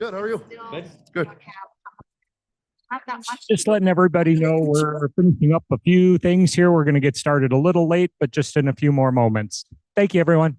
Good, how are you? Good. Just letting everybody know we're finishing up a few things here. We're going to get started a little late, but just in a few more moments. Thank you, everyone.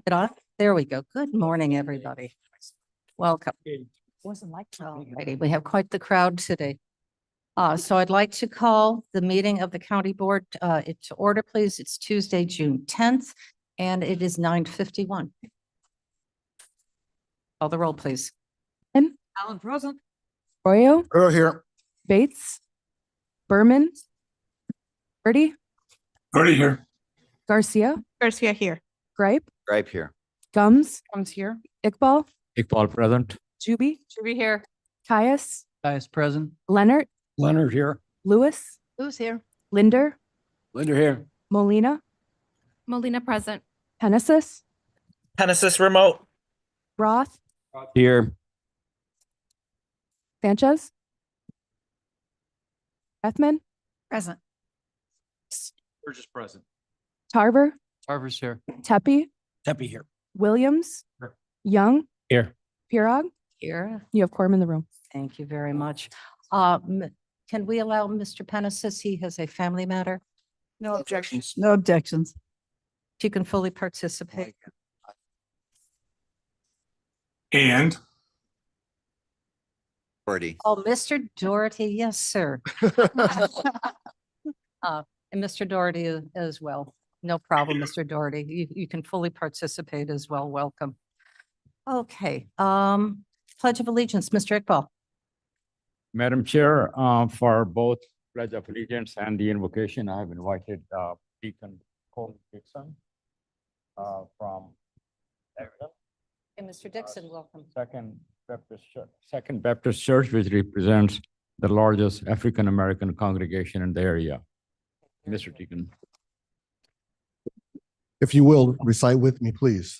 It on? There we go. Good morning, everybody. Welcome. Alrighty, we have quite the crowd today. So I'd like to call the meeting of the county board to order, please. It's Tuesday, June 10th, and it is 9:51. Call the roll, please. Alan present. Arroyo, Earl here. Bates, Berman, Birdie, Already here. Garcia, Garcia here. Gripe, Gripe here. Gums, Comes here. Iqbal, Iqbal present. Juby, Should be here. Caius, Caius present. Leonard, Leonard here. Lewis, Who's here? Linder, Linder here. Molina, Molina present. Penesis, Genesis remote. Roth, Here. Sanchez, Bethman, Present. We're just present. Tarver, Tarver's here. Tepe, Tepe here. Williams, Here. Young, Here. Pirog. Here. You have quorum in the room. Thank you very much. Can we allow Mr. Penesis? He has a family matter. No objections. No objections. If you can fully participate. And Birdie. Oh, Mr. Doherty, yes, sir. And Mr. Doherty as well. No problem, Mr. Doherty. You can fully participate as well. Welcome. Okay, Pledge of Allegiance, Mr. Iqbal. Madam Chair, for both Pledge of Allegiance and the invocation, I have invited Deacon Cole Dixon from Evidence. And Mr. Dixon, welcome. Second Baptist Church, which represents the largest African American congregation in the area. Mr. Deacon. if you will, recite with me, please.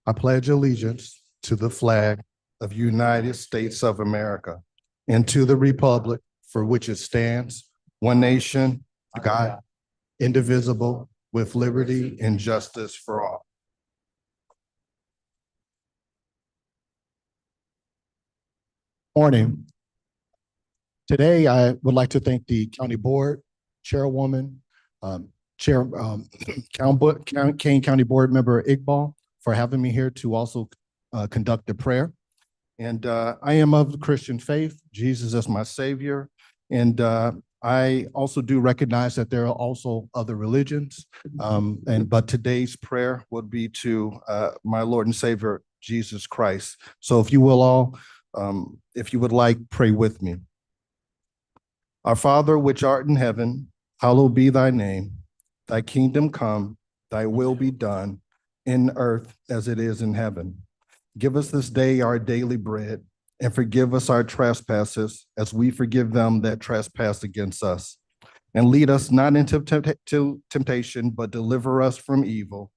I pledge allegiance to the flag of United States of America and to the republic for which it stands, one nation, God, indivisible, with liberty and justice for all. Morning. Today, I would like to thank the county board, chairwoman, Kane County Board Member Iqbal for having me here to also conduct the prayer. And I am of the Christian faith. Jesus is my savior. And I also do recognize that there are also other religions. But today's prayer would be to my Lord and Savior, Jesus Christ. So if you will all, if you would like, pray with me. Our Father, which art in heaven, hallowed be thy name. Thy kingdom come, thy will be done in earth as it is in heaven. Give us this day our daily bread, and forgive us our trespasses as we forgive them that trespass against us. And lead us not into temptation, but deliver us from evil.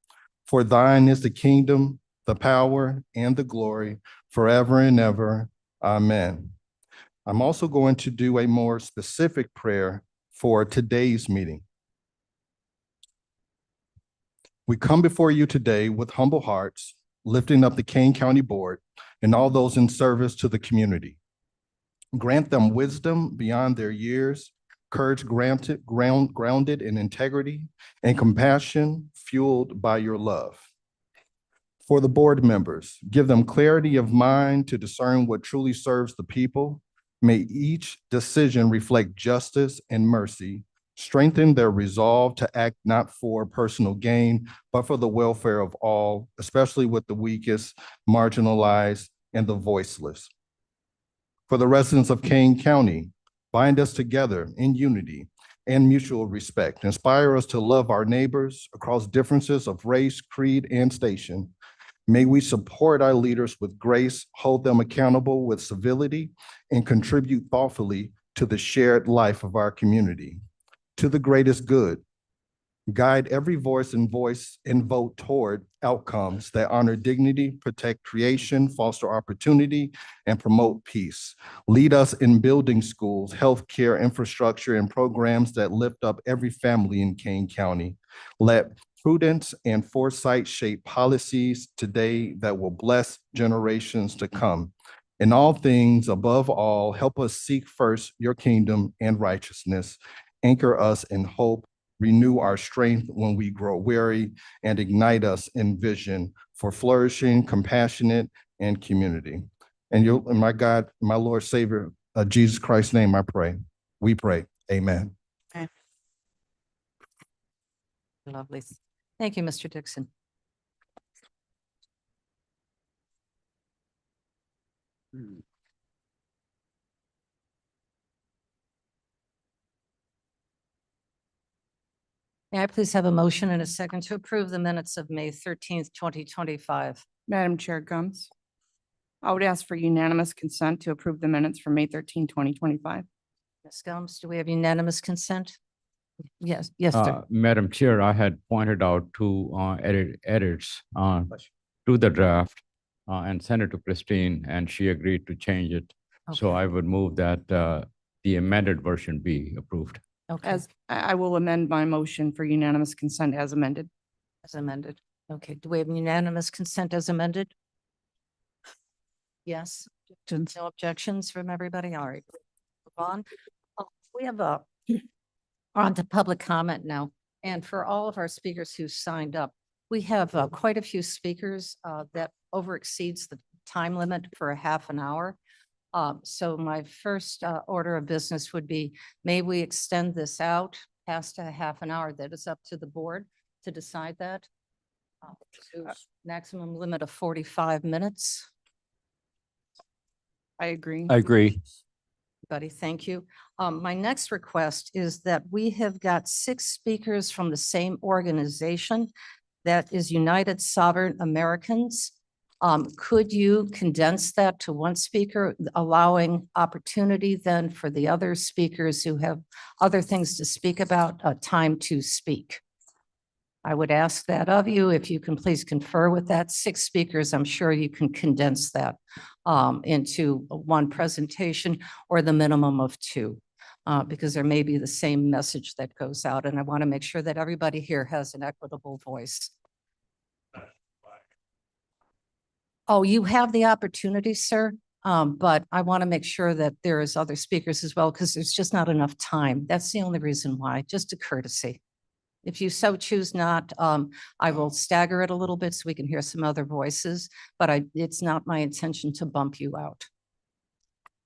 For thine is the kingdom the power, and the glory forever and ever. Amen. I'm also going to do a more specific prayer for today's meeting. We come before you today with humble hearts, lifting up the Kane County Board and all those in service to the community. Grant them wisdom beyond their years, courage grounded in integrity, and compassion fueled by your love. For the board members, give them clarity of mind to discern what truly serves the people. May each decision reflect justice and mercy, strengthen their resolve to act not for personal gain, but for the welfare of all, especially with the weakest, marginalized, and the voiceless. For the residents of Kane County, bind us together in unity and mutual respect. Inspire us to love our neighbors across differences of race, creed, and station. May we support our leaders with grace, hold them accountable with civility, and contribute thoughtfully to the shared life of our community. To the greatest good, guide every voice and vote toward outcomes that honor dignity, protect creation, foster opportunity, and promote peace. Lead us in building schools, healthcare, infrastructure, and programs that lift up every family in Kane County. Let prudence and foresight shape policies today that will bless generations to come. In all things, above all, help us seek first your kingdom and righteousness. Anchor us in hope, renew our strength when we grow weary, and ignite us in vision for flourishing, compassionate, and community. And my God, my Lord Savior, Jesus Christ's name, I pray. We pray. Amen. Lovely. Thank you, Mr. Dixon. May I please have a motion and a second to approve the minutes of May 13th, 2025? Madam Chair Gums, I would ask for unanimous consent to approve the minutes for May 13, 2025. Ms. Gomes, do we have unanimous consent? Yes, yes, sir. Madam Chair, I had pointed out two edits to the draft and sent it to Christine, and she agreed to change it. So Okay. I would move that the amended version be approved. Okay, As I will amend my motion for unanimous consent as amended. as amended. Okay, do we have unanimous consent as amended? Yes, no objections from everybody? All right. Move on. We have on to public comment now. And for all of our speakers who signed up, we have quite a few speakers that over exceeds the time limit for a half an hour. So my first order of business would be, may we extend this out past a half an hour? That is up to the board to decide that. To maximum limit of 45 minutes. I agree. I agree. Buddy, thank you. My next request is that we have got 6 speakers from the same organization, that is United Sovereign Americans. Could you condense that to one speaker, allowing opportunity then for the other speakers who have other things to speak about, time to speak? I would ask that of you. If you can please confer with that. 6 speakers, I'm sure you can condense that into one presentation or the minimum of 2, because there may be the same message that goes out. And I want to make sure that everybody here has an equitable voice. Oh, you have the opportunity, sir. But I want to make sure that there is other speakers as well, because there's just not enough time. That's the only reason why, just a courtesy. If you so choose not, I will stagger it a little bit so we can hear some other voices, but it's not my intention to bump you out.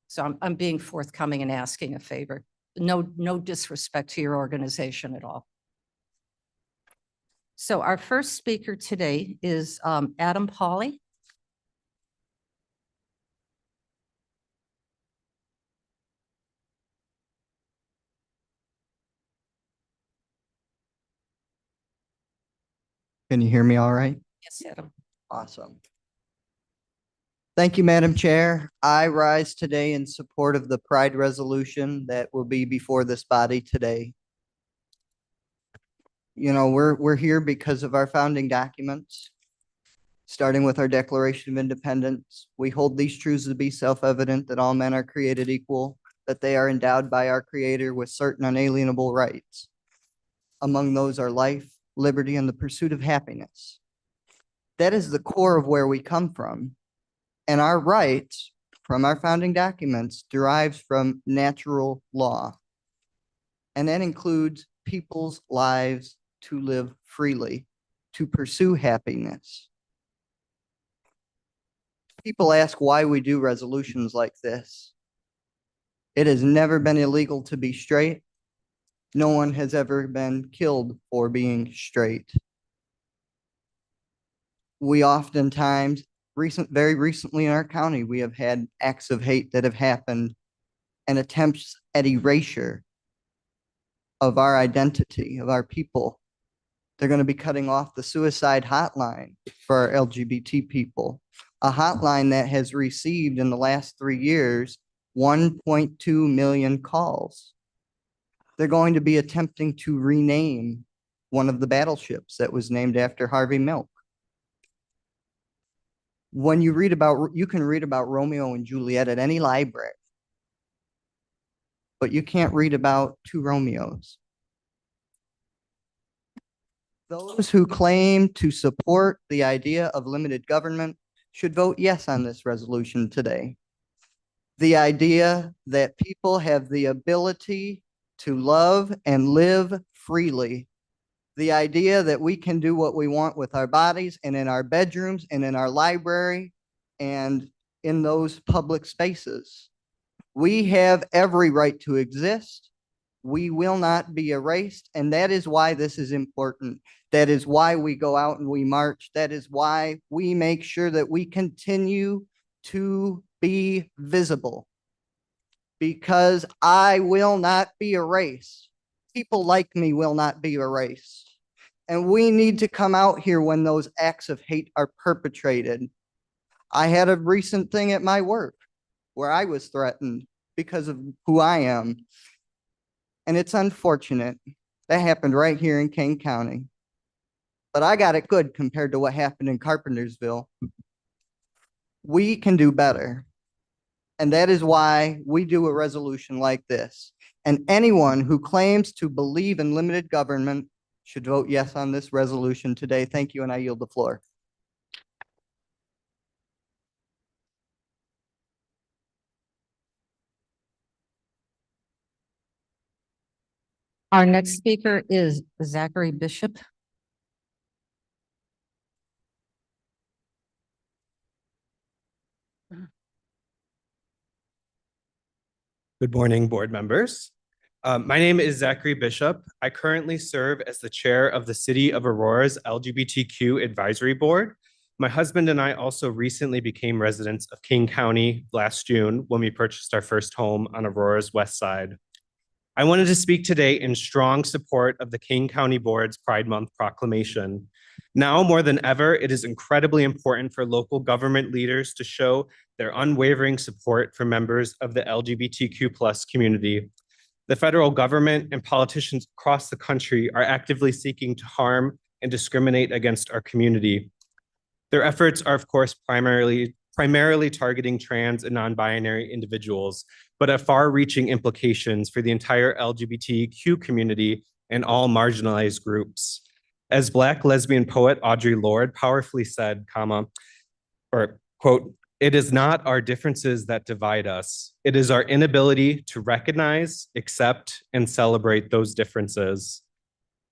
So I'm being forthcoming and asking a favor. No disrespect to your organization at all. So our first speaker today is Adam Pauley. Can you hear me all right? Yes, Adam. Awesome. Thank you, Madam Chair. I rise today in support of the Pride resolution that will be before this body today. You know, we're here because of our founding documents. Starting with our Declaration of Independence, we hold these truths to be self-evident that all men are created equal, that they are endowed by our Creator with certain unalienable rights. Among those are life, liberty, and the pursuit of happiness. That is the core of where we come from. And our rights from our founding documents derives from natural law. And that includes people's lives to live freely, to pursue happiness. People ask why we do resolutions like this. It has never been illegal to be straight. No one has ever been killed for being straight. We oftentimes, very recently in our county, we have had acts of hate that have happened and attempts at erasure of our identity, of our people. They're going to be cutting off the suicide hotline for our LGBT people, a hotline that has received in the last 3 years 1.2 million calls. They're going to be attempting to rename one of the battleships that was named after Harvey Milk. When you read about, you can read about Romeo and Juliet at any library, but you can't read about two Romeos. Those who claim to support the idea of limited government should vote yes on this resolution today. The idea that people have the ability to love and live freely. The idea that we can do what we want with our bodies and in our bedrooms and in our library and in those public spaces. We have every right to exist. We will not be erased. And that is why this is important. That is why we go out and we march. That is why we make sure that we continue to be visible. Because I will not be erased. People like me will not be erased. And we need to come out here when those acts of hate are perpetrated. I had a recent thing at my work where I was threatened because of who I am. And it's unfortunate. That happened right here in Kane County. But I got it good compared to what happened in Carpentersville. We can do better. And that is why we do a resolution like this. And anyone who claims to believe in limited government should vote yes on this resolution today. Thank you, and I yield the floor. Our next speaker is Zachary Bishop. Good morning, board members. My name is Zachary Bishop. I currently serve as the chair of the City of Aurora's LGBTQ Advisory Board. My husband and I also recently became residents of King County last June when we purchased our first home on Aurora's west side. I wanted to speak today in strong support of the King County Board's Pride Month proclamation. Now more than ever, it is incredibly important for local government leaders to show their unwavering support for members of the LGBTQ+ community. The federal government and politicians across the country are actively seeking to harm and discriminate against our community. Their efforts are, of course, primarily targeting trans and non-binary individuals, but have far-reaching implications for the entire LGBTQ community and all marginalized groups. As Black lesbian poet Audre Lorde powerfully said, quote, "It is not our differences that divide us. It is our inability to recognize, accept, and celebrate those differences."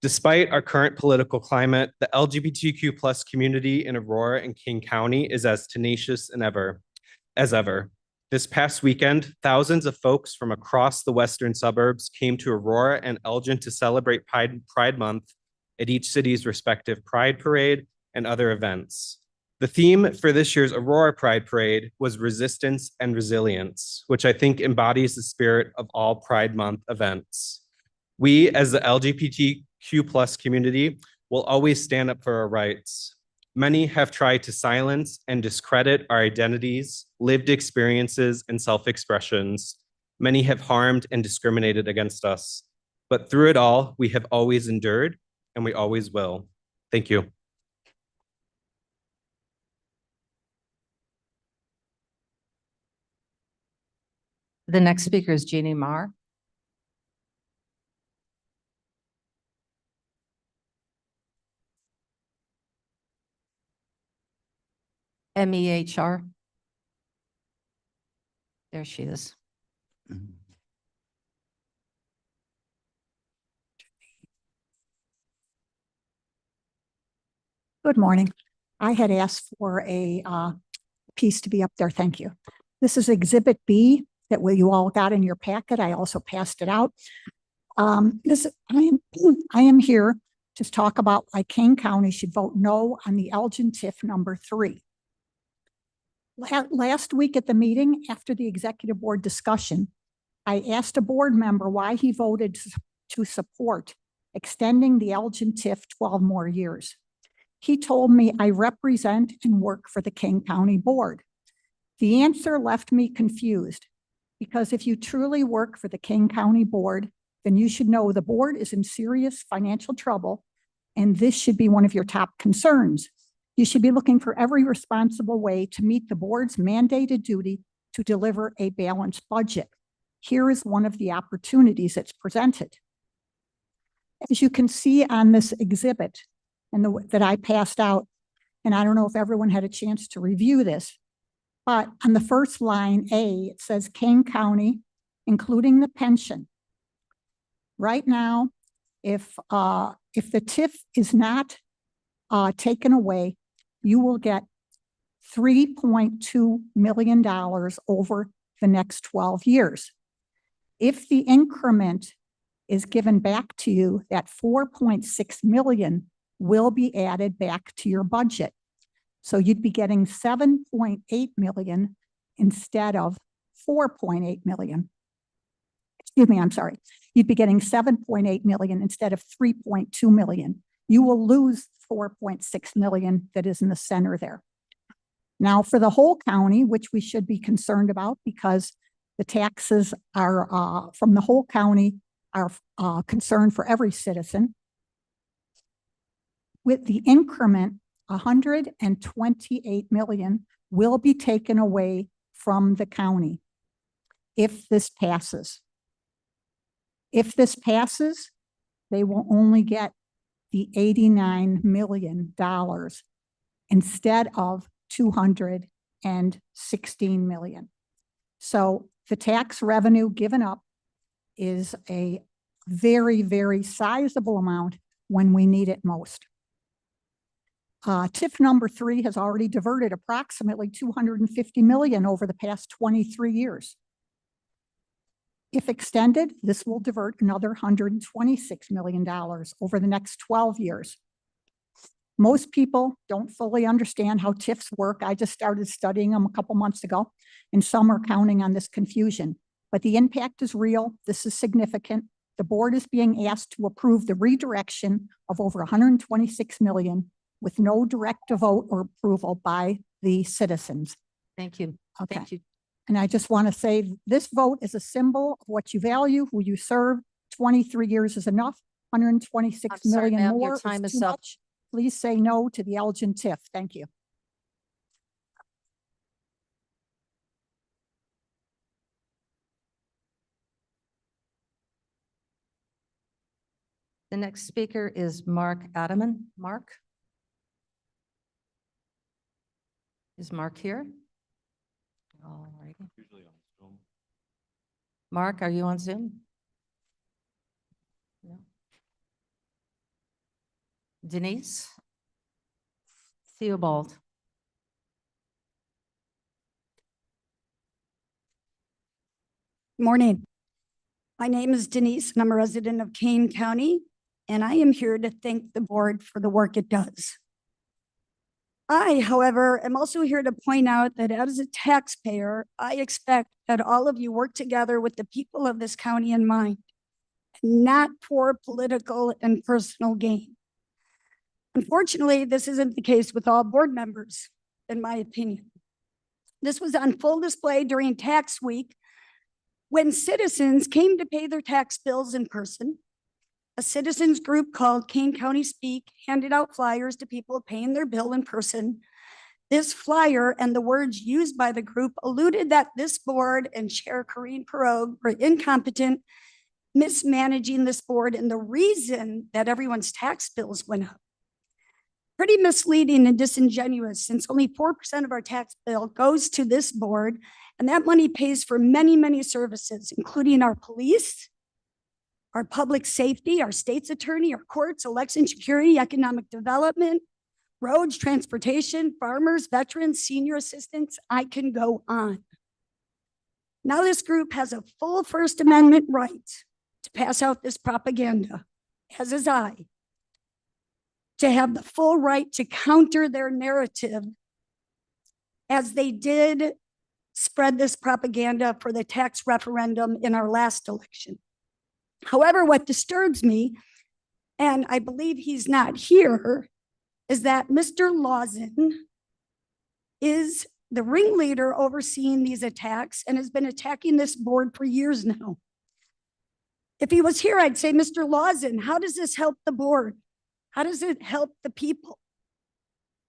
Despite our current political climate, the LGBTQ+ community in Aurora and King County is as tenacious as ever. This past weekend, thousands of folks from across the western suburbs came to Aurora and Elgin to celebrate Pride Month at each city's respective Pride Parade and other events. The theme for this year's Aurora Pride Parade was resistance and resilience, which I think embodies the spirit of all Pride Month events. We, as the LGBTQ+ community, will always stand up for our rights. Many have tried to silence and discredit our identities, lived experiences, and self-expressions. Many have harmed and discriminated against us. But through it all, we have always endured, and we always will. Thank you. The next speaker is Genie Mayor. MEHR. There she is. Good morning. I had asked for a piece to be up there. Thank you. This is Exhibit B that you all got in your packet. I also passed it out. I am here to talk about why Kane County should vote no on the Elgin TIF number 3. Last week at the meeting, after the executive board discussion, I asked a board member why he voted to support extending the Elgin TIF 12 more years. He told me I represent and work for the Kane County Board. The answer left me confused because if you truly work for the Kane County Board, then you should know the board is in serious financial trouble, and this should be one of your top concerns. You should be looking for every responsible way to meet the board's mandated duty to deliver a balanced budget. Here is one of the opportunities that's presented. As you can see on this exhibit, and that I passed out, and I don't know if everyone had a chance to review this, but on the first line, A, it says Kane County, including the pension. Right now, if the TIF is not taken away, you will get $3.2 million over the next 12 years. If the increment is given back to you, that $4.6 million will be added back to your budget. So you'd be getting $7.8 million instead of $4.8 million. Excuse me, I'm sorry. You'd be getting $7.8 million instead of $3.2 million. You will lose $4.6 million that is in the center there. Now for the whole county, which we should be concerned about because the taxes are from the whole county are concerned for every citizen. With the increment, 128 million will be taken away from the county if this passes. If this passes, they will only get the $89 million instead of $216 million. So the tax revenue given up is a very, very sizable amount when we need it most. TIF number 3 has already diverted approximately $250 million over the past 23 years. If extended, this will divert another $126 million over the next 12 years. Most people don't fully understand how TIFs work. I just started studying them a couple months ago, and some are counting on this confusion. But the impact is real. This is significant. The board is being asked to approve the redirection of over $126 million with no direct vote or approval by the citizens. Thank you. Okay. Thank you. And I just want to say this vote is a symbol of what you value, who you serve. 23 years is enough. 126 I'm sorry, million ma'am, your more time is is too up. much. Please say no to the Elgin TIF. Thank you. The next speaker is Mark Adaman. Mark? Is Mark here? All righty. Mark, are you on Zoom? No. Denise Seobald. Morning. My name is Denise, and I'm a resident of Kane County, and I am here to thank the board for the work it does. I, however, am also here to point out that as a taxpayer, I expect that all of you work together with the people of this county in mind, not for political and personal gain. Unfortunately, this isn't the case with all board members, in my opinion. This was on full display during tax week when citizens came to pay their tax bills in person. A citizens group called Kane County Speak handed out flyers to people paying their bill in person. This flyer and the words used by the group alluded that this board and Chair Corinne Perogue were incompetent, mismanaging this board, and the reason that everyone's tax bills went up. Pretty misleading and disingenuous, since only 4% of our tax bill goes to this board, and that money pays for many, many services, including our police, our public safety, our state's attorney, our courts, election security, economic development, roads, transportation, farmers, veterans, senior assistants. I can go on. Now this group has a full First Amendment right to pass out this propaganda, as is I, to have the full right to counter their narrative as they did spread this propaganda for the tax referendum in our last election. However, what disturbs me, and I believe he's not here, is that Mr. Lawson is the ringleader overseeing these attacks and has been attacking this board for years now. If he was here, I'd say, Mr. Lawson, how does this help the board? How does it help the people?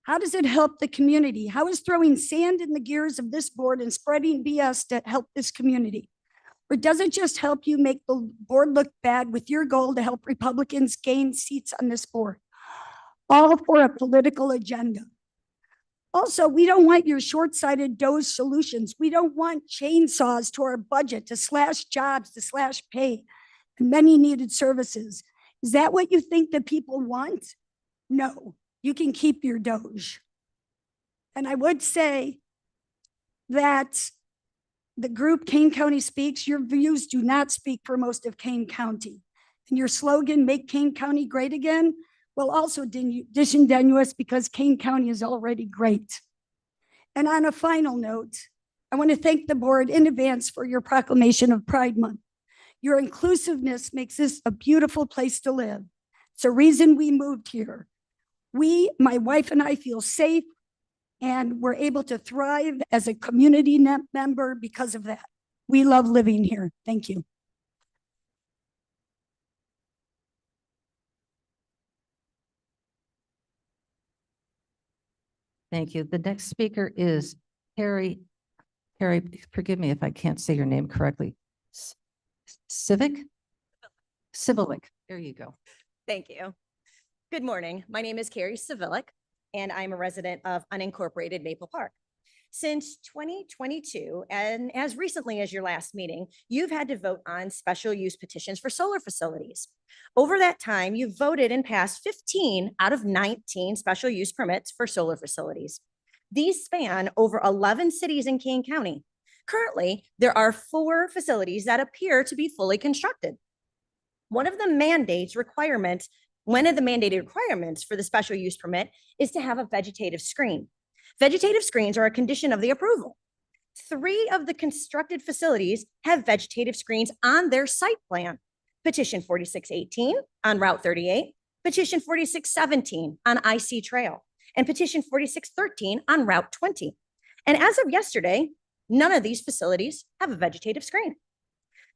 How does it help the community? How is throwing sand in the gears of this board and spreading BS to help this community? Or does it just help you make the board look bad with your goal to help Republicans gain seats on this board? All for a political agenda. Also, we don't want your short-sighted Doge solutions. We don't want chainsaws to our budget to slash jobs, to slash pay, and many needed services. Is that what you think the people want? No, you can keep your Doge. And I would say that the group Kane County Speaks, your views do not speak for most of Kane County. And your slogan, Make Kane County Great Again, well, also disingenuous because Kane County is already great. And on a final note, I want to thank the board in advance for your proclamation of Pride Month. Your inclusiveness makes this a beautiful place to live. It's a reason we moved here. We, my wife and I, feel safe, and we're able to thrive as a community member because of that. We love living here. Thank you. Thank you. The next speaker is Carrie, forgive me if I can't say your name correctly. Cilic? There you go. Thank you. Good morning. My name is Carrie Cilic, and I'm a resident of unincorporated Maple Park. Since 2022, and as recently as your last meeting, you've had to vote on special use petitions for solar facilities. Over that time, you've voted and passed 15 out of 19 special use permits for solar facilities. These span over 11 cities in Kane County. Currently, there are 4 facilities that appear to be fully constructed. One of the mandated requirements for the special use permit is to have a vegetative screen. Vegetative screens are a condition of the approval. 3 of the constructed facilities have vegetative screens on their site plan. Petition 4618 on Route 38, Petition 4617 on IC Trail, and Petition 4613 on Route 20. And as of yesterday, none of these facilities have a vegetative screen.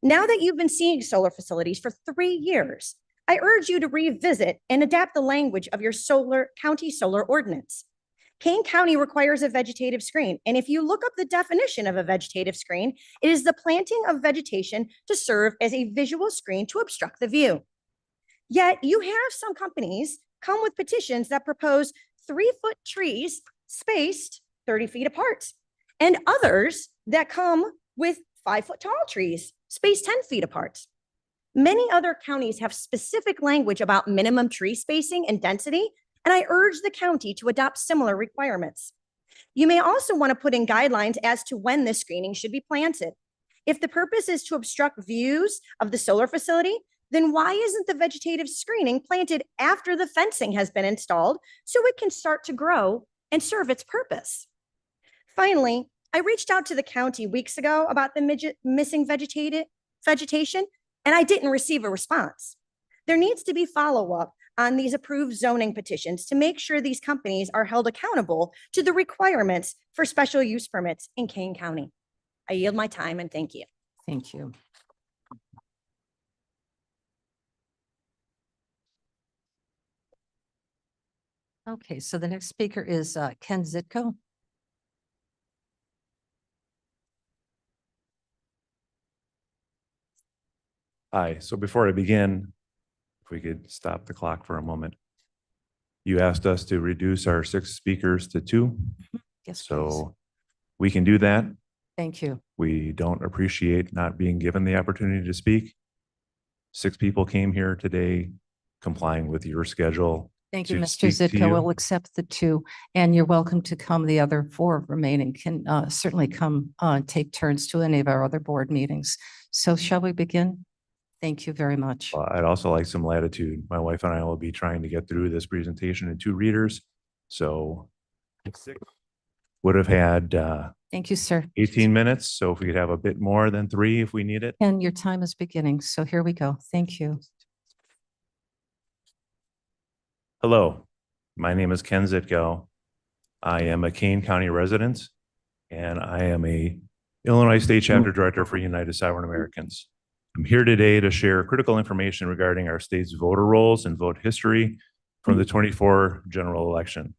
Now that you've been seeing solar facilities for 3 years, I urge you to revisit and adapt the language of your county solar ordinance. Kane County requires a vegetative screen, and if you look up the definition of a vegetative screen, it is the planting of vegetation to serve as a visual screen to obstruct the view. Yet you have some companies come with petitions that propose 3-foot trees spaced 30 feet apart, and others that come with 5-foot tall trees spaced 10 feet apart. Many other counties have specific language about minimum tree spacing and density, and I urge the county to adopt similar requirements. You may also want to put in guidelines as to when this screening should be planted. If the purpose is to obstruct views of the solar facility, then why isn't the vegetative screening planted after the fencing has been installed so it can start to grow and serve its purpose? Finally, I reached out to the county weeks ago about the missing vegetation, and I didn't receive a response. There needs to be follow-up on these approved zoning petitions to make sure these companies are held accountable to the requirements for special use permits in Kane County. I yield my time and thank you. Thank you. Okay, so the next speaker is Ken Zitko. Hi, so before I begin, if we could stop the clock for a moment. You asked us to reduce our 6 speakers to 2, Yes, please. so we can do that. Thank you. We don't appreciate not being given the opportunity to speak. 6 people came here today complying with your schedule. Thank you, to Mr. speak to Zitko. you. We'll accept the 2, and you're welcome to come. The other 4 remaining can certainly come take turns to any of our other board meetings. So shall we begin? Thank you very much. I'd also like some latitude. My wife and I will be trying to get through this presentation in 2 readers. So 6 would have had Thank you, sir. 18 minutes. So if we could have a bit more than 3 if we need it. And your time is beginning. So here we go. Thank you. Hello, my name is Ken Zitko. I am a Kane County resident, and I am a Illinois State Chapter Director for United Sovereign Americans. I'm here today to share critical information regarding our state's voter rolls and vote history from the 24 general election.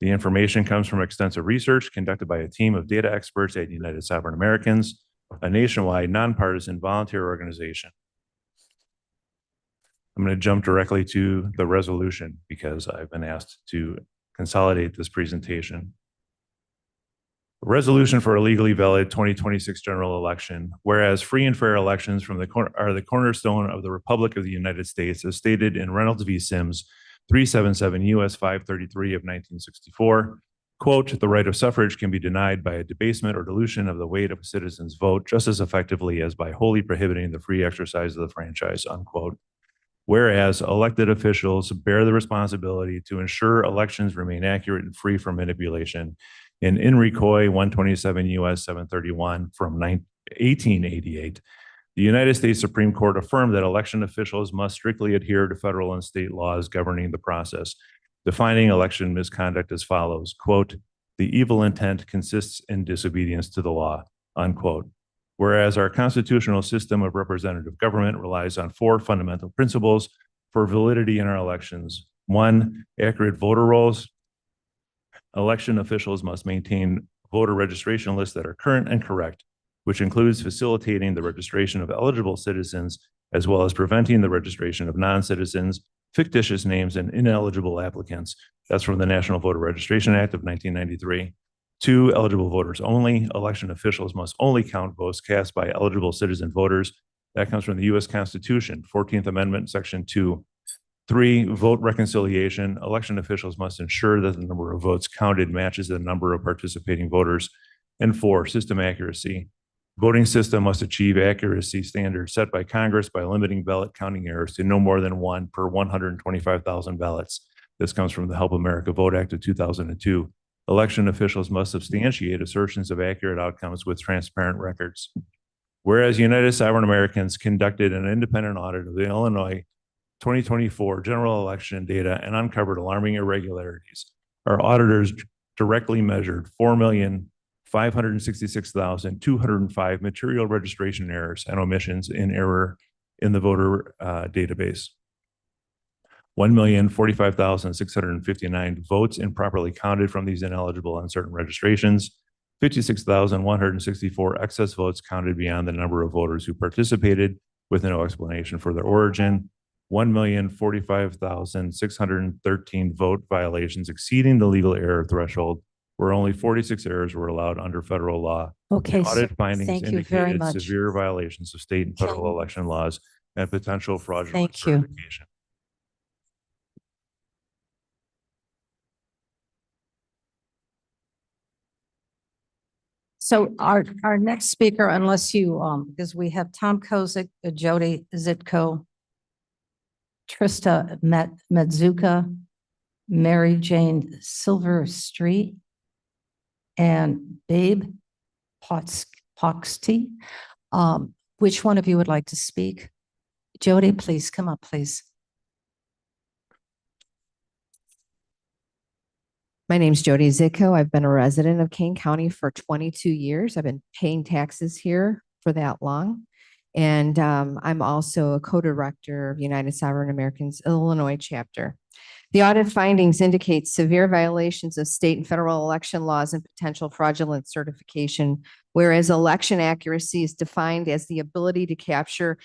The information comes from extensive research conducted by a team of data experts at United Sovereign Americans, a nationwide nonpartisan volunteer organization. I'm going to jump directly to the resolution because I've been asked to consolidate this presentation. A resolution for a legally valid 2026 general election, whereas free and fair elections are the cornerstone of the Republic of the United States, as stated in Reynolds v. Sims 377 U.S. 533 of 1964. Quote, the right of suffrage can be denied by a debasement or dilution of the weight of a citizen's vote just as effectively as by wholly prohibiting the free exercise of the franchise, unquote. Whereas elected officials bear the responsibility to ensure elections remain accurate and free from manipulation. In Enricoy 127 U.S. 731 from 1888, the United States Supreme Court affirmed that election officials must strictly adhere to federal and state laws governing the process, defining election misconduct as follows, quote, the evil intent consists in disobedience to the law, unquote. Whereas our constitutional system of representative government relies on 4 fundamental principles for validity in our elections. 1, accurate voter rolls. Election officials must maintain voter registration lists that are current and correct, which includes facilitating the registration of eligible citizens, as well as preventing the registration of non-citizens, fictitious names, and ineligible applicants. That's from the National Voter Registration Act of 1993. 2, eligible voters only. Election officials must only count votes cast by eligible citizen voters. That comes from the U.S. Constitution, 14th Amendment, Section 2. 3, vote reconciliation. Election officials must ensure that the number of votes counted matches the number of participating voters. And 4, system accuracy. Voting system must achieve accuracy standards set by Congress by limiting ballot counting errors to no more than 1 per 125,000 ballots. This comes from the Help America Vote Act of 2002. Election officials must substantiate assertions of accurate outcomes with transparent records. Whereas United Sovereign Americans conducted an independent audit of the Illinois 2024 general election data and uncovered alarming irregularities, our auditors directly measured 4,566,205 material registration errors and omissions in error in the voter database. 1,045,659 votes improperly counted from these ineligible uncertain registrations, 56,164 excess votes counted beyond the number of voters who participated with no explanation for their origin, 1,045,613 vote violations exceeding the legal error threshold, where only 46 errors were allowed under federal law. Okay, The sir. audit findings Thank you very indicated much. severe violations of state and federal election laws and potential fraudulent Thank you. certification. So our next speaker, unless you, because we have Tom Kozik, Jody Ziko, Trista Medzuka, Mary Jane Silver Street, and Babe Poxty. Which one of you would like to speak? Jody, please come up, please. My name's Jody Ziko. I've been a resident of Kane County for 22 years. I've been paying taxes here for that long. And I'm also a co-director of United Sovereign Americans Illinois chapter. The audit findings indicate severe violations of state and federal election laws and potential fraudulent certification, whereas election accuracy is defined as the ability to capture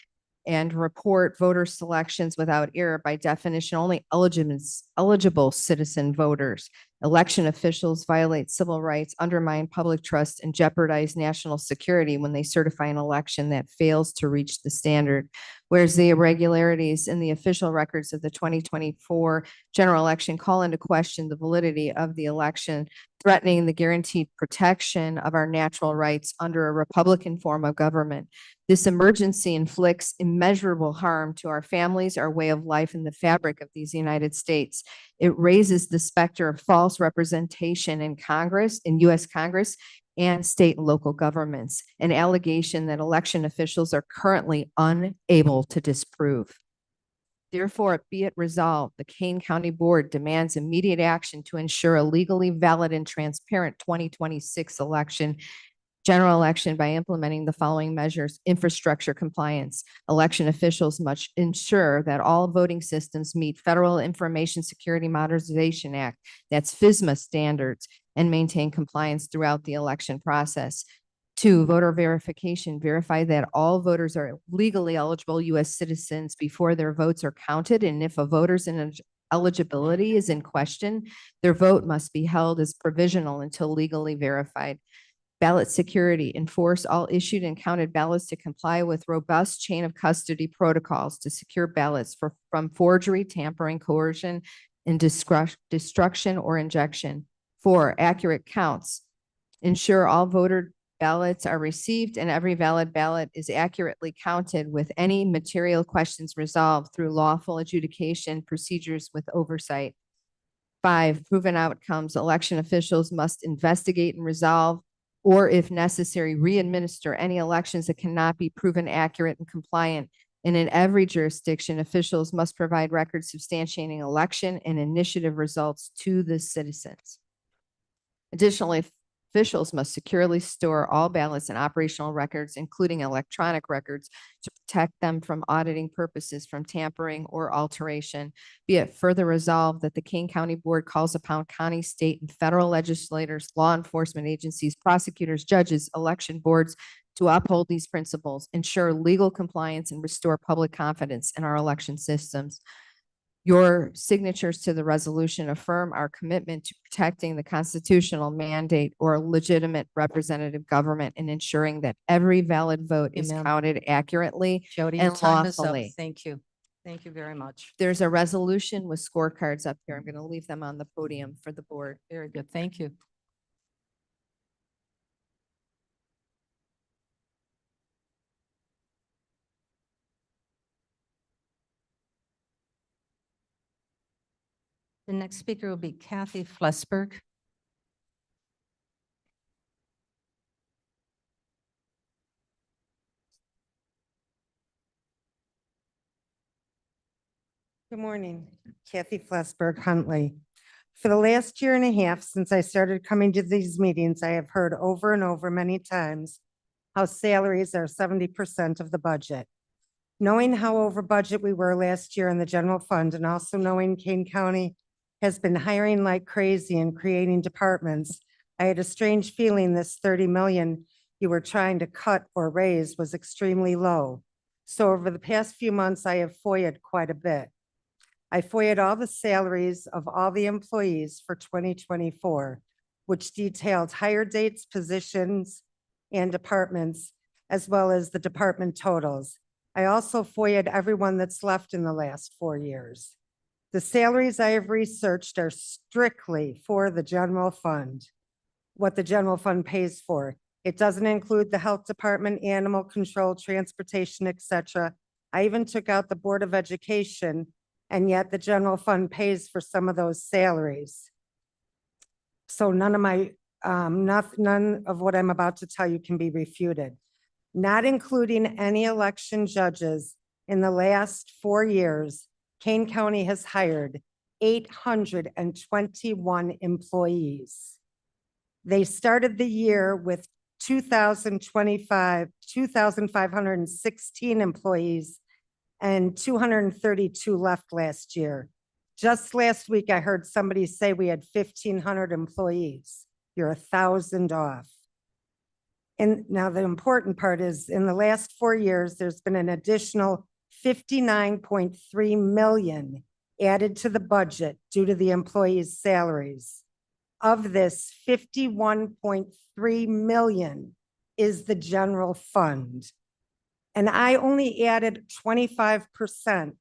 and report voter selections without error, by definition, only eligible citizen voters. Election officials violate civil rights, undermine public trust, and jeopardize national security when they certify an election that fails to reach the standard. Whereas the irregularities in the official records of the 2024 general election call into question the validity of the election, threatening the guaranteed protection of our natural rights under a Republican form of government. This emergency inflicts immeasurable harm to our families, our way of life, and the fabric of these United States. It raises the specter of false representation in Congress, in U.S. Congress, and state and local governments, an allegation that election officials are currently unable to disprove. Therefore, be it resolved, the Kane County Board demands immediate action to ensure a legally valid and transparent 2026 general election by implementing the following measures: infrastructure compliance. Election officials must ensure that all voting systems meet Federal Information Security Modernization Act, that's FISMA standards, and maintain compliance throughout the election process. 2, voter verification. Verify that all voters are legally eligible U.S. citizens before their votes are counted, and if a voter's eligibility is in question, their vote must be held as provisional until legally verified. Ballot security. Enforce all issued and counted ballots to comply with robust chain of custody protocols to secure ballots from forgery, tampering, coercion, and destruction or injection. 4, accurate counts. Ensure all voter ballots are received and every valid ballot is accurately counted, with any material questions resolved through lawful adjudication procedures with oversight. 5, proven outcomes. Election officials must investigate and resolve, or if necessary, re-administer any elections that cannot be proven accurate and compliant. And in every jurisdiction, officials must provide records substantiating election and initiative results to the citizens. Additionally, officials must securely store all ballots and operational records, including electronic records, to protect them from auditing purposes, from tampering or alteration. Be it further resolved that the Kane County Board calls upon county, state, and federal legislators, law enforcement agencies, prosecutors, judges, election boards to uphold these principles, ensure legal compliance, and restore public confidence in our election systems. Your signatures to the resolution affirm our commitment to protecting the constitutional mandate or legitimate representative government and ensuring that every valid vote is Amen. counted accurately Jody, your and time is up. lawfully. Thank you. Thank you very much. There's a resolution with scorecards up here. I'm going to leave them on the podium for the board. Very good. Thank you. The next speaker will be Kathy Flesburg. Good morning, Kathy Flesburg, Huntley. For the last year and a half since I started coming to these meetings, I have heard over and over many times how salaries are 70% of the budget. Knowing how over budget we were last year in the general fund, and also knowing Kane County has been hiring like crazy and creating departments, I had a strange feeling this 30 million you were trying to cut or raise was extremely low. So over the past few months, I have FOIA'd quite a bit. I FOIA'd all the salaries of all the employees for 2024, which detailed hire dates, positions, and departments, as well as the department totals. I also FOIA'd everyone that's left in the last 4 years. The salaries I have researched are strictly for the general fund, what the general fund pays for. It doesn't include the health department, animal control, transportation, etc. I even took out the Board of Education, and yet the general fund pays for some of those salaries. So none of what I'm about to tell you can be refuted. Not including any election judges, in the last 4 years, Kane County has hired 821 employees. They started the year with 2,516 employees, and 232 left last year. Just last week, I heard somebody say we had 1,500 employees. You're 1,000 off. And now the important part is in the last 4 years, there's been an additional 59.3 million added to the budget due to the employees' salaries. Of this, 51.3 million is the general fund. And I only added 25%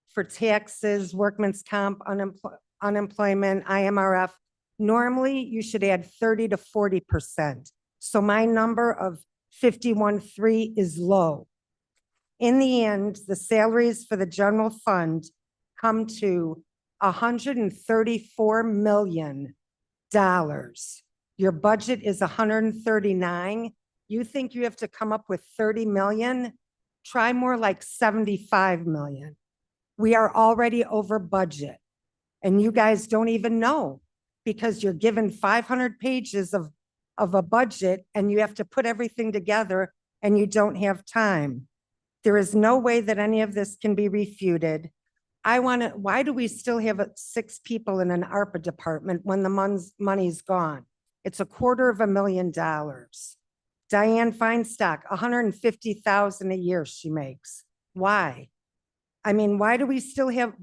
for taxes, workman's comp, unemployment, IMRF. Normally, you should add 30 to 40%. So my number of 51.3 is low. In the end, the salaries for the general fund come to $134 million. Your budget is 139. You think you have to come up with 30 million? Try more like 75 million. We are already over budget. And you guys don't even know because you're given 500 pages of a budget and you have to put everything together and you don't have time. There is no way that any of this can be refuted. Why do we still have 6 people in an ARPA department when the money's gone? It's $250,000. Diane Feinstock, $150,000 a year she makes. Why? I mean, why do we still have,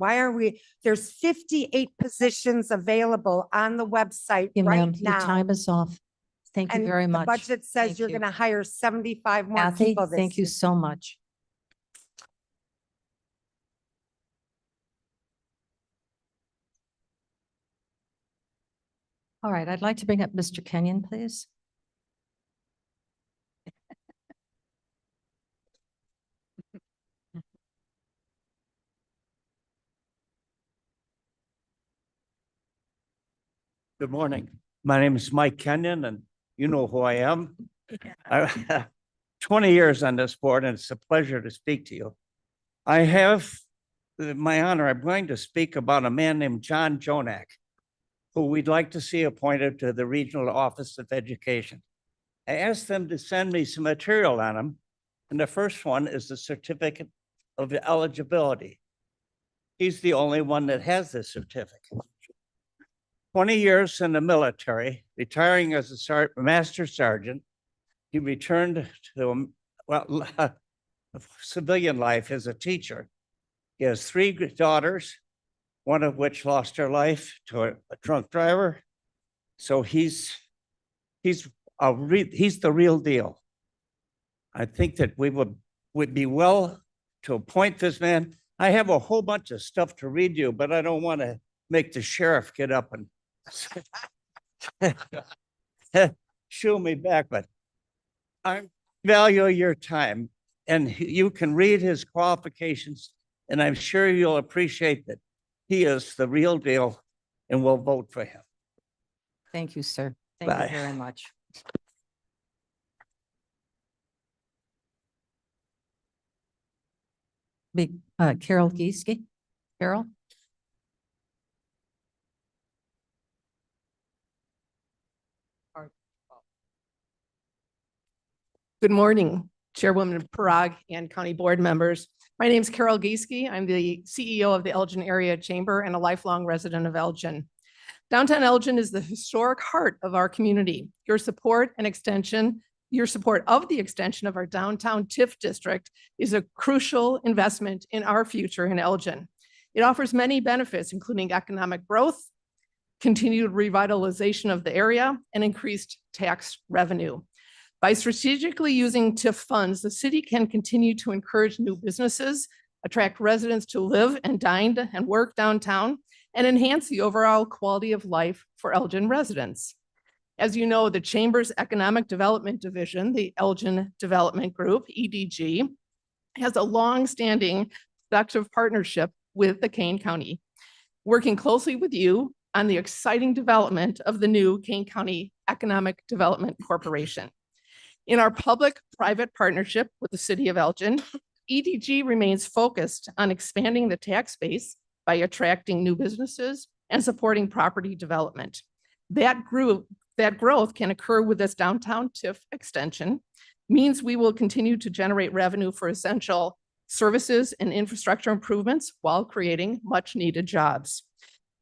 there's 58 positions available on the website You right ma'am, your now. time is off. Thank you And very the much. budget says Thank you're you. going to hire 75 more Kathy, people this thank you year. so much. All right, I'd like to bring up Mr. Kenyon, please. Good morning. My name is Mike Kenyon, and you know who I am. 20 years on this board, and it's a pleasure to speak to you. I have my honor, I'm going to speak about a man named John Jonak, who we'd like to see appointed to the Regional Office of Education. I asked them to send me some material on him, and the first one is the certificate of eligibility. He's the only one that has this certificate. 20 years in the military, retiring as a master sergeant. He returned to civilian life as a teacher. He has 3 daughters, one of which lost her life to a drunk driver. So he's the real deal. I think that we would be well to appoint this man. I have a whole bunch of stuff to read you, but I don't want to make the sheriff get up and shoo me back, but I value your time and you can read his qualifications and I'm sure you'll appreciate that he is the real deal and we'll vote for him. Thank you, sir. Thank Bye. you very much. Carol Giski. Carol? Good morning, Chairwoman Parag and County Board members. My name is Carol Giski. I'm the CEO of the Elgin Area Chamber and a lifelong resident of Elgin. Downtown Elgin is the historic heart of our community. Your support of the extension of our downtown TIF district is a crucial investment in our future in Elgin. It offers many benefits, including economic growth, continued revitalization of the area, and increased tax revenue. By strategically using TIF funds, the city can continue to encourage new businesses, attract residents to live and dine and work downtown, and enhance the overall quality of life for Elgin residents. As you know, the Chamber's Economic Development Division, the Elgin Development Group, EDG, has a long-standing productive partnership with the Kane County, working closely with you on the exciting development of the new Kane County Economic Development Corporation. In our public-private partnership with the city of Elgin, EDG remains focused on expanding the tax base by attracting new businesses and supporting property development. That growth can occur with this downtown TIF extension, means we will continue to generate revenue for essential services and infrastructure improvements while creating much-needed jobs.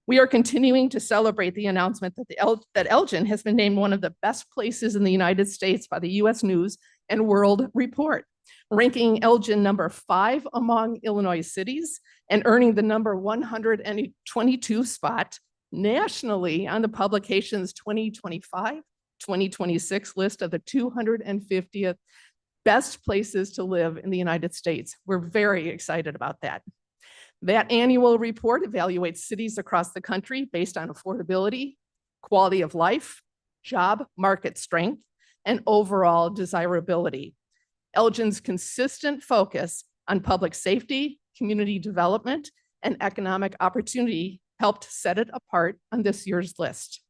We are continuing to celebrate the announcement that Elgin has been named one of the best places in the United States by the U.S. News and World Report, ranking Elgin number 5 among Illinois cities and earning the number 122 spot nationally on the publication's 2025-2026 list of the 250th best places to live in the United States. We're very excited about that. That annual report evaluates cities across the country based on affordability, quality of life, job market strength, and overall desirability. Elgin's consistent focus on public safety, community development, and economic opportunity helped set it apart on this year's list.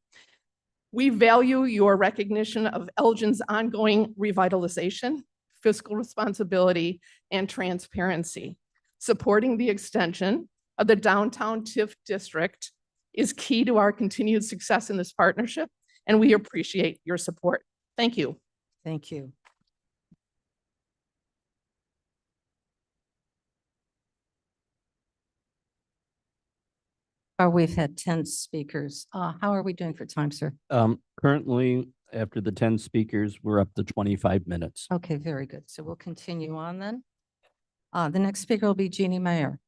We value your recognition of Elgin's ongoing revitalization, fiscal responsibility, and transparency. Supporting the extension of the downtown TIF district is key to our continued success in this partnership, and we appreciate your support. Thank you. Thank you. We've had 10 speakers. How are we doing for time, sir? Currently, after the 10 speakers, we're up to 25 minutes. Okay, very good. So we'll continue on then. The next speaker will be Genie Mayor.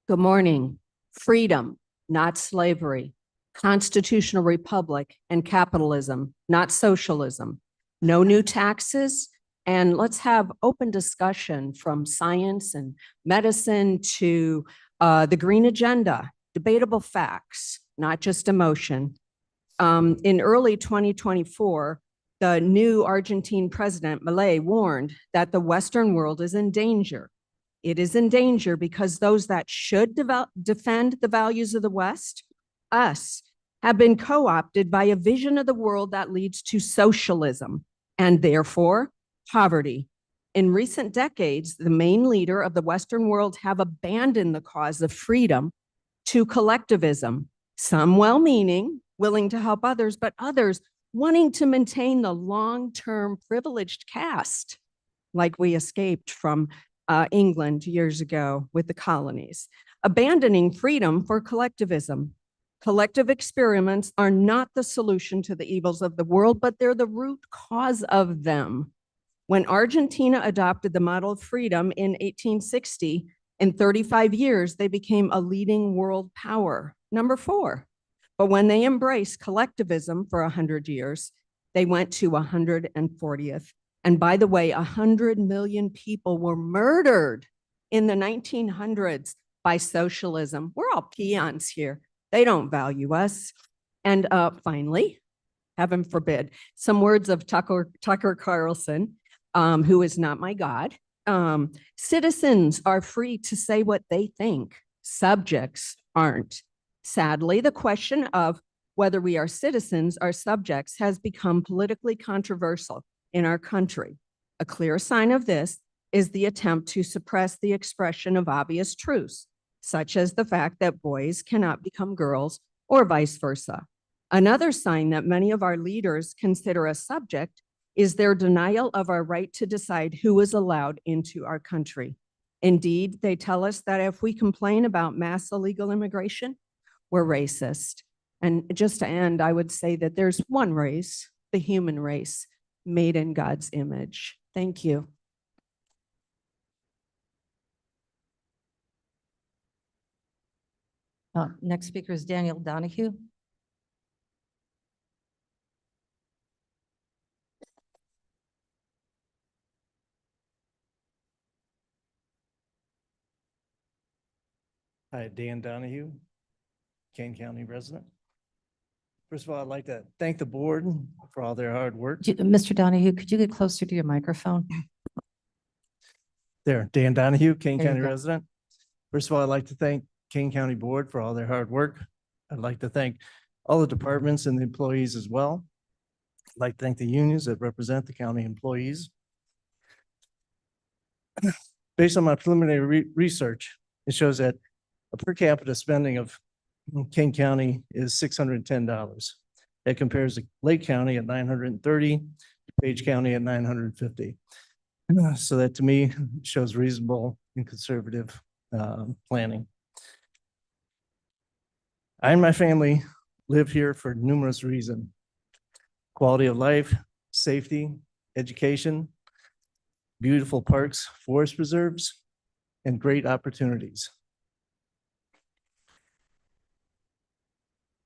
Good morning. Freedom, not slavery. Constitutional republic and capitalism, not socialism. No new taxes. And let's have open discussion from science and medicine to the green agenda, debatable facts, not just emotion. In early 2024, the new Argentine president, Milei, warned that the Western world is in danger. It is in danger because those that should defend the values of the West, us, have been co-opted by a vision of the world that leads to socialism and therefore poverty. In recent decades, the main leader of the Western world have abandoned the cause of freedom to collectivism, some well-meaning, willing to help others, but others wanting to maintain the long-term privileged caste, like we escaped from England years ago with the colonies, abandoning freedom for collectivism. Collective experiments are not the solution to the evils of the world, but they're the root cause of them. When Argentina adopted the model of freedom in 1860, in 35 years, they became a leading world power. Number 4. But when they embraced collectivism for 100 years, they went to 140th. And by the way, 100 million people were murdered in the 1900s by socialism. We're all peons here. They don't value us. And finally, heaven forbid, some words of Tucker Carlson, who is not my God. Citizens are free to say what they think. Subjects aren't. Sadly, the question of whether we are citizens or subjects has become politically controversial in our country. A clear sign of this is the attempt to suppress the expression of obvious truths, such as the fact that boys cannot become girls or vice versa. Another sign that many of our leaders consider a subject is their denial of our right to decide who is allowed into our country. Indeed, they tell us that if we complain about mass illegal immigration, we're racist. And just to end, I would say that there's one race, the human race, made in God's image. Thank you. Next speaker is Daniel Donahue. Hi, Dan Donahue, Kane County resident. First of all, I'd like to thank the board for all their hard work. Mr. Donahue, could you get closer to your microphone? There, Dan Donahue, Kane There you County go. resident. First of all, I'd like to thank Kane County Board for all their hard work. I'd like to thank all the departments and the employees as well. I'd like to thank the unions that represent the county employees. Based on my preliminary research, it shows that a per capita spending of Kane County is $610. That compares to Lake County at $930, Page County at $950. So that to me shows reasonable and conservative planning. I and my family live here for numerous reasons: quality of life, safety, education, beautiful parks, forest preserves, and great opportunities.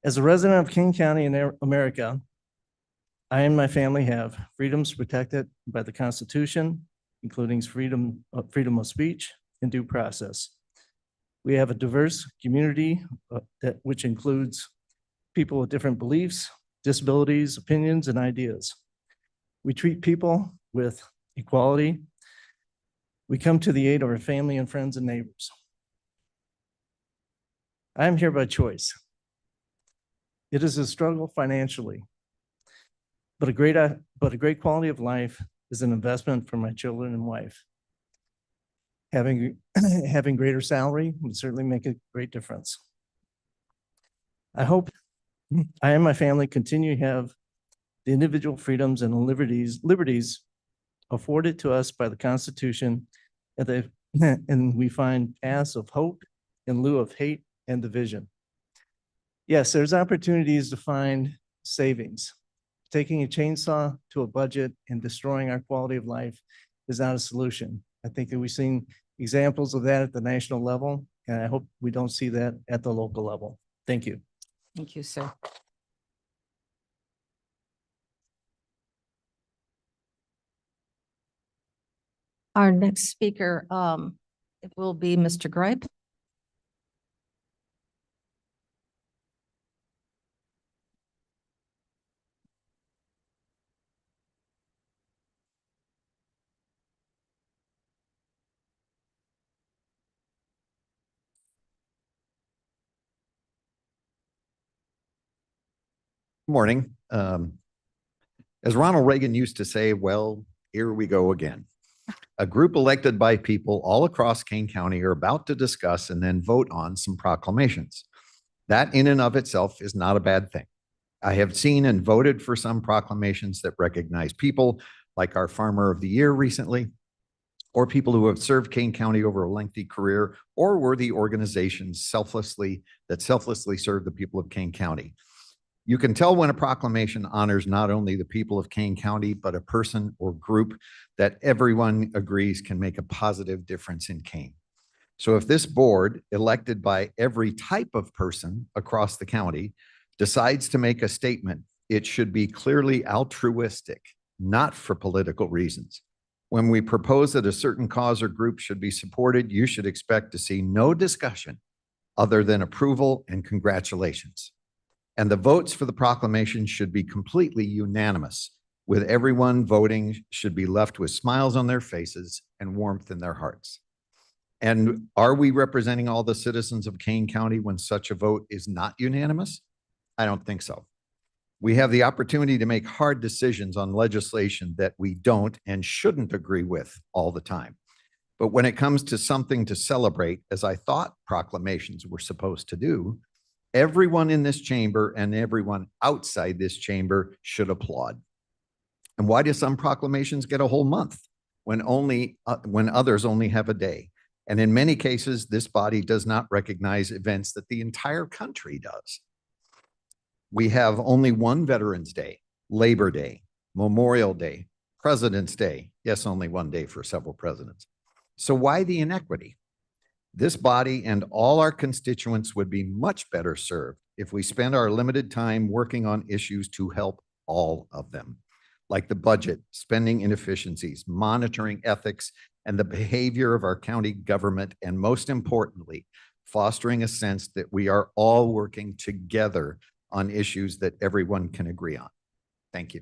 As a resident of Kane County in America, I and my family have freedoms protected by the Constitution, including freedom of speech and due process. We have a diverse community which includes people with different beliefs, disabilities, opinions, and ideas. We treat people with equality. We come to the aid of our family and friends and neighbors. I am here by choice. It is a struggle financially, but a great quality of life is an investment for my children and wife. Having greater salary would certainly make a great difference. I hope I and my family continue to have the individual freedoms and liberties afforded to us by the Constitution, and we find paths of hope in lieu of hate and division. Yes, there's opportunities to find savings. Taking a chainsaw to a budget and destroying our quality of life is not a solution. I think that we've seen examples of that at the national level, and I hope we don't see that at the local level. Thank you. Thank you, sir. Our next speaker, it will be Mr. Gripe. Morning. As Ronald Reagan used to say, well, here we go again. A group elected by people all across Kane County are about to discuss and then vote on some proclamations. That in and of itself is not a bad thing. I have seen and voted for some proclamations that recognize people like our Farmer of the Year recently, or people who have served Kane County over a lengthy career, or worthy organizations that selflessly serve the people of Kane County. You can tell when a proclamation honors not only the people of Kane County, but a person or group that everyone agrees can make a positive difference in Kane. So if this board, elected by every type of person across the county, decides to make a statement, it should be clearly altruistic, not for political reasons. When we propose that a certain cause or group should be supported, you should expect to see no discussion other than approval and congratulations. And the votes for the proclamation should be completely unanimous, with everyone voting should be left with smiles on their faces and warmth in their hearts. And are we representing all the citizens of Kane County when such a vote is not unanimous? I don't think so. We have the opportunity to make hard decisions on legislation that we don't and shouldn't agree with all the time. But when it comes to something to celebrate, as I thought proclamations were supposed to do, everyone in this chamber and everyone outside this chamber should applaud. And why do some proclamations get a whole month when others only have a day? And in many cases, this body does not recognize events that the entire country does. We have only one Veterans Day, Labor Day, Memorial Day, President's Day. Yes, only one day for several presidents. So why the inequity? This body and all our constituents would be much better served if we spend our limited time working on issues to help all of them, like the budget, spending inefficiencies, monitoring ethics, and the behavior of our county government, and most importantly, fostering a sense that we are all working together on issues that everyone can agree on. Thank you.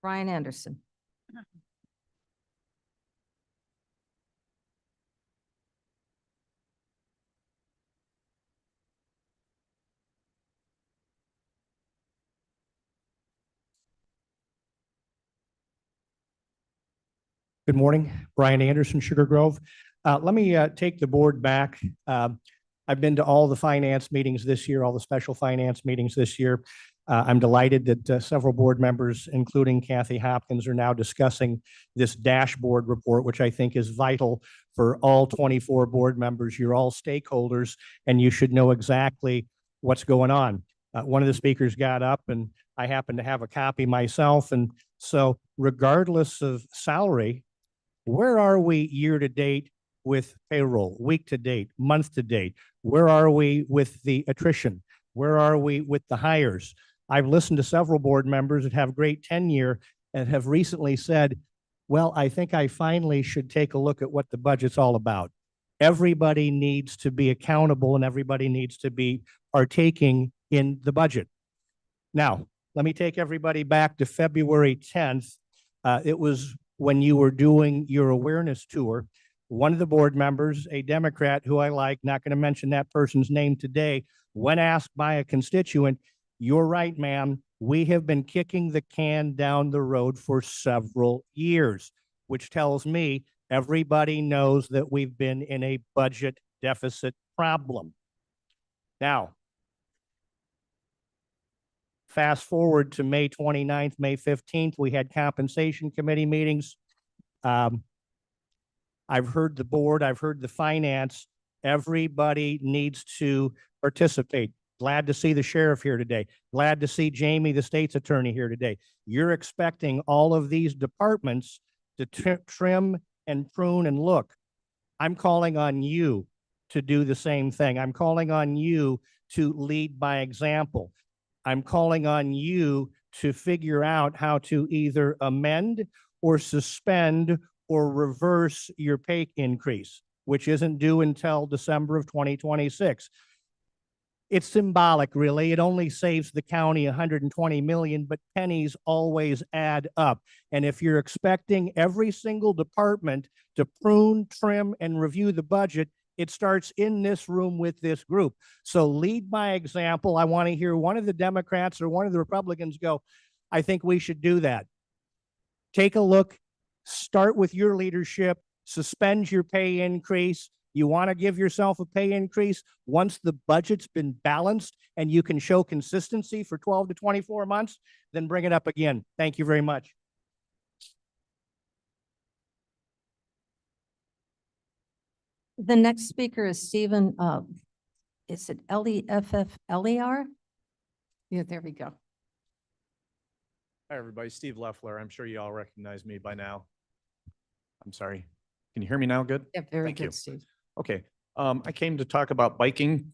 Brian Anderson. Good morning, Brian Anderson, Sugar Grove. Let me take the board back I've been to all the finance meetings this year, all the special finance meetings this year. I'm delighted that several board members, including Kathy Hopkins, are now discussing this dashboard report, which I think is vital for all 24 board members. You're all stakeholders, and you should know exactly what's going on. One of the speakers got up, and I happen to have a copy myself. And so regardless of salary, where are we year to date with payroll, week to date, month to date? Where are we with the attrition? Where are we with the hires? I've listened to several board members that have great tenure and have recently said, well, I think I finally should take a look at what the budget's all about. Everybody needs to be accountable and everybody needs to be partaking in the budget. Now, let me take everybody back to February 10th. It was when you were doing your awareness tour. One of the board members, a Democrat who I like, not going to mention that person's name today, when asked by a constituent, "You're right, ma'am, we have been kicking the can down the road for several years," which tells me everybody knows that we've been in a budget deficit problem. Now, fast forward to May 29th, May 15th, we had compensation committee meetings. I've heard the board, I've heard the finance. Everybody needs to participate. Glad to see the sheriff here today. Glad to see Jamie, the state's attorney, here today. You're expecting all of these departments to trim and prune and look. I'm calling on you to do the same thing. I'm calling on you to lead by example. I'm calling on you to figure out how to either amend or suspend or reverse your pay increase, which isn't due until December of 2026. It's symbolic, really. It only saves the county 120 million, but pennies always add up. And if you're expecting every single department to prune, trim, and review the budget, it starts in this room with this group. So lead by example. I want to hear one of the Democrats or one of the Republicans go, I think we should do that. Take a look, start with your leadership, suspend your pay increase. You want to give yourself a pay increase once the budget's been balanced and you can show consistency for 12 to 24 months, then bring it up again. Thank you very much. The next speaker is Stephen, is it Leffler? Yeah, there we go. Hi, everybody. Steve Leffler. I'm sure you all recognize me by now. I'm sorry. Can you hear me now? Good? Yeah, very Thank good, you. Steve. Okay. I came to talk about biking.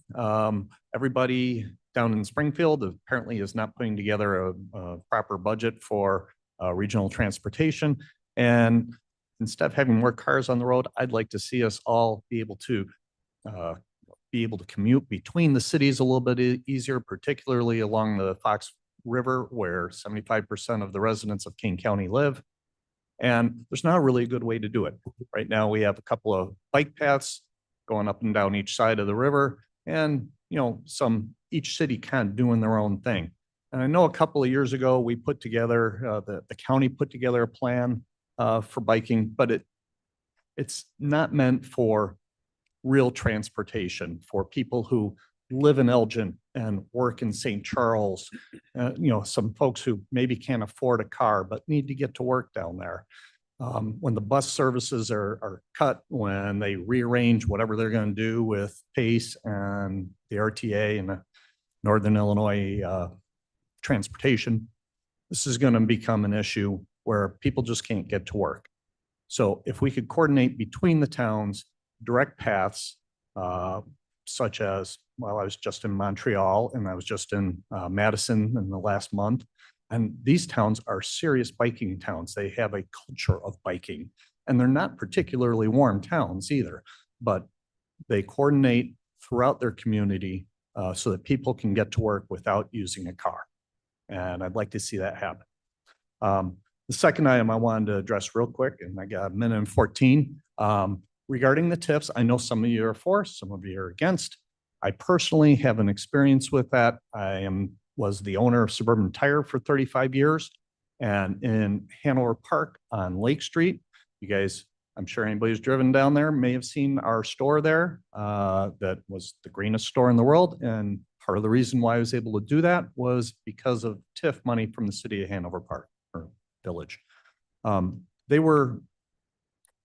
Everybody down in Springfield apparently is not putting together a proper budget for regional transportation. And instead of having more cars on the road, I'd like to see us all be able to commute between the cities a little bit easier, particularly along the Fox River, where 75% of the residents of Kane County live. And there's not a really good way to do it. Right now, we have a couple of bike paths going up and down each side of the river, and each city kind of doing their own thing. And I know a couple of years ago, we put together, the county put together a plan for biking, but it's not meant for real transportation for people who live in Elgin and work in St. Charles. Some folks who maybe can't afford a car but need to get to work down there. When the bus services are cut, when they rearrange whatever they're going to do with PACE and the RTA and the Northern Illinois transportation, this is going to become an issue where people just can't get to work. So if we could coordinate between the towns, direct paths, such as, well, I was just in Montreal and I was just in Madison in the last month. And these towns are serious biking towns. They have a culture of biking, and they're not particularly warm towns either, but they coordinate throughout their community so that people can get to work without using a car. And I'd like to see that happen. The second item I wanted to address real quick, and I got a minute and 14, regarding the TIFs. I know some of you are for, some of you are against. I personally have an experience with that. Was the owner of Suburban Tire for 35 years. And in Hanover Park on Lake Street, you guys I'm sure anybody who's driven down there may have seen our store there. That was the greenest store in the world. And part of the reason why I was able to do that was because of TIF money from the city of Hanover Park or Village.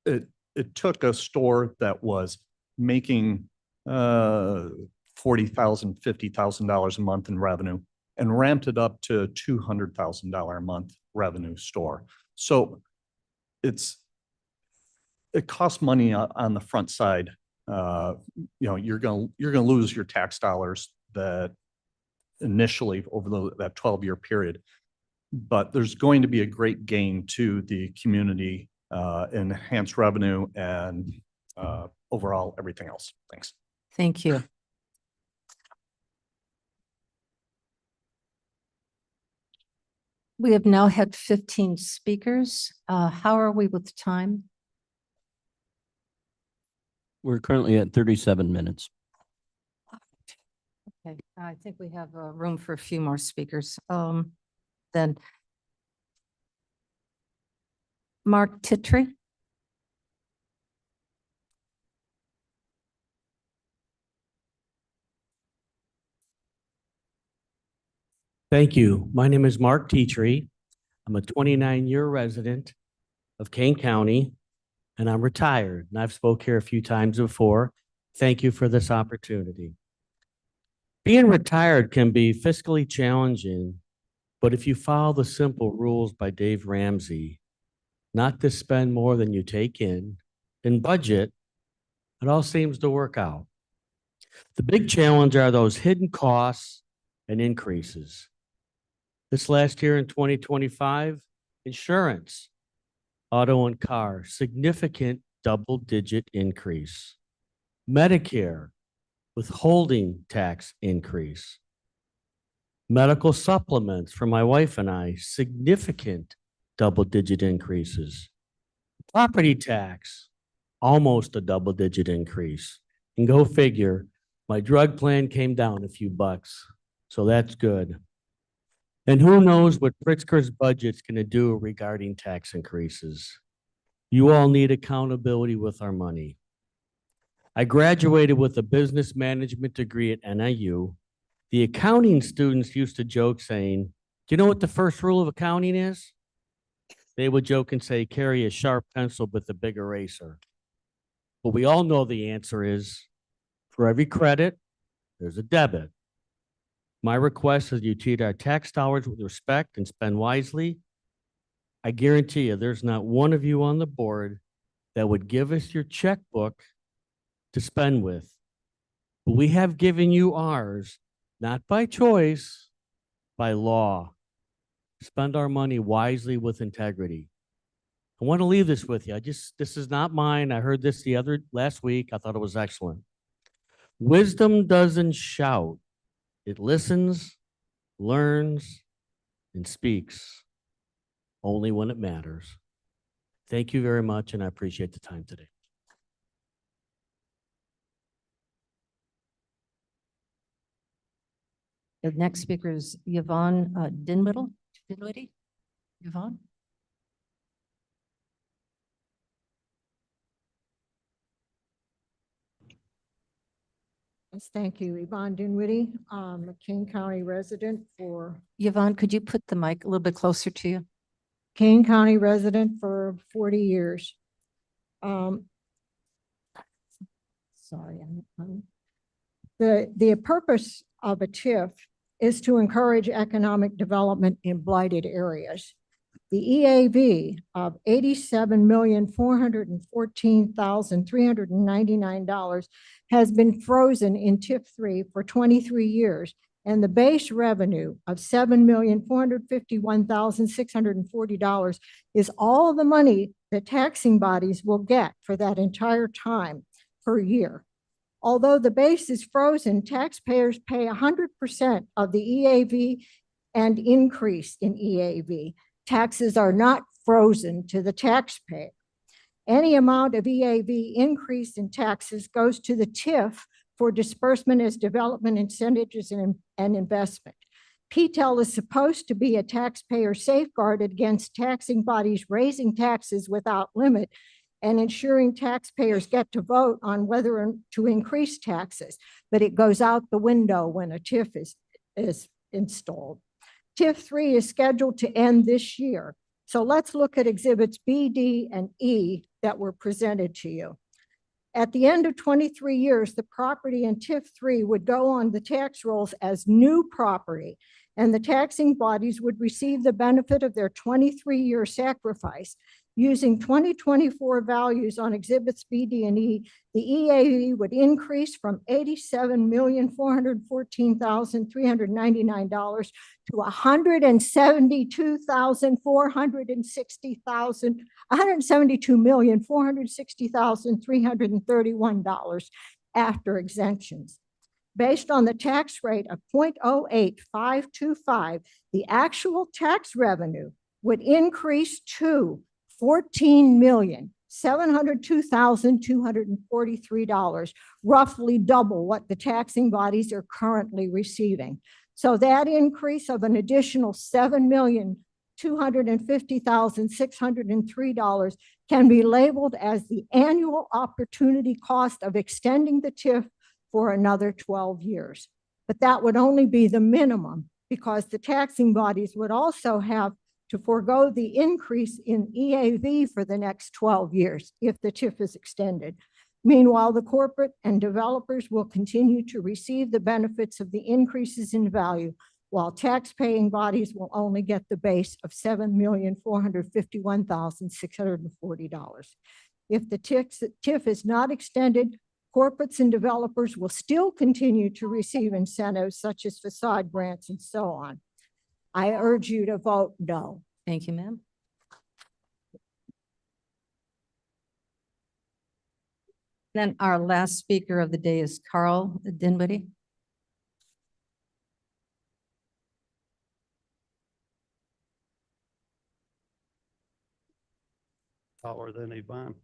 It took a store that was making $40,000, $50,000 a month in revenue and ramped it up to $200,000 a month revenue store. So it costs money on the front side. You're gonna lose your tax dollars that initially over that 12-year period, but there's going to be a great gain to the community, enhanced revenue and overall everything else. Thanks. Thank you. We have now had 15 speakers. How are we with time? We're currently at 37 minutes. Okay, I think we have room for a few more speakers. Then Mark Titry. Thank you. My name is Mark Titry. I'm a 29-year resident of Kane County, and I'm retired. And I've spoke here a few times before. Thank you for this opportunity. Being retired can be fiscally challenging, but if you follow the simple rules by Dave Ramsey, not to spend more than you take in, and budget, it all seems to work out. The big challenge are those hidden costs and increases. This last year in 2025, insurance, auto and car, significant double-digit increase. Medicare, withholding tax increase. Medical supplements for my wife and I, significant double-digit increases. Property tax, almost a double-digit increase. And go figure, my drug plan came down a few bucks, so that's good. And who knows what Pritzker's budget's going to do regarding tax increases. You all need accountability with our money. I graduated with a business management degree at NIU. The accounting students used to joke saying, do you know what the first rule of accounting is? They would joke and say, carry a sharp pencil with a big eraser. But we all know the answer is, for every credit, there's a debit. My request is you treat our tax dollars with respect and spend wisely. I guarantee you there's not one of you on the board that would give us your checkbook to spend with. But we have given you ours, not by choice, by law. Spend our money wisely with integrity. I want to leave this with you. This is not mine. I heard this last week. I thought it was excellent. Wisdom doesn't shout. It listens, learns, and speaks only when it matters. Thank you very much, and I appreciate the time today. The next speaker is Yvonne Dinwiddie. Yvonne? Yes, thank you. Yvonne Dinwiddie, a Kane County resident for Yvonne, could you put the mic a little bit closer to you? Kane County resident for 40 years. Sorry, the purpose of a TIF is to encourage economic development in blighted areas. The EAV of $87,414,399 has been frozen in TIF 3 for 23 years, and the base revenue of $7,451,640 is all the money that taxing bodies will get for that entire time per year. Although the base is frozen, taxpayers pay 100% of the EAV and increase in EAV. Taxes are not frozen to the taxpayer. Any amount of EAV increase in taxes goes to the TIF for disbursement as development incentives and investment. PTEL is supposed to be a taxpayer safeguard against taxing bodies raising taxes without limit and ensuring taxpayers get to vote on whether to increase taxes, but it goes out the window when a TIF is installed. TIF 3 is scheduled to end this year. So let's look at exhibits B, D, and E that were presented to you. At the end of 23 years, the property in TIF 3 would go on the tax rolls as new property, and the taxing bodies would receive the benefit of their 23-year sacrifice. Using 2024 values on exhibits B, D, and E, the EAV would increase from $87,414,399 to $172,460,331 after exemptions. Based on the tax rate of 0.08525, the actual tax revenue would increase to $14,702,243, roughly double what the taxing bodies are currently receiving. So that increase of an additional $7,250,603 can be labeled as the annual opportunity cost of extending the TIF for another 12 years. But that would only be the minimum, because the taxing bodies would also have to forego the increase in EAV for the next 12 years if the TIF is extended. Meanwhile, the corporate and developers will continue to receive the benefits of the increases in value, while tax-paying bodies will only get the base of $7,451,640. If the TIF is not extended, corporates and developers will still continue to receive incentives such as facade grants and so on. I urge you to vote no. Thank you, ma'am. Then our last speaker of the day is Carl Dinwiddie. Taller than Yvonne.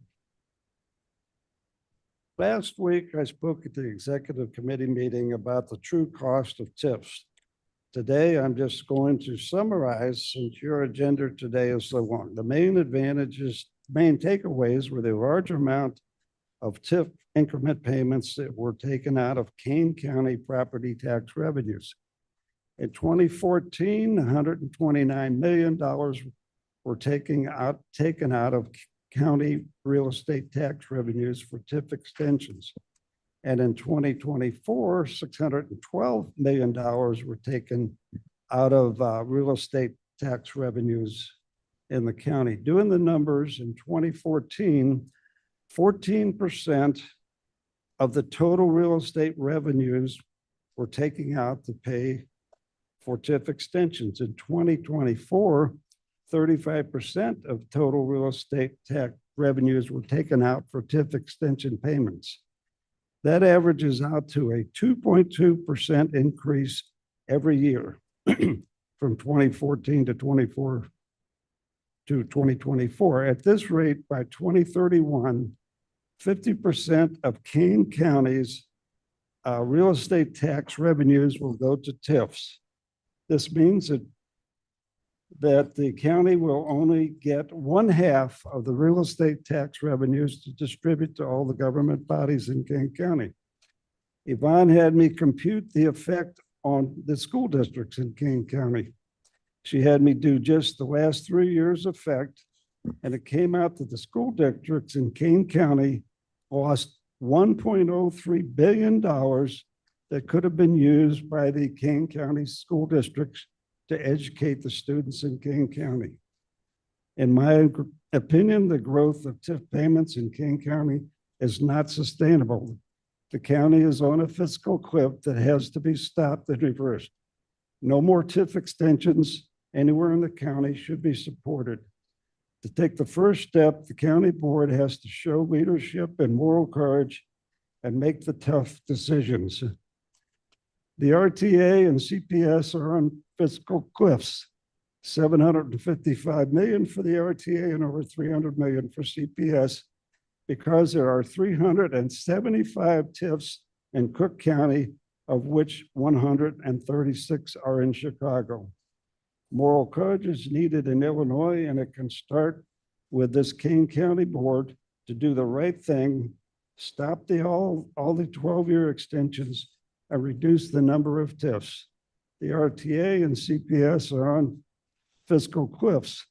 Last week, I spoke at the executive committee meeting about the true cost of TIFs. Today, I'm just going to summarize, since your agenda today is so long. The main advantages, main takeaways were the large amount of TIF increment payments that were taken out of Kane County property tax revenues. In 2014, $129 million were taken out of county real estate tax revenues for TIF extensions. And in 2024, $612 million were taken out of real estate tax revenues in the county. Doing the numbers in 2014, 14% of the total real estate revenues were taken out to pay for TIF extensions. In 2024, 35% of total real estate tax revenues were taken out for TIF extension payments. That averages out to a 2.2% increase every year from 2014 to 2024. At this rate, by 2031, 50% of Kane County's real estate tax revenues will go to TIFs. This means that the county will only get 1/2 of the real estate tax revenues to distribute to all the government bodies in Kane County. Yvonne had me compute the effect on the school districts in Kane County. She had me do just the last 3 years' effect, and it came out that the school districts in Kane County lost $1.03 billion that could have been used by the Kane County school districts to educate the students in Kane County. In my opinion, the growth of TIF payments in Kane County is not sustainable. The county is on a fiscal cliff that has to be stopped and reversed. No more TIF extensions anywhere in the county should be supported. To take the first step, the county board has to show leadership and moral courage and make the tough decisions. The RTA and CPS are on fiscal cliffs, $755 million for the RTA and over $300 million for CPS, because there are 375 TIFs in Cook County, of which 136 are in Chicago. Moral courage is needed in Illinois, and it can start with this Kane County board to do the right thing, stop all the 12-year extensions, and reduce the number of TIFs. The RTA and CPS are on fiscal cliffs.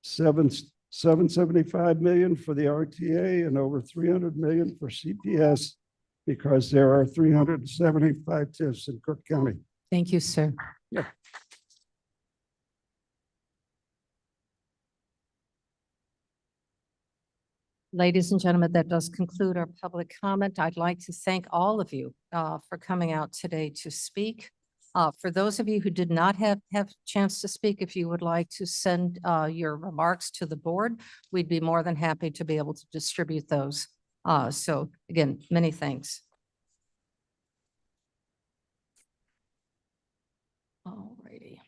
775 million for the RTA and over 300 million for CPS because there are 375 TIFs in Cook County. Thank you, sir. Yeah. Ladies and gentlemen, that does conclude our public comment. I'd like to thank all of you for coming out today to speak. For those of you who did not have a chance to speak, if you would like to send your remarks to the board, we'd be more than happy to be able to distribute those. So again, many thanks. Alrighty.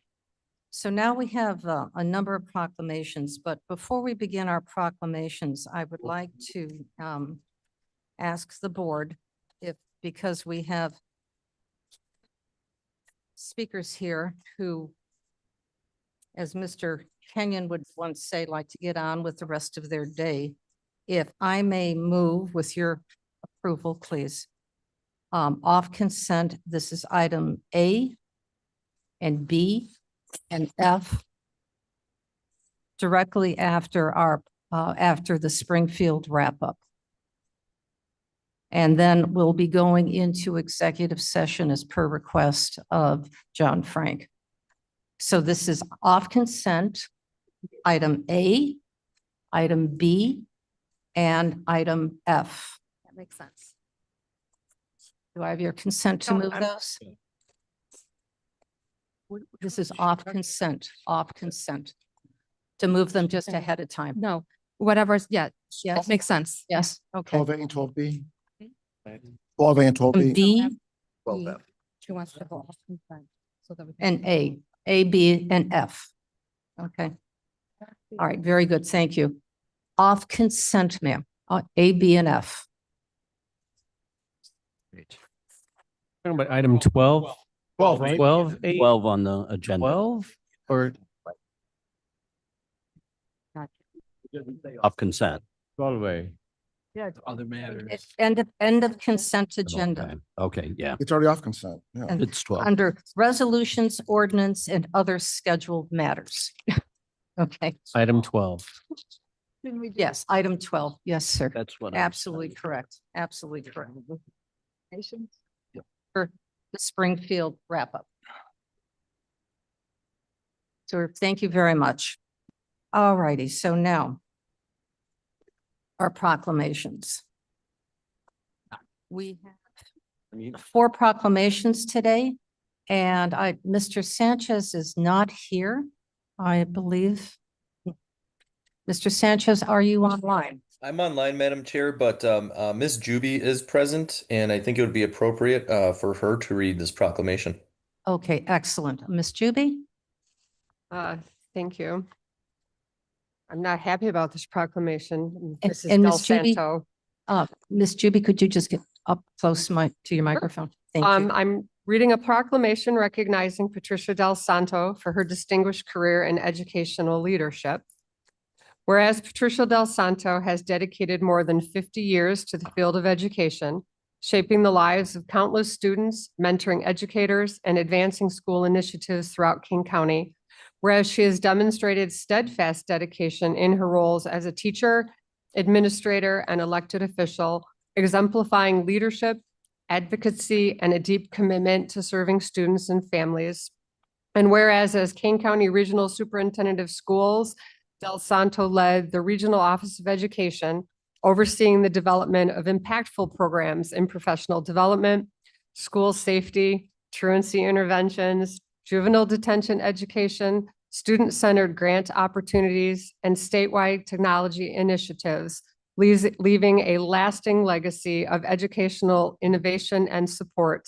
So now we have a number of proclamations, but before we begin our proclamations, I would like to ask the board if, because we have speakers here who, as Mr. Kenyon would once say, like to get on with the rest of their day. If I may move with your approval, please. Off consent, this is item A and B and F. Directly after our, after the Springfield wrap up. And then we'll be going into executive session as per request of John Frank. So this is off consent, item A, item B, and item F. That makes sense. Do I have your consent to move those? This is off consent, to move them just ahead of time. No, whatever's, yeah, Yes. makes sense. Yes, okay. 12A and 12B. 12A and 12B. B She wants to go off consent, so that we can- and A, B, and F. Okay. All right, very good, thank you. Off consent, ma'am, A, B, and F. Talking about item 12. 12, right? 12, 8, 12 on the agenda. 12, or Of consent. 12A? Yeah. Other matters. End of consent agenda. Okay, yeah, It's already off consent. Yeah. And it's 12. under resolutions, ordinance, and other scheduled matters. Okay, Item 12. yes, item 12. Yes, sir. That's what. Absolutely correct. Absolutely correct. For the Springfield wrap up. So thank you very much. All righty, so now our proclamations. We have 4 proclamations today, and Mr. Sanchez is not here, I believe. Mr. Sanchez, are you online? I'm online, Madam Chair, but Ms. Juby is present, and I think it would be appropriate for her to read this proclamation. Okay, excellent. Ms. Juby? Thank you. I'm not happy about this proclamation. And- This is and Del Ms. Juby, Santo. Ms. Juby, could you just get up close to your microphone? Thank you. I'm reading a proclamation recognizing Patricia Del Santo for her distinguished career in educational leadership. Whereas Patricia Del Santo has dedicated more than 50 years to the field of education, shaping the lives of countless students, mentoring educators, and advancing school initiatives throughout King County. Whereas she has demonstrated steadfast dedication in her roles as a teacher, administrator, and elected official, exemplifying leadership, advocacy, and a deep commitment to serving students and families. And whereas as Kane County Regional Superintendent of Schools, Del Santo led the Regional Office of Education, overseeing the development of impactful programs in professional development, school safety, truancy interventions, juvenile detention education, student-centered grant opportunities, and statewide technology initiatives, leaving a lasting legacy of educational innovation and support.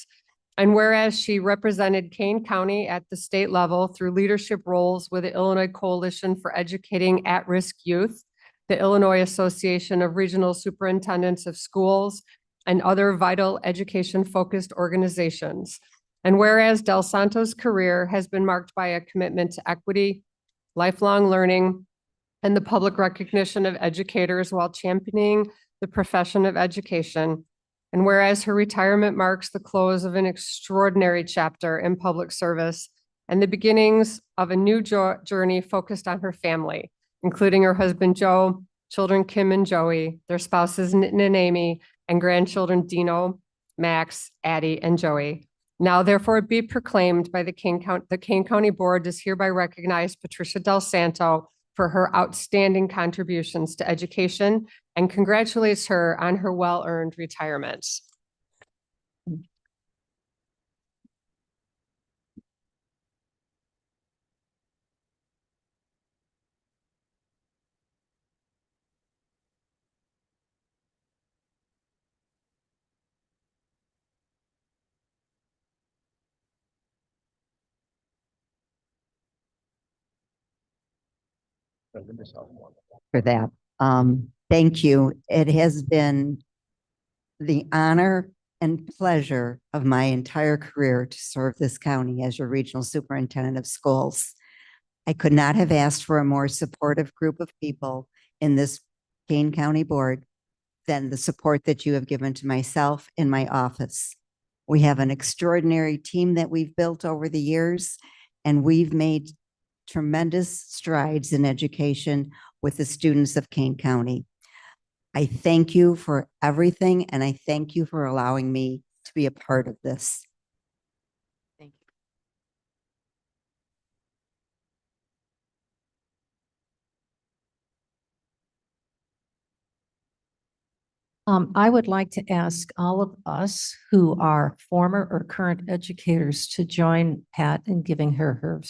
And whereas she represented Kane County at the state level through leadership roles with the Illinois Coalition for Educating At-Risk Youth, the Illinois Association of Regional Superintendents of Schools, and other vital education-focused organizations. And whereas Del Santo's career has been marked by a commitment to equity, lifelong learning, and the public recognition of educators while championing the profession of education. And whereas her retirement marks the close of an extraordinary chapter in public service and the beginnings of a new journey focused on her family, including her husband, Joe, children, Kim and Joey, their spouses, Nitin and Amy, and grandchildren, Dino, Max, Addie, and Joey. Now therefore be proclaimed by the Kane County Board does hereby recognize Patricia Del Santo for her outstanding contributions to education and congratulates her on her well-earned retirement. For that. Thank you. It has been the honor and pleasure of my entire career to serve this county as your regional superintendent of schools. I could not have asked for a more supportive group of people in this Kane County Board than the support that you have given to myself in my office. We have an extraordinary team that we've built over the years, and we've made tremendous strides in education with the students of Kane County. I thank you for everything, and I thank you for allowing me to be a part of this. Thank you. I would like to ask all of us who are former or current educators to join Pat in giving her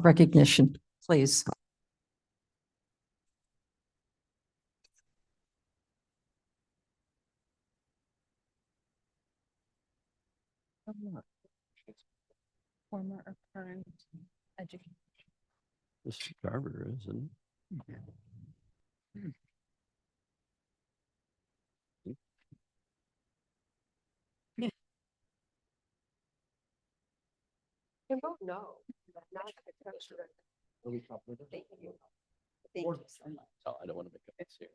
recognition, please. Former or current educator. Mr. Carver, isn't it? No. Thank you. Thank you so much. Oh, I don't want to make a mess here.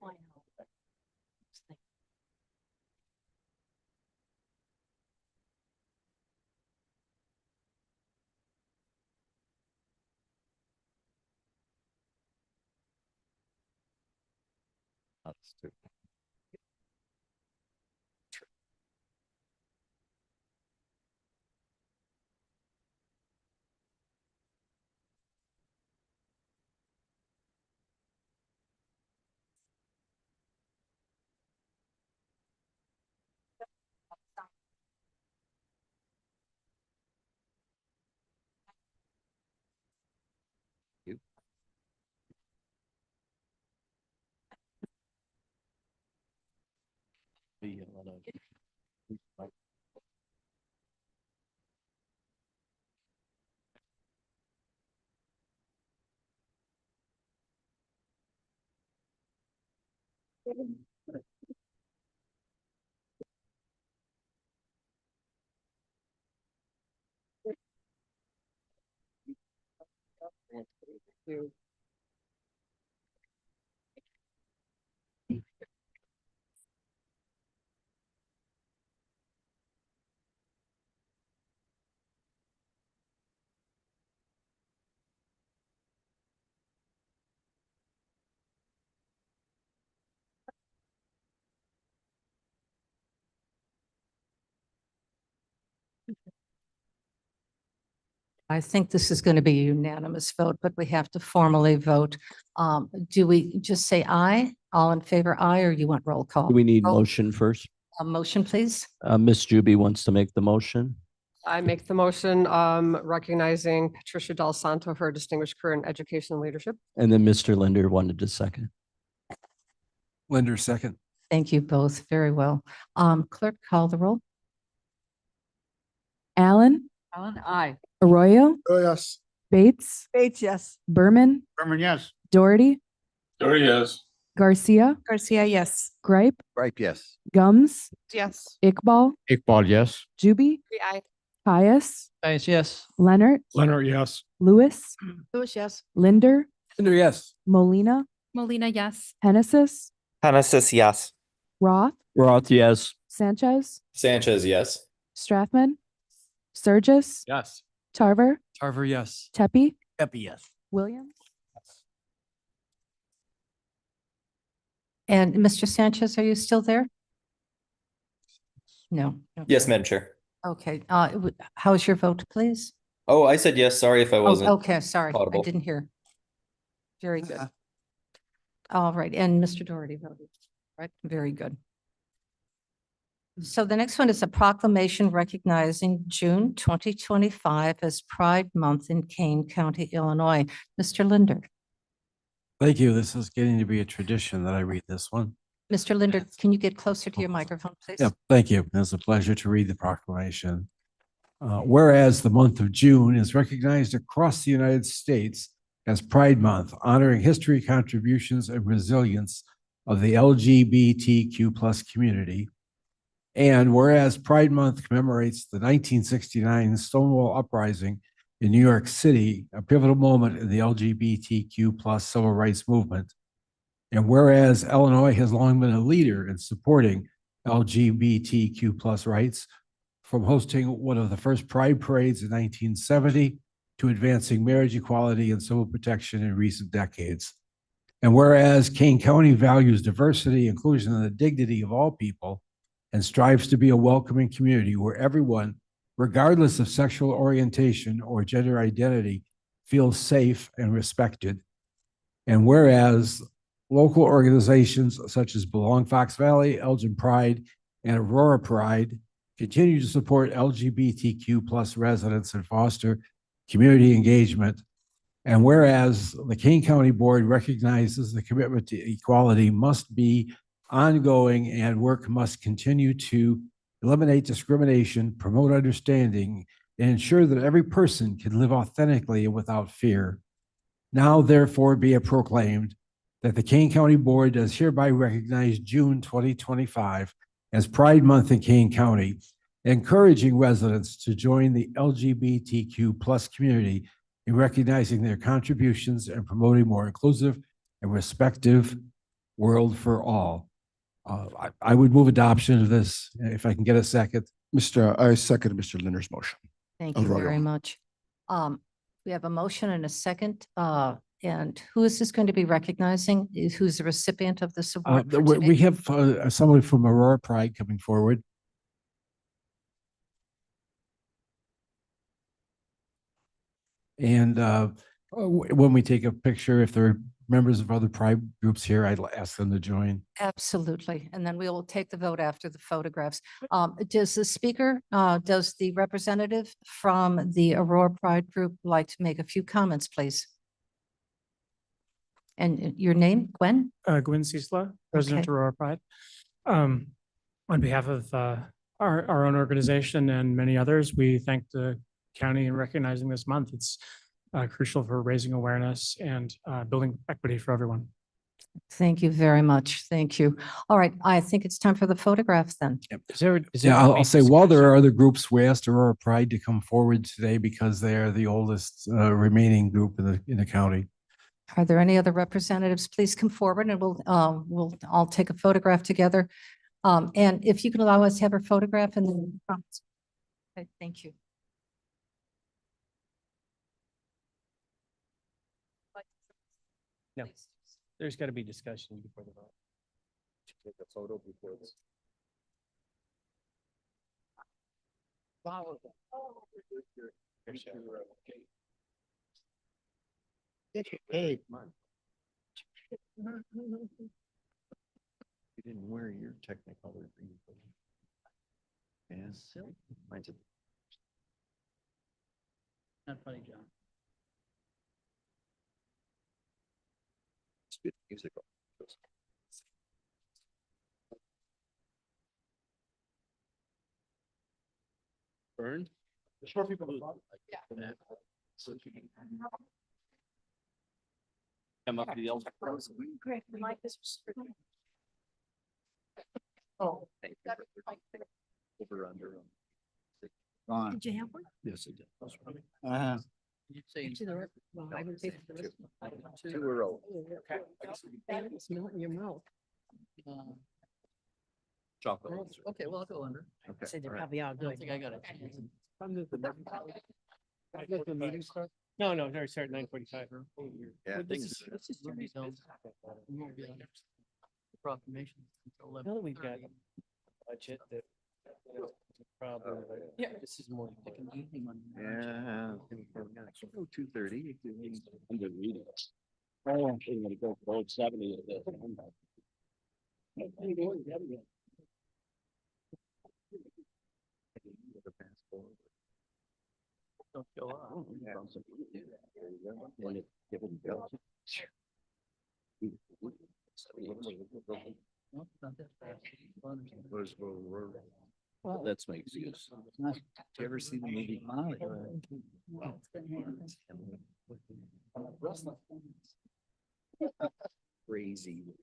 That's too. Be a lot of. I think this is going to be a unanimous vote, but we have to formally vote. Do we just say aye? All in favor, aye, or you want roll call? Do we need Roll- motion first? A motion, please. Ms. Juby wants to make the motion. I make the motion recognizing Patricia Del Santo for her distinguished career in education and leadership. And then Mr. Linder wanted to second. Linder, second. Thank you both. Very well. Clerk, call the roll. Allen, Allen, aye. Arroyo, Oh, yes. Bates, Bates, yes. Berman, Berman, yes. Doherty, Doherty, yes. Garcia, Garcia, yes. Gripe, Gripe, yes. Gums, Yes. Iqbal, Iqbal, yes. Juby, Aye. Pius, Nice, yes. Leonard, Leonard, yes. Lewis, Lewis, yes. Linder, Linder, yes. Molina, Molina, yes. Hennessis, Hennessis, yes. Roth, Roth, yes. Sanchez, Sanchez, yes. Strathman, Sturgis, Yes. Tarver, Tarver, yes. Tepe, Epi, yes. Williams. And Mr. Sanchez, are you still there? No. Yes, Okay. Madam Chair. Okay, how's your vote, please? Oh, I said yes. Sorry if I Oh, wasn't. okay, sorry, I audible. didn't hear. Very good. All right, and Mr. Doherty voted, right? Very good. So the next one is a proclamation recognizing June 2025 as Pride Month in Kane County, Illinois. Mr. Linder. Thank you. This is getting to be a tradition that I read this one. Mr. Linder, can you get closer to your microphone, please? Yeah, thank you. It's a pleasure to read the proclamation. Whereas the month of June is recognized across the United States as Pride Month, honoring history, contributions, and resilience of the LGBTQ plus community. And whereas Pride Month commemorates the 1969 Stonewall Uprising in New York City, a pivotal moment in the LGBTQ plus civil rights movement. And whereas Illinois has long been a leader in supporting LGBTQ plus rights, from hosting one of the first pride parades in 1970 to advancing marriage equality and civil protection in recent decades. And whereas Kane County values diversity, inclusion, and the dignity of all people, and strives to be a welcoming community where everyone, regardless of sexual orientation or gender identity, feels safe and respected. And whereas local organizations such as Belong Fox Valley, Elgin Pride, and Aurora Pride continue to support LGBTQ plus residents and foster community engagement. And whereas the Kane County Board recognizes the commitment to equality must be ongoing and work must continue to eliminate discrimination, promote understanding, and ensure that every person can live authentically and without fear. Now, therefore, be it proclaimed that the Kane County Board does hereby recognize June 2025 as Pride Month in Kane County, encouraging residents to join the LGBTQ plus community in recognizing their contributions and promoting more inclusive and respective world for all. I would move adoption of this if I can get a second. I second Mr. Linder's motion. Thank you very much. We have a motion and a second. And who is this going to be recognizing? Who's the recipient of this award? for We today? have somebody from Aurora Pride coming forward. And when we take a picture, if there are members of other pride groups here, I'd ask them to join. Absolutely. And then we will take the vote after the photographs. Does the speaker, does the representative from the Aurora Pride Group like to make a few comments, please? And your name, Gwen? Gwen Ciesla, President Okay. Aurora Pride. On behalf of our own organization and many others, we thank the county in recognizing this month. It's crucial for raising awareness and building equity for everyone. Thank you very much. Thank you. All right, I think it's time for the photographs then. Yeah, I'll say while there are other groups, we asked Aurora Pride to come forward today because they are the oldest remaining group in the county. Are there any other representatives? Please come forward and we'll all take a photograph together. And if you can allow us to have our photograph and then. Okay, thank you. No, there's got to be discussion before the vote. Take a photo before this. Hey, You didn't wear your Technicolor green. Yes. Mine's a Not funny, John. bit musical. Burn? The short people. Yeah. Come up to the elder. Great. Like this. Oh. Over under. Gone. Did you have one? Yes, it did. Uh-huh. Chocolate. Okay, well, I'll go under. Okay, Say they're all right. probably all good. I got it. No, no, no, start 9:45. Yeah, Proclamation. Now that we've got budget that. Problem. Yeah. This is more. Like an evening one. Yeah. 2:30. I'm good reading. Oh, I'm gonna go for old 70 of this. Don't show up. No, not that fast. Well, that's my excuse. Did you ever see the movie Molly? Crazy.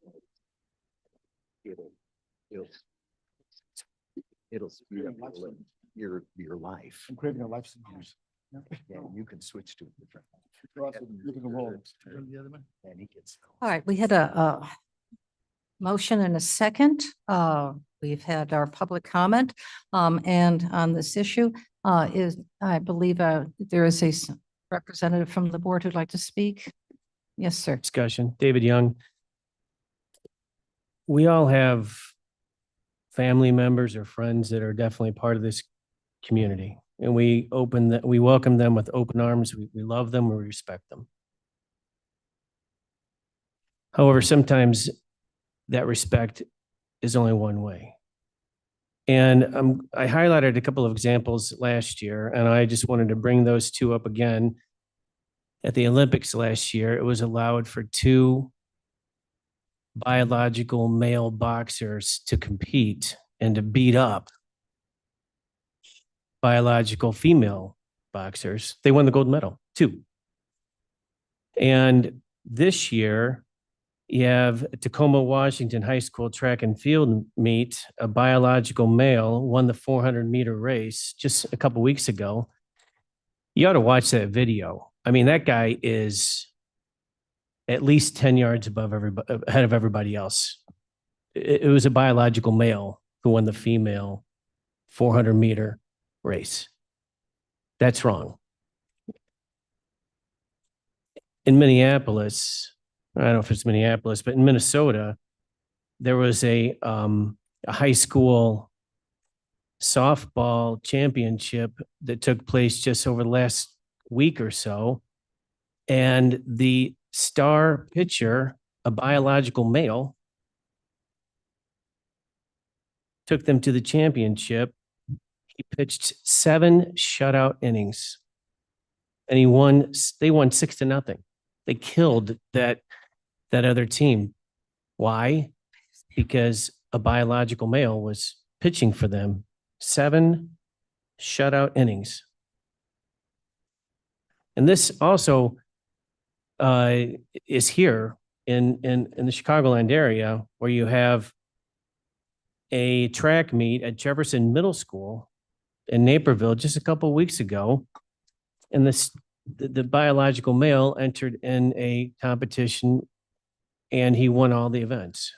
It'll speed up your life. I'm creating a life sentence. Yeah, you can switch to a different. And he gets. All right, we had a motion and a second. We've had our public comment, and on this issue, I believe, there is a representative from the board who'd like to speak. Yes, sir. Discussion. David Young. We all have family members or friends that are definitely part of this community. And we welcome them with open arms. We love them, we respect them. However, sometimes that respect is only one way. And I highlighted a couple of examples last year, and I just wanted to bring those two up again. At the Olympics last year, it was allowed for 2 biological male boxers to compete and to beat up biological female boxers. They won the gold medal, 2. And this year, you have Tacoma, Washington High School track and field meet. A biological male won the 400-meter race just a couple weeks ago. You ought to watch that video. I mean, that guy is at least 10 yards above ahead of everybody else. It was a biological male who won the female 400-meter race. That's wrong. In Minneapolis, I don't know if it's Minneapolis, but in Minnesota, there was a high school softball championship that took place just over the last week or so. And the star pitcher, a biological male, took them to the championship. He pitched 7 shutout innings and they won 6-0. They killed that other team. Why? Because a biological male was pitching for them. 7 shutout innings. And this also is here in the Chicagoland area, where you have a track meet at Jefferson Middle School in Naperville just a couple of weeks ago. And the biological male entered in a competition and he won all the events.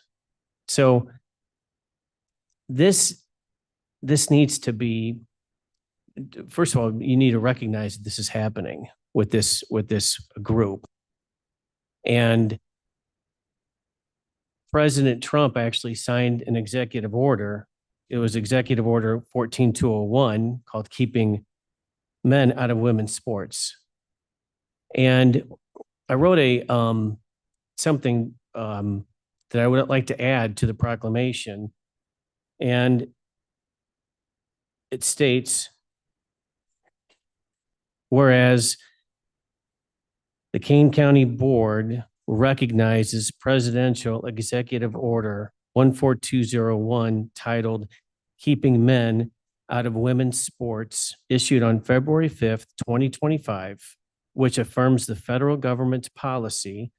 So this needs to be, first of all, you need to recognize that this is happening with this group. And President Trump actually signed an executive order. It was Executive Order 14201, called Keeping Men Out of Women's Sports. And I wrote something that I would like to add to the proclamation. And it states, whereas the Kane County Board recognizes Presidential Executive Order 14201, titled Keeping Men Out of Women's Sports, issued on February 5th, 2025, which affirms the federal government's policy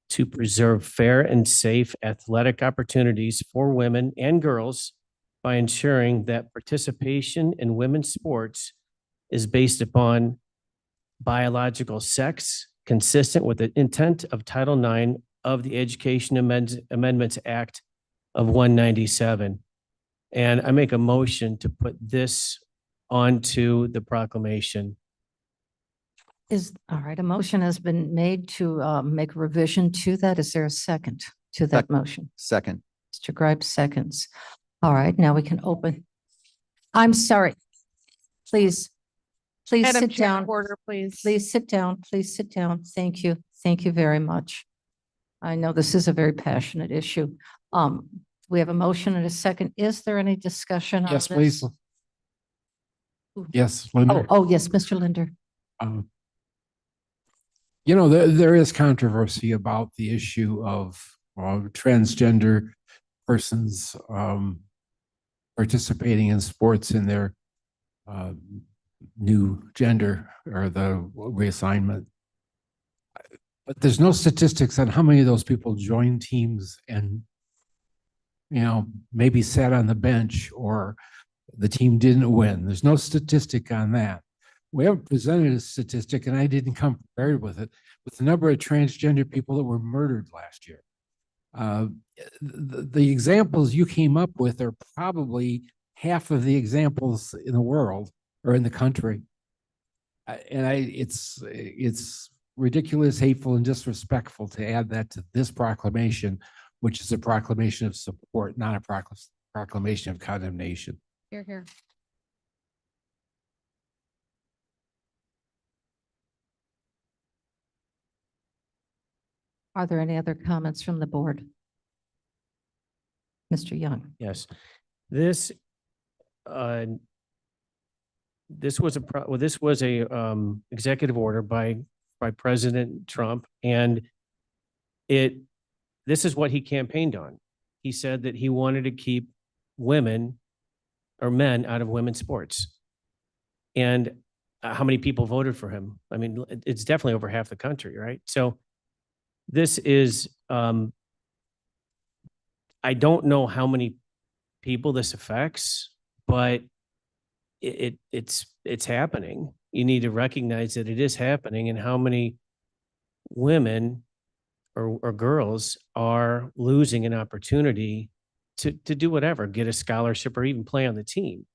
to preserve fair and safe athletic opportunities for women and girls by ensuring that participation in women's sports is based upon biological sex consistent with the intent of Title IX of the Education Amendments Act of 197. And I make a motion to put this onto the proclamation. All right, a motion has been made to make a revision to that. Is there a second to that motion? Second. Mr. Gripe seconds. All right, now we can open. I'm sorry. Please Madam sit Chair, down. order, please. Please sit down. Please sit down. Thank you. Thank you very much. I know this is a very passionate issue. We have a motion and a second. Is there any discussion on Yes, this? please. Yes, Linda. Oh, yes, Mr. Linder. You know, there is controversy about the issue of transgender persons participating in sports in their new gender or the reassignment. But there's no statistics on how many of those people join teams and, you know, maybe sat on the bench or the team didn't win. There's no statistic on that. We haven't presented a statistic, and I didn't come prepared with it, with the number of transgender people that were murdered last year. The examples you came up with are probably half of the examples in the world or in the country. It's ridiculous, hateful, and disrespectful to add that to this proclamation, which is a proclamation of support, not a proclamation of condemnation. Here, here. Are there any other comments from the board? Mr. Young. Yes, this was a executive order by President Trump, and this is what he campaigned on. He said that he wanted to keep women or men out of women's sports. And how many people voted for him? I mean, it's definitely over half the country, right? So this is, I don't know how many people this affects, but it's happening. You need to recognize that it is happening, and how many women or girls are losing an opportunity to do whatever, get a scholarship or even play on the team.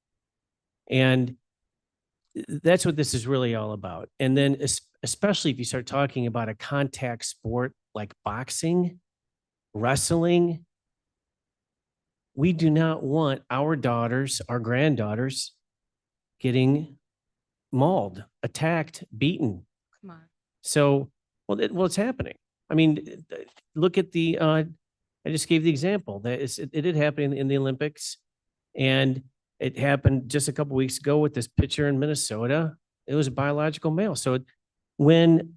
And that's what this is really all about. And then especially if you start talking about a contact sport like boxing, wrestling, we do not want our daughters, our granddaughters getting mauled, attacked, beaten. Come on. So, well, it's happening. I mean, look at the, I just gave the example that it did happen in the Olympics, and it happened just a couple weeks ago with this pitcher in Minnesota. It was a biological male. So when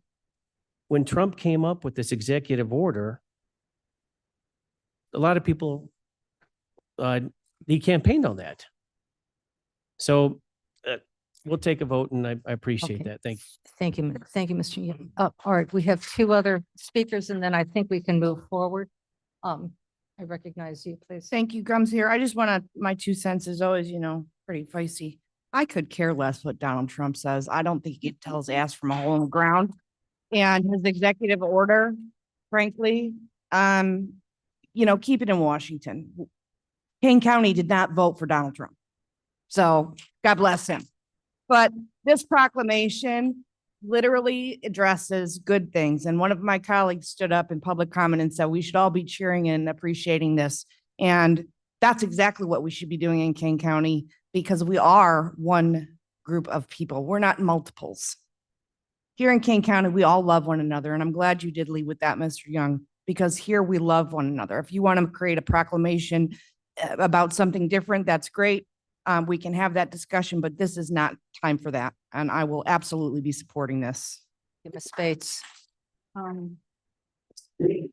Trump came up with this executive order, a lot of people, he campaiggned on that. So we'll take a vote, and I appreciate that. Thank you. Thank you. Thank you, Mr. Young. All right, we have two other speakers, and then I think we can move forward. I recognize you, please. Thank you, Grum's here. I just want to, my 2 cents is always, pretty feisty. I could care less what Donald Trump says. I don't think he can tell his ass from a hole in the ground. And his executive order, frankly, keep it in Washington. Kane County did not vote for Donald Trump. So God bless him. But this proclamation literally addresses good things. And one of my colleagues stood up in public comment and said, we should all be cheering and appreciating this. And that's exactly what we should be doing in Kane County, because we are one group of people. We're not multiples. Here in Kane County, we all love one another. And I'm glad you did lead with that, Mr. Young, because here we love one another. If you want to create a proclamation about something different, that's great. We can have that discussion, but this is not time for that. And I will absolutely be supporting this. Ms. Bates. The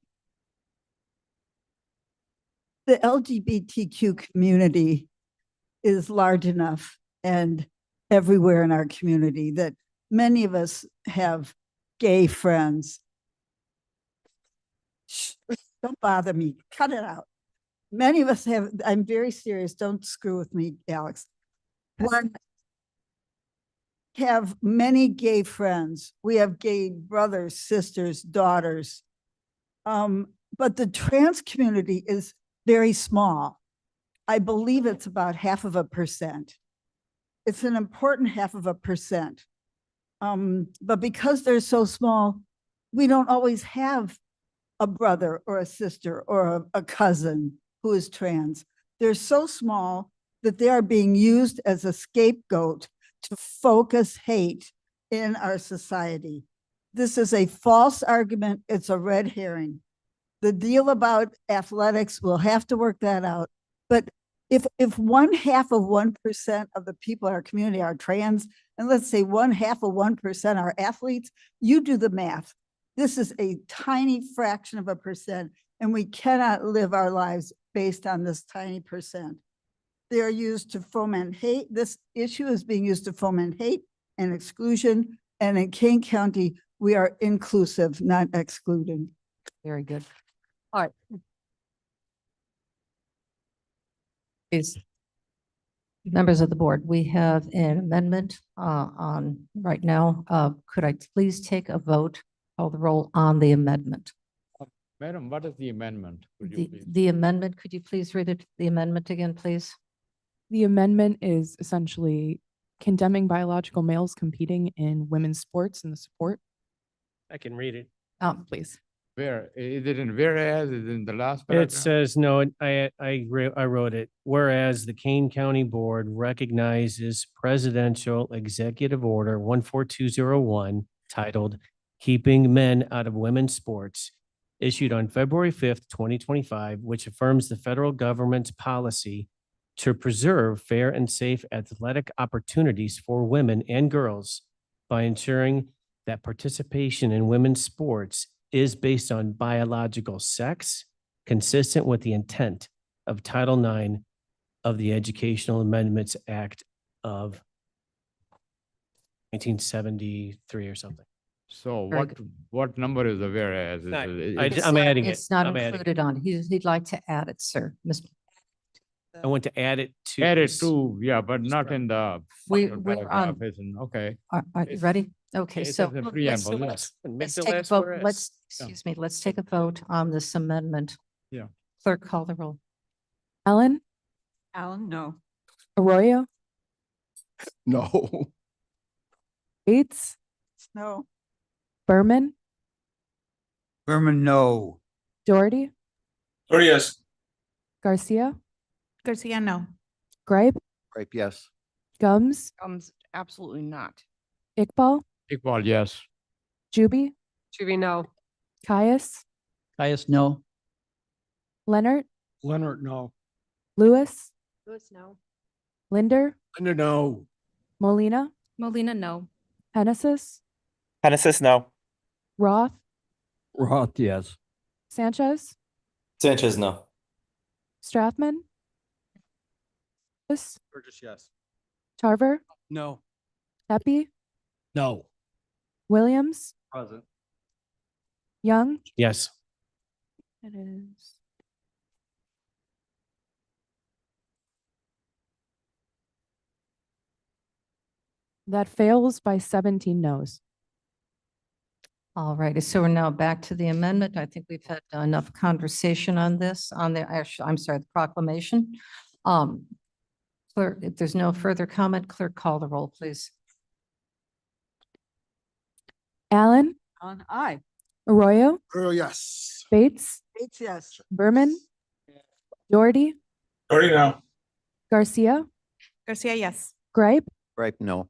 LGBTQ community is large enough and everywhere in our community that many of us have gay friends. Shh, don't bother me. Cut it out. Many of us have, I'm very serious. Don't screw with me, Alex. have many gay friends. We have gay brothers, sisters, daughters. But the trans community is very small. I believe it's about 0.5%. It's an important 0.5%. But because they're so small, we don't always have a brother or a sister or a cousin who is trans. They're so small that they are being used as a scapegoat to focus hate in our society. This is a false argument. It's a red herring. The deal about athletics, we'll have to work that out. But if 0.5% of the people in our community are trans, and let's say 0.5% are athletes, you do the math. This is a tiny fraction of a percent, and we cannot live our lives based on this tiny percent. They are used to foment hate. This issue is being used to foment hate and exclusion. And in Kane County, we are inclusive, not excluding. Very good. All right. Please. Members of the board, we have an amendment on right now. Could I please take a vote, call the roll on the amendment? Madam, what is the amendment? Could you please? The amendment, could you please read it, the amendment again, please? The amendment is essentially condemning biological males competing in women's sports and the support. I can read it. Please. Where, is it in whereas, is it in the last It paragraph? says, no, I wrote it. Whereas the Kane County Board recognizes Presidential Executive Order 14201 titled Keeping Men Out of Women's Sports, issued on February 5th, 2025, which affirms the federal government's policy to preserve fair and safe athletic opportunities for women and girls by ensuring that participation in women's sports is based on biological sex, consistent with the intent of Title IX of the Educational Amendments Act of 1973 or something. So Very what number is the whereas? Is it- I'm adding it. It's not I'm adding it. included on, he'd like to add it, sir. Mr. I want to add it to. Add it this. to, yeah, but not in the. We're final on- paragraph, isn't- Okay. Are you ready? Okay, It so says in let's preamble, yes. take a vote. Excuse me, let's take a vote on this amendment. Yeah. Clerk, call the roll. Allen, Alan, no. Arroyo, No. Bates, No. Berman, Berman, no. Doherty, yes. Garcia, Garcia, no. Gripe, Right, yes. Gums, Absolutely not. Iqbal, Iqbal, yes. Juby, Juby, no. Caius, Caius, no. Leonard, Leonard, no. Lewis, Lewis, no. Linder, Linder, no. Molina, Molina, no. Hennessis, Hennessis, no. Roth, Roth, yes. Sanchez, Sanchez, no. Strathman, Burgess, yes. Tarver, No. Epi, No. Williams, Present. Young. Yes. It is. That fails by 17 noes. All righty, so we're now back to the amendment. I think we've had enough conversation on this, on the, I'm sorry, the proclamation. Clerk, if there's no further comment, clerk, call the roll, please. Allen, Alan, aye. Arroyo, Oh, yes. Bates, Bates, yes. Berman, Doherty, No. Garcia, Garcia, yes. Gripe, Right, no.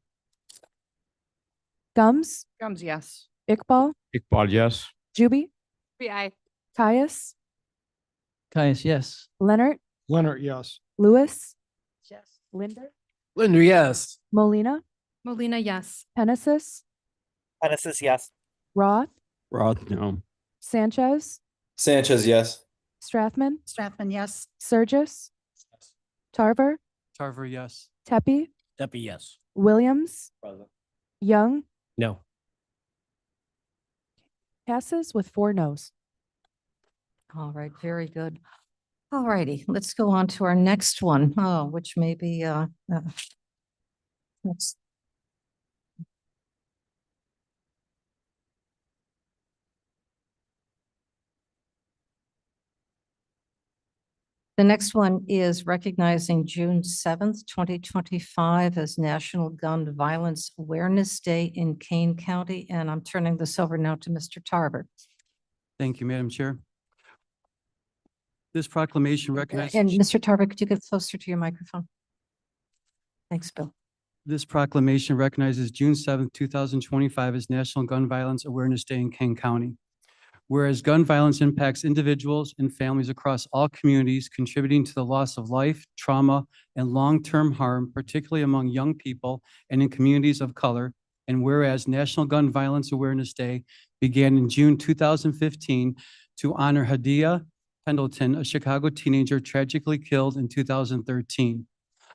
Gums, yes. Iqbal, Iqbal, yes. Juby, Juby, aye. Caius, Caius, yes. Leonard, Leonard, yes. Lewis, Yes. Linder, Linder, yes. Molina, Molina, yes. Hennessis, Hennessis, yes. Roth, Roth, no. Sanchez, Sanchez, yes. Strathman, Strathman, yes. Surgis, Tarver, Tarver, yes. Tepi, Deppie, yes. Williams, Present. Young, No. passes with 4 noes. All right, very good. All righty, let's go on to our next one, which may be, let's The next one is recognizing June 7th, 2025 as National Gun Violence Awareness Day in Kane County. And I'm turning this over now to Mr. Tarver. Thank you, Madam Chair. This proclamation recognizes. And Mr. Tarver, could you get closer to your microphone? Thanks, Bill. This proclamation recognizes June 7th, 2025 as National Gun Violence Awareness Day in Kane County. Whereas gun violence impacts individuals and families across all communities, contributing to the loss of life, trauma, and long-term harm, particularly among young people and in communities of color. And whereas National Gun Violence Awareness Day began in June 2015 to honor Hadia Pendleton, a Chicago teenager tragically killed in 2013.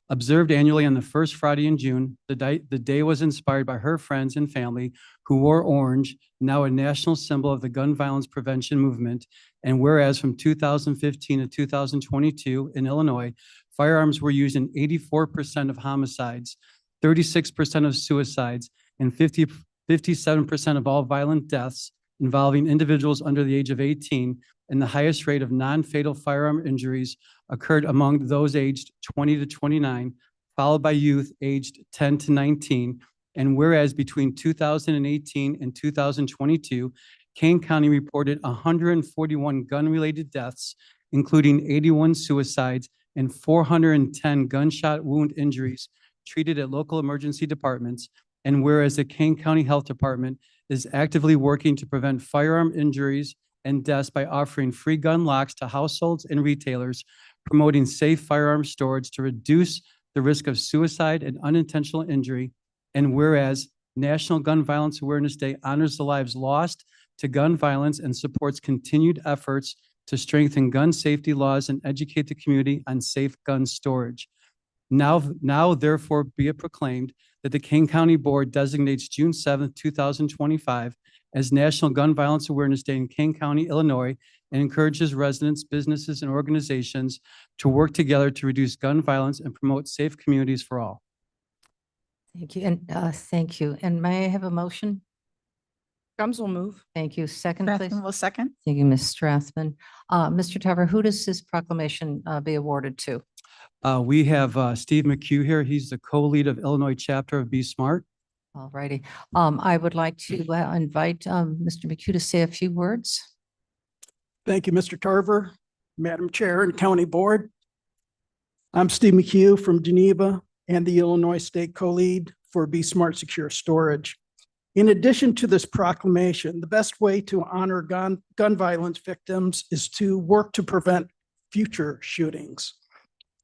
Observed annually on the first Friday in June, the day was inspired by her friends and family who wore orange, now a national symbol of the gun violence prevention movement. And whereas from 2015 to 2022 in Illinois, firearms were used in 84% of homicides, 36% of suicides, and 57% of all violent deaths involving individuals under the age of 18, and the highest rate of non-fatal firearm injuries occurred among those aged 20 to 29, followed by youth aged 10 to 19. And whereas between 2018 and 2022, Kane County reported 141 gun-related deaths, including 81 suicides and 410 gunshot wound injuries treated at local emergency departments. And whereas the Kane County Health Department is actively working to prevent firearm injuries and deaths by offering free gun locks to households and retailers, promoting safe firearm storage to reduce the risk of suicide and unintentional injury. And whereas National Gun Violence Awareness Day honors the lives lost to gun violence and supports continued efforts to strengthen gun safety laws and educate the community on safe gun storage. Now therefore be it proclaimed that the Kane County Board designates June 7th, 2025 as National Gun Violence Awareness Day in Kane County, Illinois, and encourages residents, businesses, and organizations to work together to reduce gun violence and promote safe communities for all. Thank you. And thank you. And may I have a motion? Gums will move. Thank you. Second, please. Strathman will second. Thank you, Ms. Strathman. Mr. Tarver, who does this proclamation be awarded to? We have Steve McHugh here. He's the co-lead of Illinois chapter of Be Smart. All righty. I would like to invite Mr. McHugh to say a few words. Thank you, Mr. Tarver, Madam Chair and County Board. I'm Steve McHugh from Geneva and the Illinois State Co-Lead for Be Smart Secure Storage. In addition to this proclamation, the best way to honor gun violence victims is to work to prevent future shootings.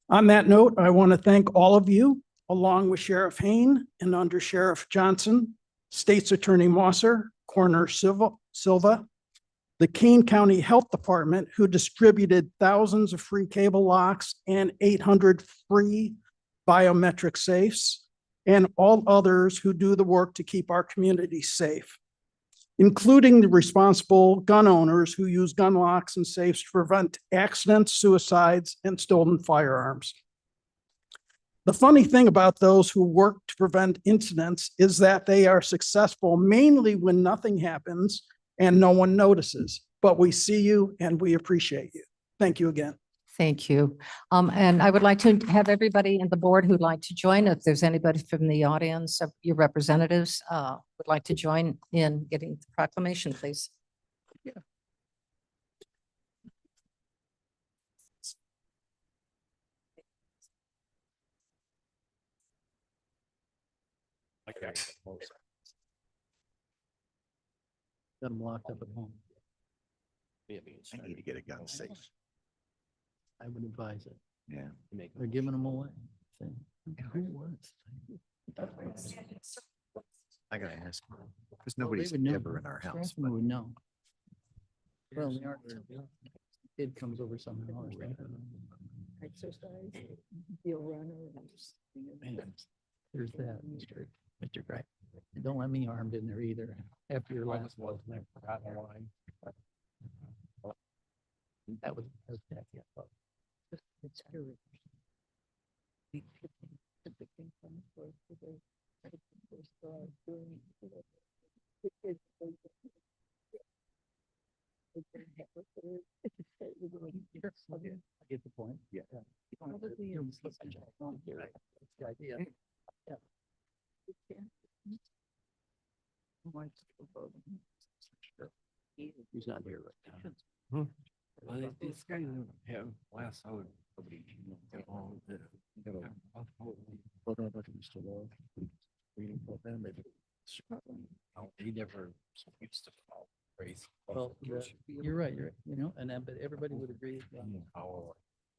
On that note, I want to thank all of you, along with Sheriff Hain and Under Sheriff Johnson, State's Attorney Mosser, Coroner Silva, the Kane County Health Department, who distributed thousands of free cable locks and 800 free biometric safes, and all others who do the work to keep our community safe, including the responsible gun owners who use gun locks and safes to prevent accidents, suicides, and stolen firearms. The funny thing about those who work to prevent incidents is that they are successful mainly when nothing happens and no one notices, but we see you and we appreciate you. Thank you again. Thank you. And I would like to have everybody in the board who'd like to join. If there's anybody from the audience, your representatives would like to join in getting the proclamation, please. Yeah. Okay. Got them locked up at home. I need to get a gun safe. I would advise it. Yeah. They're giving them away. Who was? I gotta ask, because nobody's ever in our house. Strathman would know. Well, we aren't. Kid comes over somehow. Exercise, feel runner. Man, there's that, Mr. Gray. And don't let me armed in there either. After your last one, I forgot the line. That was Jackie. I thought. It's courage. Get the point. Yeah. He's not here right now. Well, these guys have last out. Get all the. They never used to fall. Well, you're right, you know, and then, but everybody would agree.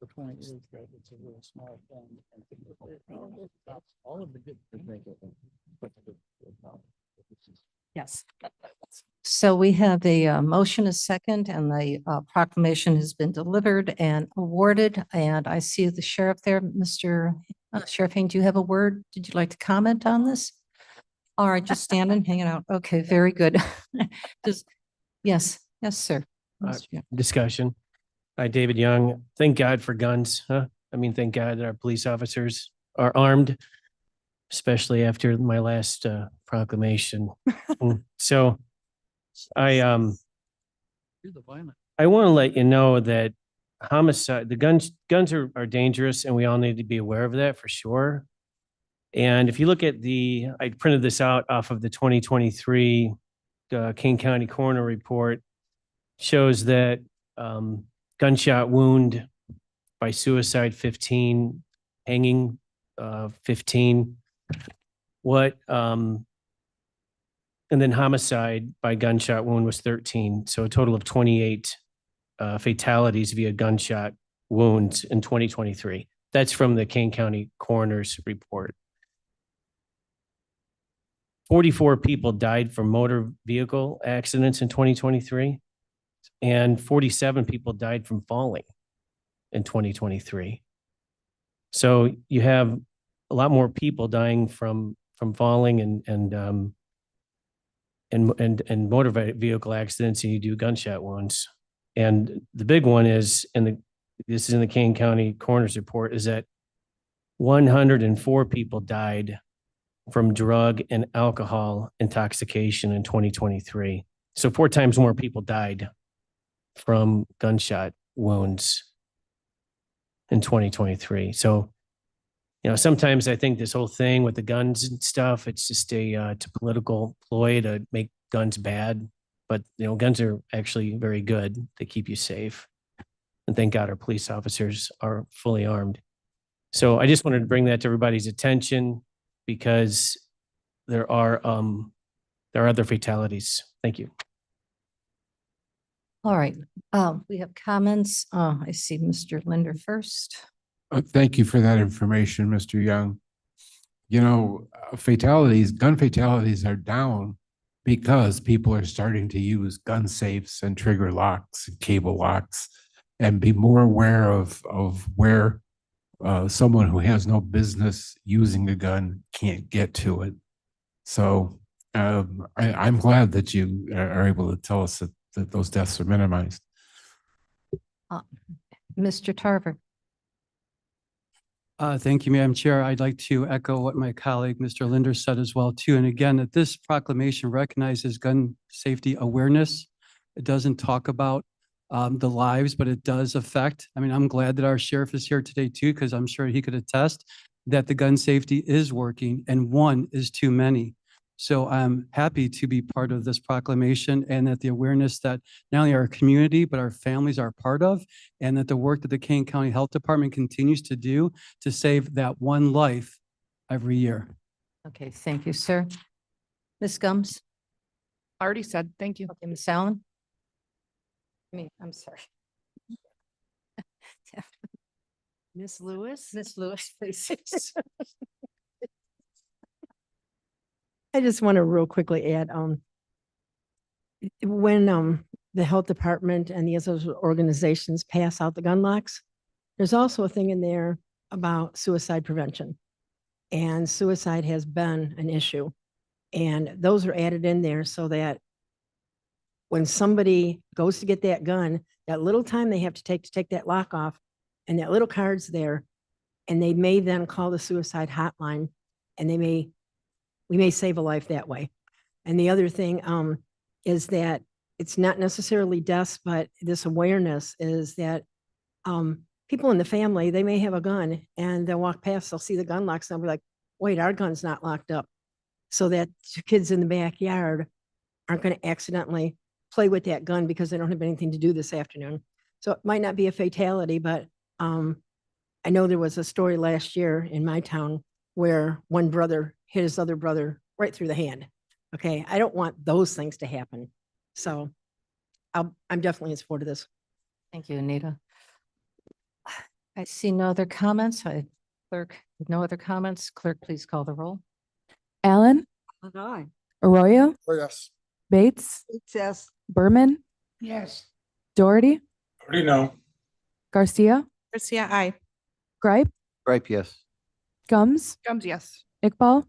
The point is that it's a real small thing. And all of the good. Yes. So we have a motion, a second, and the proclamation has been delivered and awarded. And I see the sheriff there, Mr. Sheriff Haynes, do you have a word? Did you like to comment on this? All right, just standing, hanging out. Okay, very good. Just, yes, yes, sir. Discussion. Hi, David Young. Thank God for guns, huh? I mean, thank God that our police officers are armed, especially after my last proclamation. So I want to let you know that homicide, the guns are dangerous, and we all need to be aware of that for sure. And if you look at I printed this out off of the 2023 Kane County Coroner Report, shows that gunshot wound by suicide 15, hanging 15. And then homicide by gunshot wound was 13. So a total of 28 fatalities via gunshot wounds in 2023. That's from the Kane County Coroner's Report. 44 people died from motor vehicle accidents in 2023, and 47 people died from falling in 2023. So you have a lot more people dying from falling and motor vehicle accidents than you do gunshot wounds. And the big one is, this is in the Kane County Coroner's Report, is that 104 people died from drug and alcohol intoxication in 2023. So 4 times more people died from gunshot wounds in 2023. So, you know, sometimes I think this whole thing with the guns and stuff, it's just a political ploy to make guns bad. But, you know, guns are actually very good. They keep you safe. And thank God our police officers are fully armed. So I just wanted to bring that to everybody's attention, because there are other fatalities. Thank you. All right, we have comments. I see Mr. Linder first. Thank you for that information, Mr. Young. You know, gun fatalities are down because people are starting to use gun safes and trigger locks and cable locks, and be more aware of where someone who has no business using a gun can't get to it. So I'm glad that you are able to tell us that those deaths are minimized. Mr. Tarver. Thank you, Madam Chair. I'd like to echo what my colleague, Mr. Linder, said as well, too. And again, that this proclamation recognizes gun safety awareness. It doesn't talk about the lives, but it does affect. I mean, I'm glad that our sheriff is here today, too, because I'm sure he could attest that the gun safety is working, and one is too many. So I'm happy to be part of this proclamation, and that the awareness that not only our community, but our families are part of, and that the work that the Kane County Health Department continues to do to save that one life every year. Okay, thank you, sir. Ms. Gums? Already said, thank you. Okay, Ms. Allen? I'm sorry. Miss Lewis? Ms. Lewis, please. I just want to real quickly add, when the health department and the other organizations pass out the gun locks, there's also a thing in there about suicide prevention. And suicide has been an issue. And those are added in there so that when somebody goes to get that gun, that little time they have to take that lock off, and that little card's there, and they may then call the suicide hotline, and we may save a life that way. And the other thing is that it's not necessarily deaths, but this awareness is that people in the family, they may have a gun and they'll walk past, they'll see the gun locks and they'll be like, wait, our gun's not locked up. So that kids in the backyard aren't going to accidentally play with that gun because they don't have anything to do this afternoon. So it might not be a fatality, but I know there was a story last year in my town where one brother hit his other brother right through the hand. Okay, I don't want those things to happen. So I'm definitely in support of this. Thank you, Anita. I see no other comments. Clerk, no other comments. Clerk, please call the roll. Allen, Aye. Arroyo, Oh, yes. Bates, Yes. Berman, Yes. Doherty, Already know. Garcia, Garcia, aye. Gripe, Gripe, yes. Gums, Gums, yes. Iqbal,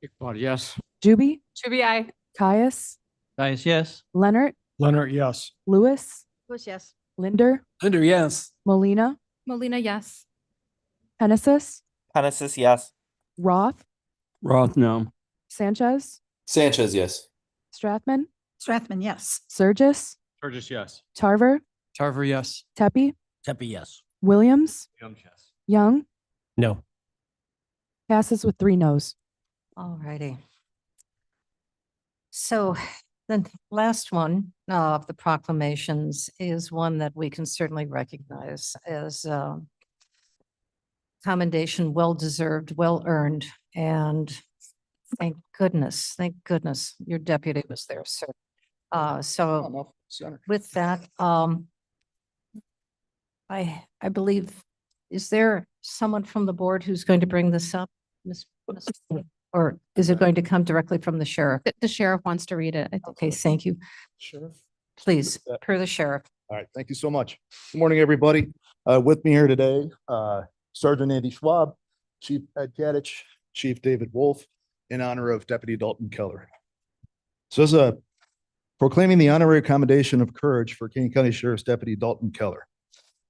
Iqbal, yes. Juby, Juby, aye. Caius, Guys, yes. Leonard, Leonard, yes. Lewis, Bush, yes. Linder, Linder, yes. Molina, Molina, yes. Hennessis, Hennessis, yes. Roth, Roth, no. Sanchez, Sanchez, yes. Strathman, Strathman, yes. Surgis, Burgess, yes. Tarver, Tarver, yes. Tepe, Tepe, yes. Williams, Young, yes. Young, No. passes with 3 noes. All righty. So the last one of the proclamations is one that we can certainly recognize as commendation, well-deserved, well-earned, and thank goodness your deputy was there, sir. So with that, I believe, is there someone from the board who's going to bring this up? Or is it going to come directly from the sheriff? The sheriff wants to read it. Okay, thank you. Sheriff. Please, per the sheriff. All right, thank you so much. Good morning, everybody. With me here today, Sergeant Andy Schwab, Chief Ed Kadich, Chief David Wolf, in honor of Deputy Dalton Keller. So as a proclaiming the honorary commendation of courage for Kane County Sheriff's Deputy Dalton Keller.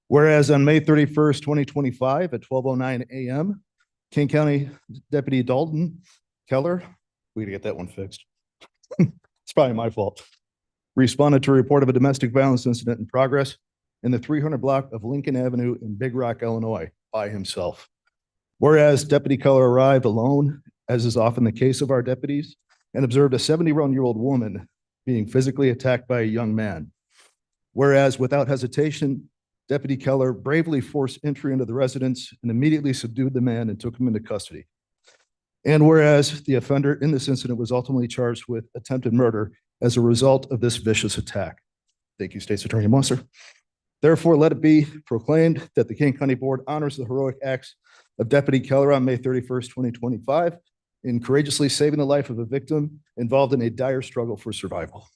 Whereas on May 31st, 2025 at 12:09 a.m., Kane County Deputy Dalton Keller, we gotta get that one fixed. It's probably my fault. Responded to a report of a domestic violence incident in progress in the 300 block of Lincoln Avenue in Big Rock, Illinois, by himself. Whereas Deputy Keller arrived alone, as is often the case of our deputies, and observed a 71-year-old woman being physically attacked by a young man. Whereas without hesitation, Deputy Keller bravely forced entry into the residence and immediately subdued the man and took him into custody. And whereas the offender in this incident was ultimately charged with attempted murder as a result of this vicious attack. Thank you, State's Attorney Musser. Therefore, let it be proclaimed that the Kane County Board honors the heroic acts of Deputy Keller on May 31st, 2025, in courageously saving the life of a victim involved in a dire struggle for survival.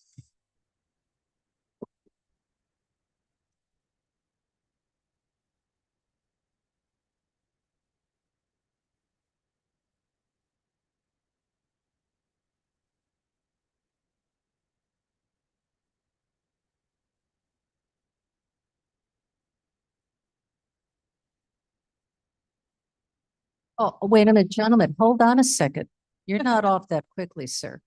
Oh, wait a minute, gentlemen, hold on a second. You're not off that quickly, sir.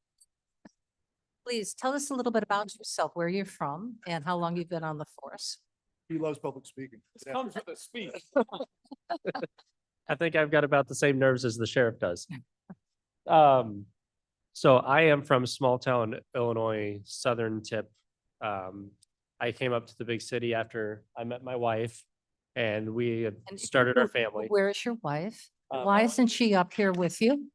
Please tell us a little bit about yourself, where you're from, and how long you've been on the force. He loves public speaking. This comes with a speech. I think I've got about the same nerves as the sheriff does. So I am from small town Illinois, southern tip. I came up to the big city after I met my wife and we had started our family. Where is your wife? Why isn't she up here with you?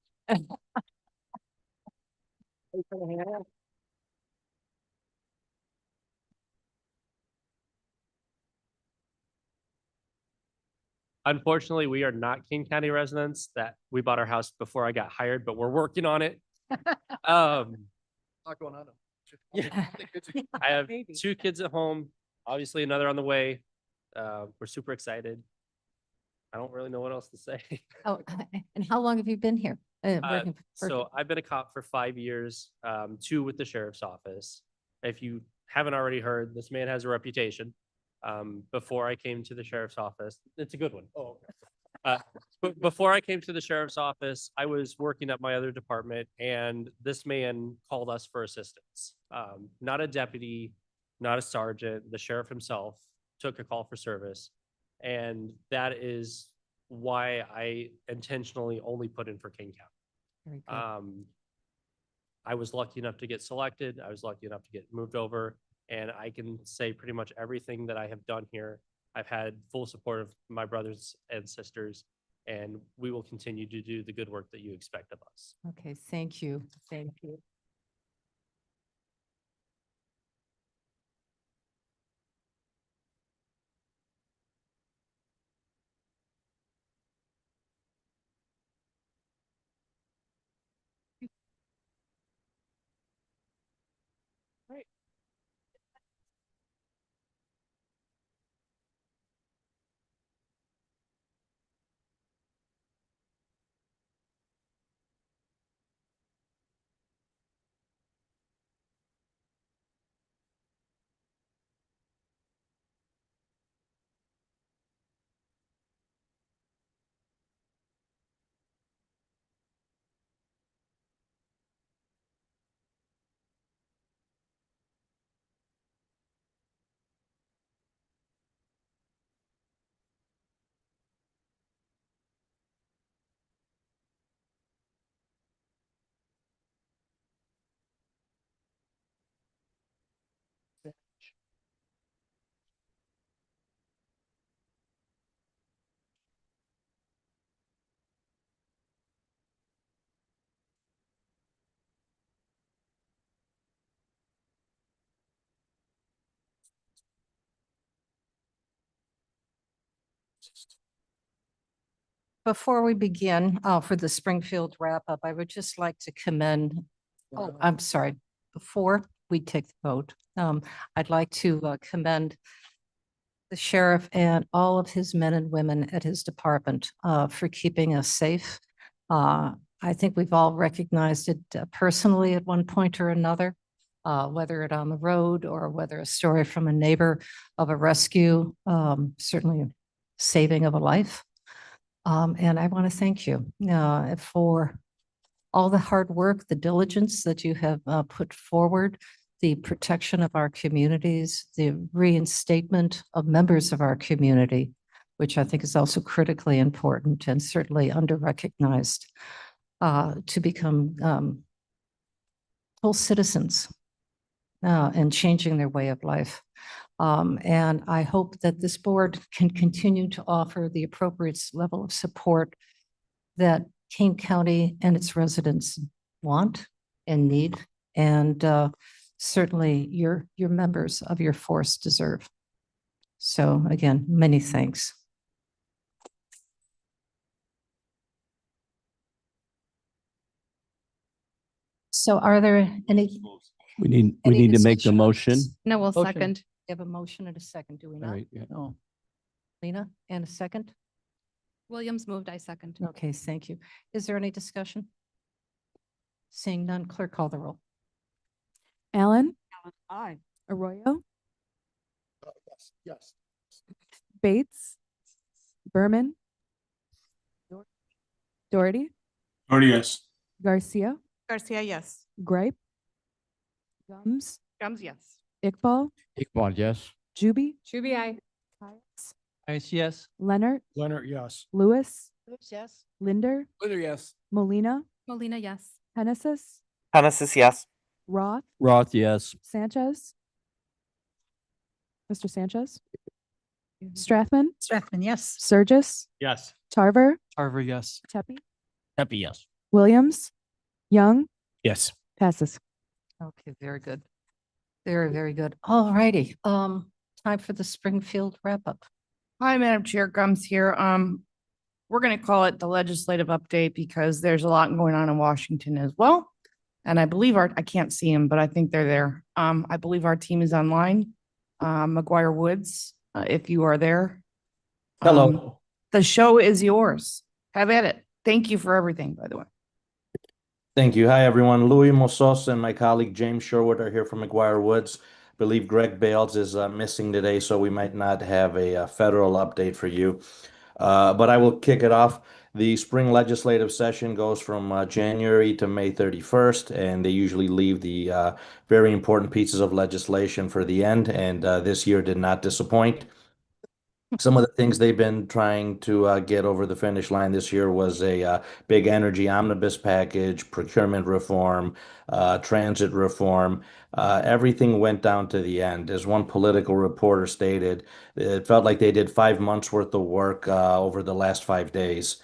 Unfortunately, we are not King County residents. That we bought our house before I got hired, but we're working on it. Not going on. Yeah. I have 2 kids at home, obviously another on the way. We're super excited. I don't really know what else to say. Oh, and how long have you been here? So I've been a cop for 5 years, 2 with the sheriff's office. If you haven't already heard, this man has a reputation. Before I came to the sheriff's office, it's a good one. Oh, okay. But before I came to the sheriff's office, I was working at my other department and this man called us for assistance. Not a deputy, not a sergeant, the sheriff himself took a call for service. And that is why I intentionally only put in for Kane Very County. good. I was lucky enough to get selected. I was lucky enough to get moved over, and I can say pretty much everything that I have done here. I've had full support of my brothers and sisters, and we will continue to do the good work that you expect of us. Okay, thank you. Thank you. Before we begin, for the Springfield wrap up, I would just like to commend, oh, I'm sorry, before we take the vote, I'd like to commend the sheriff and all of his men and women at his department for keeping us safe. I think we've all recognized it personally at one point or another, whether it on the road or whether a story from a neighbor of a rescue, certainly a saving of a life. And I want to thank you for all the hard work, the diligence that you have put forward, the protection of our communities, the reinstatement of members of our community, which I think is also critically important and certainly under-recognized, to become full citizens and changing their way of life. And I hope that this board can continue to offer the appropriate level of support that Kane County and its residents want and need, and certainly your members of your force deserve. So again, many thanks. So are there any? We need any to make the discussion on motion. this? No, we'll Motion. second. We have a motion and a second, do we All not? right, yeah. No. Lena, and a second? Williams moved, I second. Okay, thank you. Is there any discussion? Seeing none, clerk call the roll. Allen, Aye. Arroyo, Yes. Bates, Berman, Doherty, yes. Garcia, Garcia, yes. Gripe, Gums, Gums, yes. Iqbal, Iqbal, yes. Juby, Juby, I. Yes. Leonard, Leonard, yes. Lewis, Yes. Linder, Linder, yes. Molina, Molina, yes. Hennessis, Hennessis, yes. Roth, Roth, yes. Sanchez. Mr. Sanchez. Strathman, Strathman, yes. Surgis, Yes. Tarver, Tarver, yes. Tepe, Happy, yes. Williams, Young, Yes. passes. Okay, very good. Very, very good. All righty. Time for the Springfield wrap up. Hi, Madam Chair, Gums here. We're gonna call it the legislative update because there's a lot going on in Washington as well. And I believe I can't see them, but I think they're there. I believe our team is online. McGuire Woods, if you are there. Hello. The show is yours. Have at it. Thank you for everything, by the way. Thank you. Hi, everyone. Louis Mosos and my colleague James Sherwood are here from McGuire Woods. I believe Greg Bales is missing today, so we might not have a federal update for you. But I will kick it off. The spring legislative session goes from January to May 31st, and they usually leave the very important pieces of legislation for the end, and this year did not disappoint. Some of the things they've been trying to get over the finish line this year was a big energy omnibus package, procurement reform, transit reform. Everything went down to the end. As one political reporter stated, it felt like they did 5 months worth of work over the last 5 days.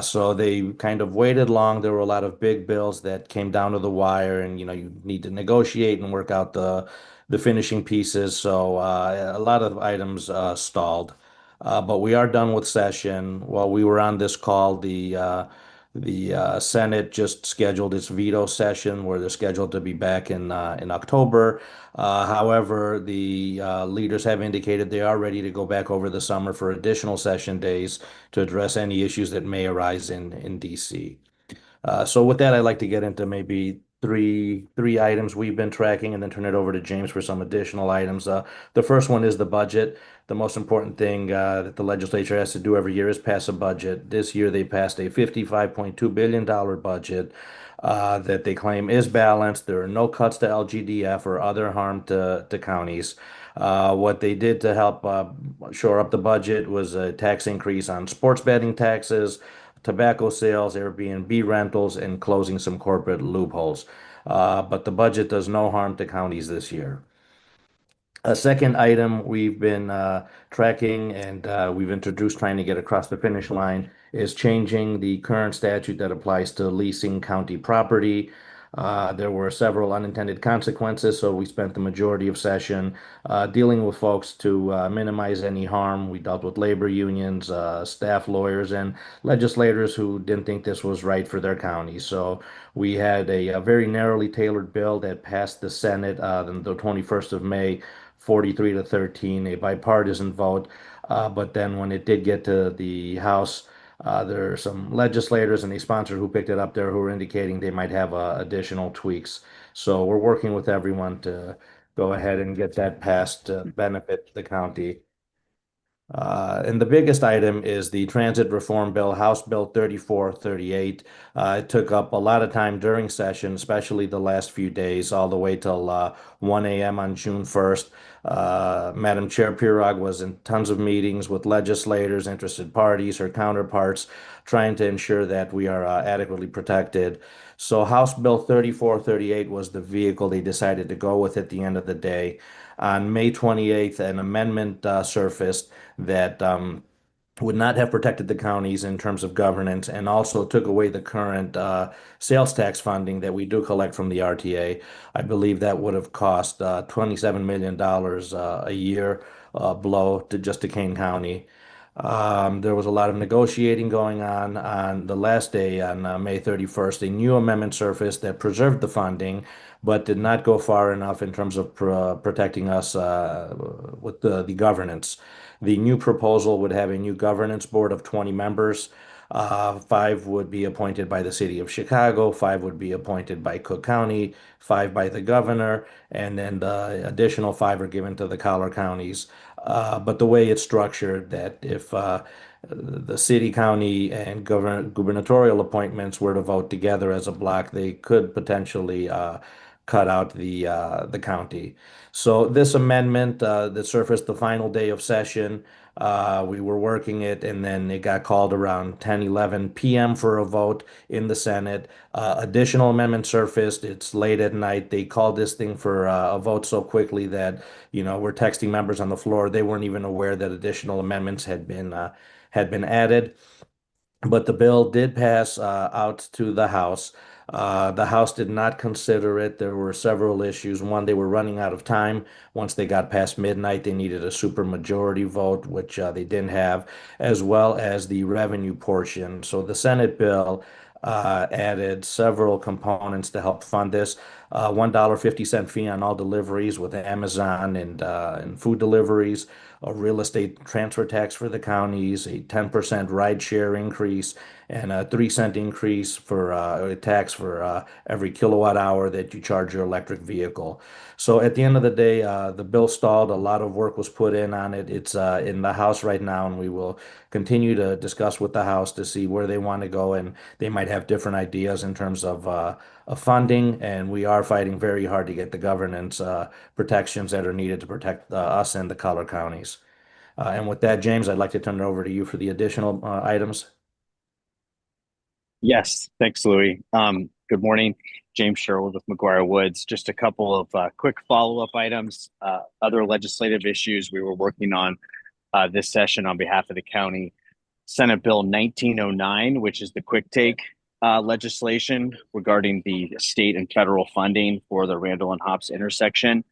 So they kind of waited long. There were a lot of big bills that came down to the wire, and you need to negotiate and work out the finishing pieces. So a lot of items stalled. But we are done with session. While we were on this call, the Senate just scheduled its veto session where they're scheduled to be back in October. However, the leaders have indicated they are ready to go back over the summer for additional session days to address any issues that may arise in DC. So with that, I'd like to get into maybe three items we've been tracking and then turn it over to James for some additional items. The first one is the budget. The most important thing that the legislature has to do every year is pass a budget. This year, they passed a $55.2 billion budget that they claim is balanced. There are no cuts to LGDF or other harm to counties. What they did to help shore up the budget was a tax increase on sports betting taxes, tobacco sales, Airbnb rentals, and closing some corporate loopholes. But the budget does no harm to counties this year. A second item we've been tracking and we've introduced trying to get across the finish line is changing the current statute that applies to leasing county property. There were several unintended consequences, so we spent the majority of session dealing with folks to minimize any harm. We dealt with labor unions, staff lawyers, and legislators who didn't think this was right for their county. So we had a very narrowly tailored bill that passed the Senate on the 21st of May, 43 to 13, a bipartisan vote. But then when it did get to the House, there are some legislators and a sponsor who picked it up there who are indicating they might have additional tweaks. So we're working with everyone to go ahead and get that passed to benefit the county. And the biggest item is the transit reform bill, House Bill 3438. It took up a lot of time during session, especially the last few days, all the way till 1 a.m. on June 1st. Madam Chair Pirog was in tons of meetings with legislators, interested parties, her counterparts, trying to ensure that we are adequately protected. So House Bill 3438 was the vehicle they decided to go with at the end of the day. On May 28th, an amendment surfaced that would not have protected the counties in terms of governance and also took away the current sales tax funding that we do collect from the RTA. I believe that would have cost $27 million a year blow to just to Kane County. There was a lot of negotiating going on the last day on May 31st. A new amendment surfaced that preserved the funding, but did not go far enough in terms of protecting us with the governance. The new proposal would have a new governance board of 20 members. 5 would be appointed by the city of Chicago, 5 would be appointed by Cook County, 5 by the governor, and then the additional 5 are given to the collar counties. But the way it's structured, that if the city, county, and gubernatorial appointments were to vote together as a block, they could potentially cut out the county. So this amendment that surfaced the final day of session, we were working it, and then it got called around 10:11 p.m. for a vote in the Senate. Additional amendment surfaced. It's late at night. They called this thing for a vote so quickly that, we're texting members on the floor. They weren't even aware that additional amendments had been added. But the bill did pass out to the House. The House did not consider it. There were several issues. One, they were running out of time. Once they got past midnight, they needed a supermajority vote, which they didn't have, as well as the revenue portion. So the Senate bill added several components to help fund this. $1.50 fee on all deliveries with Amazon and food deliveries, a real estate transfer tax for the counties, a 10% ride share increase, and a 3-cent increase for a tax for every kilowatt hour that you charge your electric vehicle. So at the end of the day, the bill stalled. A lot of work was put in on it. It's in the House right now, and we will continue to discuss with the House to see where they want to go, and they might have different ideas in terms of funding. And we are fighting very hard to get the governance protections that are needed to protect us and the collar counties. And with that, James, I'd like to turn it over to you for the additional items. Yes, thanks, Louis. Good morning, James Sherwood with McGuire Woods. Just a couple of quick follow-up items, other legislative issues we were working on this session on behalf of the county. Senate Bill 1909, which is the quick take legislation regarding the state and federal funding for the Randall and Hobbs intersection.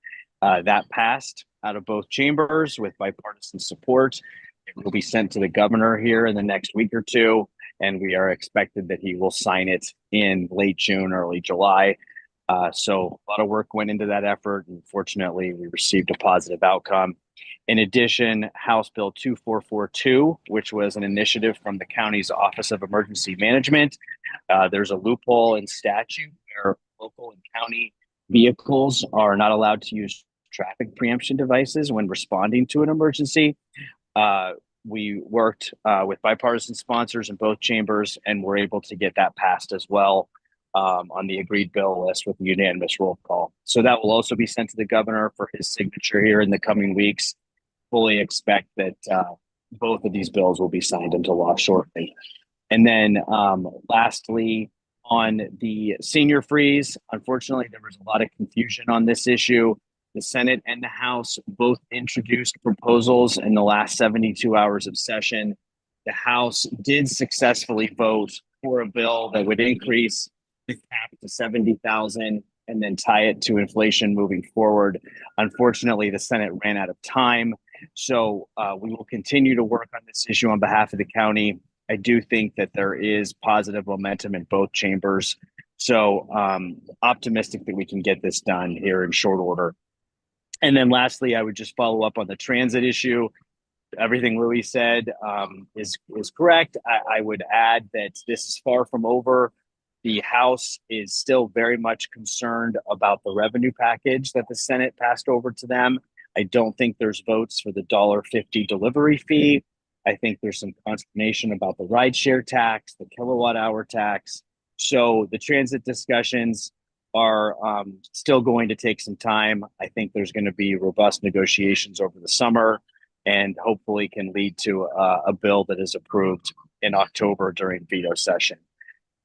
That passed out of both chambers with bipartisan support. It will be sent to the governor here in the next week or two, and we are expected that he will sign it in late June, early July. So a lot of work went into that effort, and fortunately, we received a positive outcome. In addition, House Bill 2442, which was an initiative from the county's Office of Emergency Management. There's a loophole in statute where local and county vehicles are not allowed to use traffic preemption devices when responding to an emergency. We worked with bipartisan sponsors in both chambers and were able to get that passed as well on the agreed bill list with a unanimous roll call. So that will also be sent to the governor for his signature here in the coming weeks. Fully expect that both of these bills will be signed into law shortly. And then lastly, on the senior freeze, unfortunately, there was a lot of confusion on this issue. The Senate and the House both introduced proposals in the last 72 hours of session. The House did successfully vote for a bill that would increase the cap to 70,000 and then tie it to inflation moving forward. Unfortunately, the Senate ran out of time. So we will continue to work on this issue on behalf of the county. I do think that there is positive momentum in both chambers. So optimistic that we can get this done here in short order. And then lastly, I would just follow up on the transit issue. Everything Louis said is correct. I would add that this is far from over. The House is still very much concerned about the revenue package that the Senate passed over to them. I don't think there's votes for the $1.50 delivery fee. I think there's some consternation about the rideshare tax, the kilowatt hour tax. So the transit discussions are still going to take some time. I think there's going to be robust negotiations over the summer and hopefully can lead to a bill that is approved in October during veto session.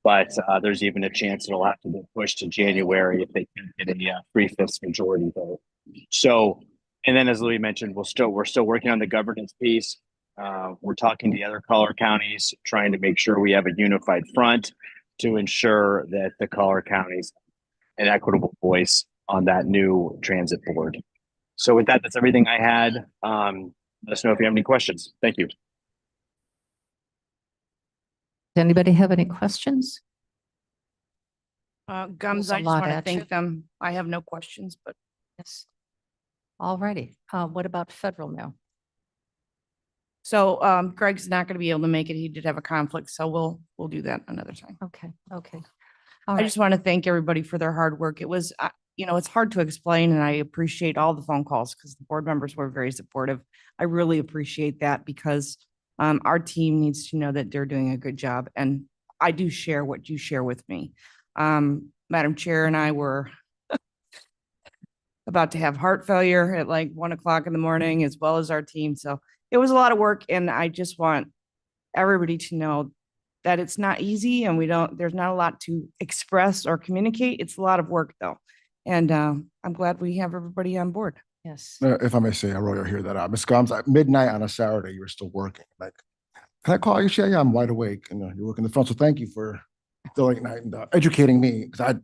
But there's even a chance it'll have to be pushed to January if they can get a 3/5 majority vote. So, and then as Louis mentioned, we're still working on the governance piece. We're talking to the other collar counties, trying to make sure we have a unified front to ensure that the collar counties have an equitable voice on that new transit board. So with that, that's everything I had. Let us know if you have any questions. Thank you. Does anybody have any questions? Gums, There's a I just lot want to at you. thank them. I have no questions, but Yes. All righty. What about federal mail? so Greg's not going to be able to make it. He did have a conflict, so we'll do that another time. Okay. Okay. I just want to thank everybody for their hard work. It was, it's hard to explain, and I appreciate all the phone calls because the board members were very supportive. I really appreciate that because our team needs to know that they're doing a good job, and I do share what you share with me. Madam Chair and I were about to have heart failure at like 1 o'clock in the morning, as well as our team. So it was a lot of work, and I just want everybody to know that it's not easy, and there's not a lot to express or communicate. It's a lot of work though. And I'm glad we have everybody on board. Yes. If I may say, I really hear that out. Ms. Gomes, at midnight on a Saturday, you were still working. Like, can I call you? Yeah, I'm wide awake. And you're working the front. So thank you for filling at night and educating me because I'm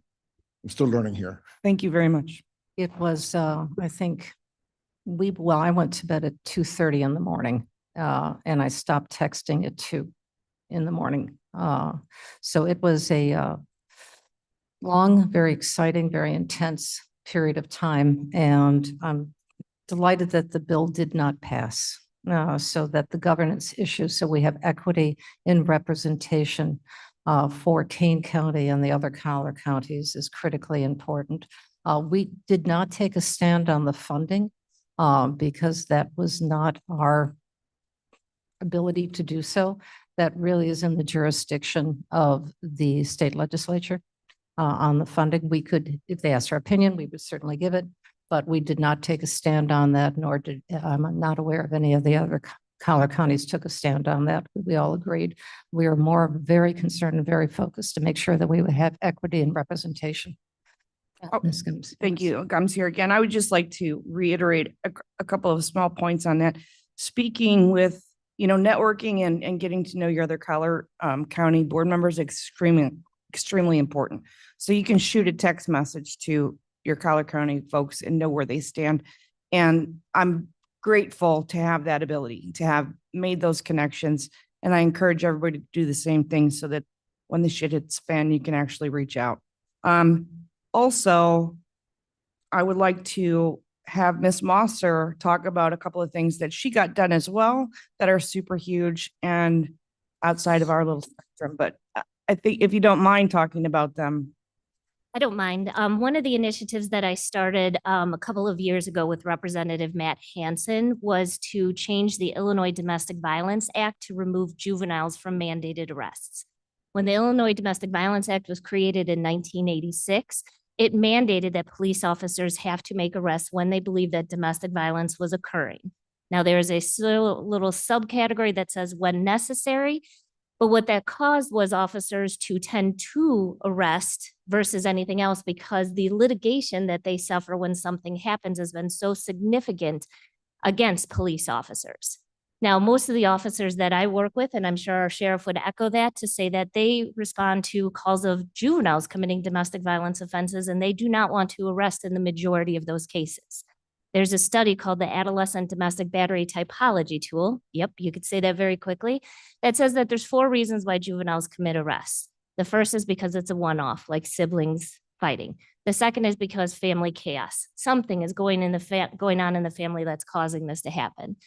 still learning here. Thank you very much. It was, I think, I went to bed at 2:30 in the morning, and I stopped texting at 2 in the morning. So it was long, very exciting, very intense period of time. And I'm delighted that the bill did not pass, so that the governance issue, so we have equity in representation for Kane County and the other collar counties is critically important. We did not take a stand on the funding because that was not our ability to do so. That really is in the jurisdiction of the state legislature on the funding. We could, if they asked our opinion, we would certainly give it, but we did not take a stand on that, nor did, I'm not aware of any of the other collar counties took a stand on that. We all agreed. We are more very concerned and very focused to make sure that we would have equity and representation. Ms. Gims. Thank you. Gums here again. I would just like to reiterate a couple of small points on that. Speaking with, networking and getting to know your other collar county board members, extremely important. So you can shoot a text message to your collar county folks and know where they stand. And I'm grateful to have that ability, to have made those connections. And I encourage everybody to do the same thing so that when the shit hits fan, you can actually reach out. Also, I would like to have Ms. Mosser talk about a couple of things that she got done as well that are super huge and outside of our little spectrum. But I think if you don't mind talking about them. I don't mind. One of the initiatives that I started a couple of years ago with Representative Matt Hansen was to change the Illinois Domestic Violence Act to remove juveniles from mandated arrests. When the Illinois Domestic Violence Act was created in 1986, it mandated that police officers have to make arrests when they believe that domestic violence was occurring. Now, there is a little subcategory that says when necessary, but what that caused was officers to tend to arrest versus anything else because the litigation that they suffer when something happens has been so significant against police officers. Now, most of the officers that I work with, and I'm sure our sheriff would echo that, to say that they respond to calls of juveniles committing domestic violence offenses, and they do not want to arrest in the majority of those cases. There's a study called the Adolescent Domestic Battery Typology Tool. Yep, you could say that very quickly. That says that there's 4 reasons why juveniles commit arrests. The first is because it's a one-off, like siblings fighting. The second is because family chaos. Something is going on in the family that's causing this to happen.